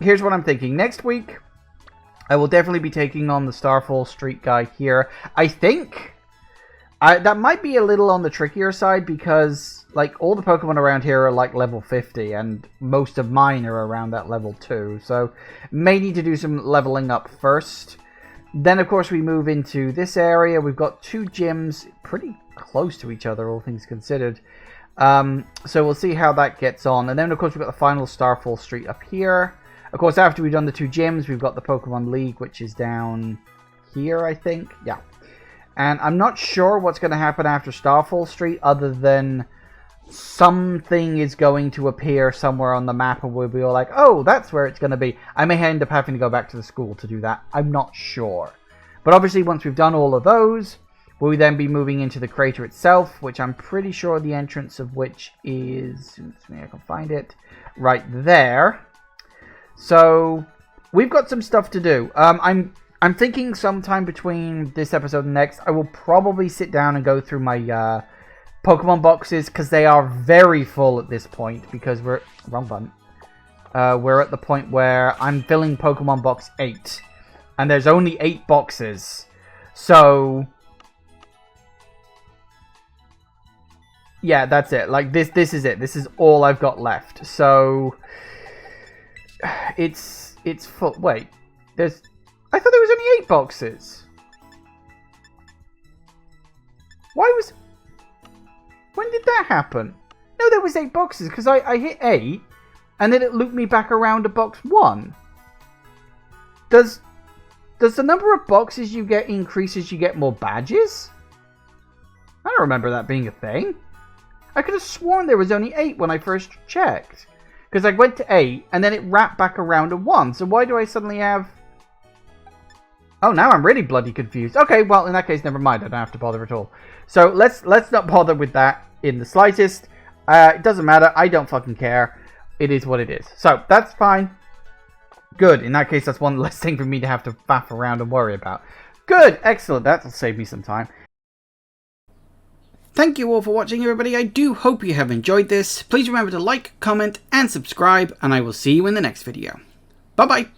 Here's what I'm thinking. Next week, I will definitely be taking on the Starfall Street guy here. I think... that might be a little on the trickier side because, like, all the Pokemon around here are, like, level 50, and most of mine are around that level 2. So, may need to do some leveling up first. Then, of course, we move into this area. We've got 2 gyms pretty close to each other, all things considered. So, we'll see how that gets on. And then, of course, we've got the final Starfall Street up here. Of course, after we've done the 2 gyms, we've got the Pokemon League, which is down here, I think. Yeah. And I'm not sure what's going to happen after Starfall Street, other than something is going to appear somewhere on the map, and we'll be all like, oh, that's where it's going to be. I may end up having to go back to the school to do that. I'm not sure. But obviously, once we've done all of those, we'll then be moving into the crater itself, which I'm pretty sure the entrance of which is... Let's see if I can find it. Right there. So, we've got some stuff to do. I'm thinking sometime between this episode and next, I will probably sit down and go through my Pokemon boxes, because they are very full at this point, because we're... Wrong button. We're at the point where I'm filling Pokemon Box 8, and there's only 8 boxes. So... Yeah, that's it. Like, this is it. This is all I've got left. So... It's full. Wait. There's... I thought there was only 8 boxes. Why was... When did that happen? No, there was 8 boxes, because I hit 8, and then it looped me back around to box 1. Does the number of boxes you get increase as you get more badges? I don't remember that being a thing. I could have sworn there was only 8 when I first checked. Because I went to 8, and then it wrapped back around to 1. So why do I suddenly have... Oh, now I'm really bloody confused. Okay, well, in that case, never mind. I don't have to bother at all. So let's not bother with that in the slightest. It doesn't matter. I don't fucking care. It is what it is. So that's fine. Good. In that case, that's one less thing for me to have to faff around and worry about. Good. Excellent. That'll save me some time. Thank you all for watching, everybody. I do hope you have enjoyed this. Please remember to like, comment, and subscribe, and I will see you in the next video. Bye-bye.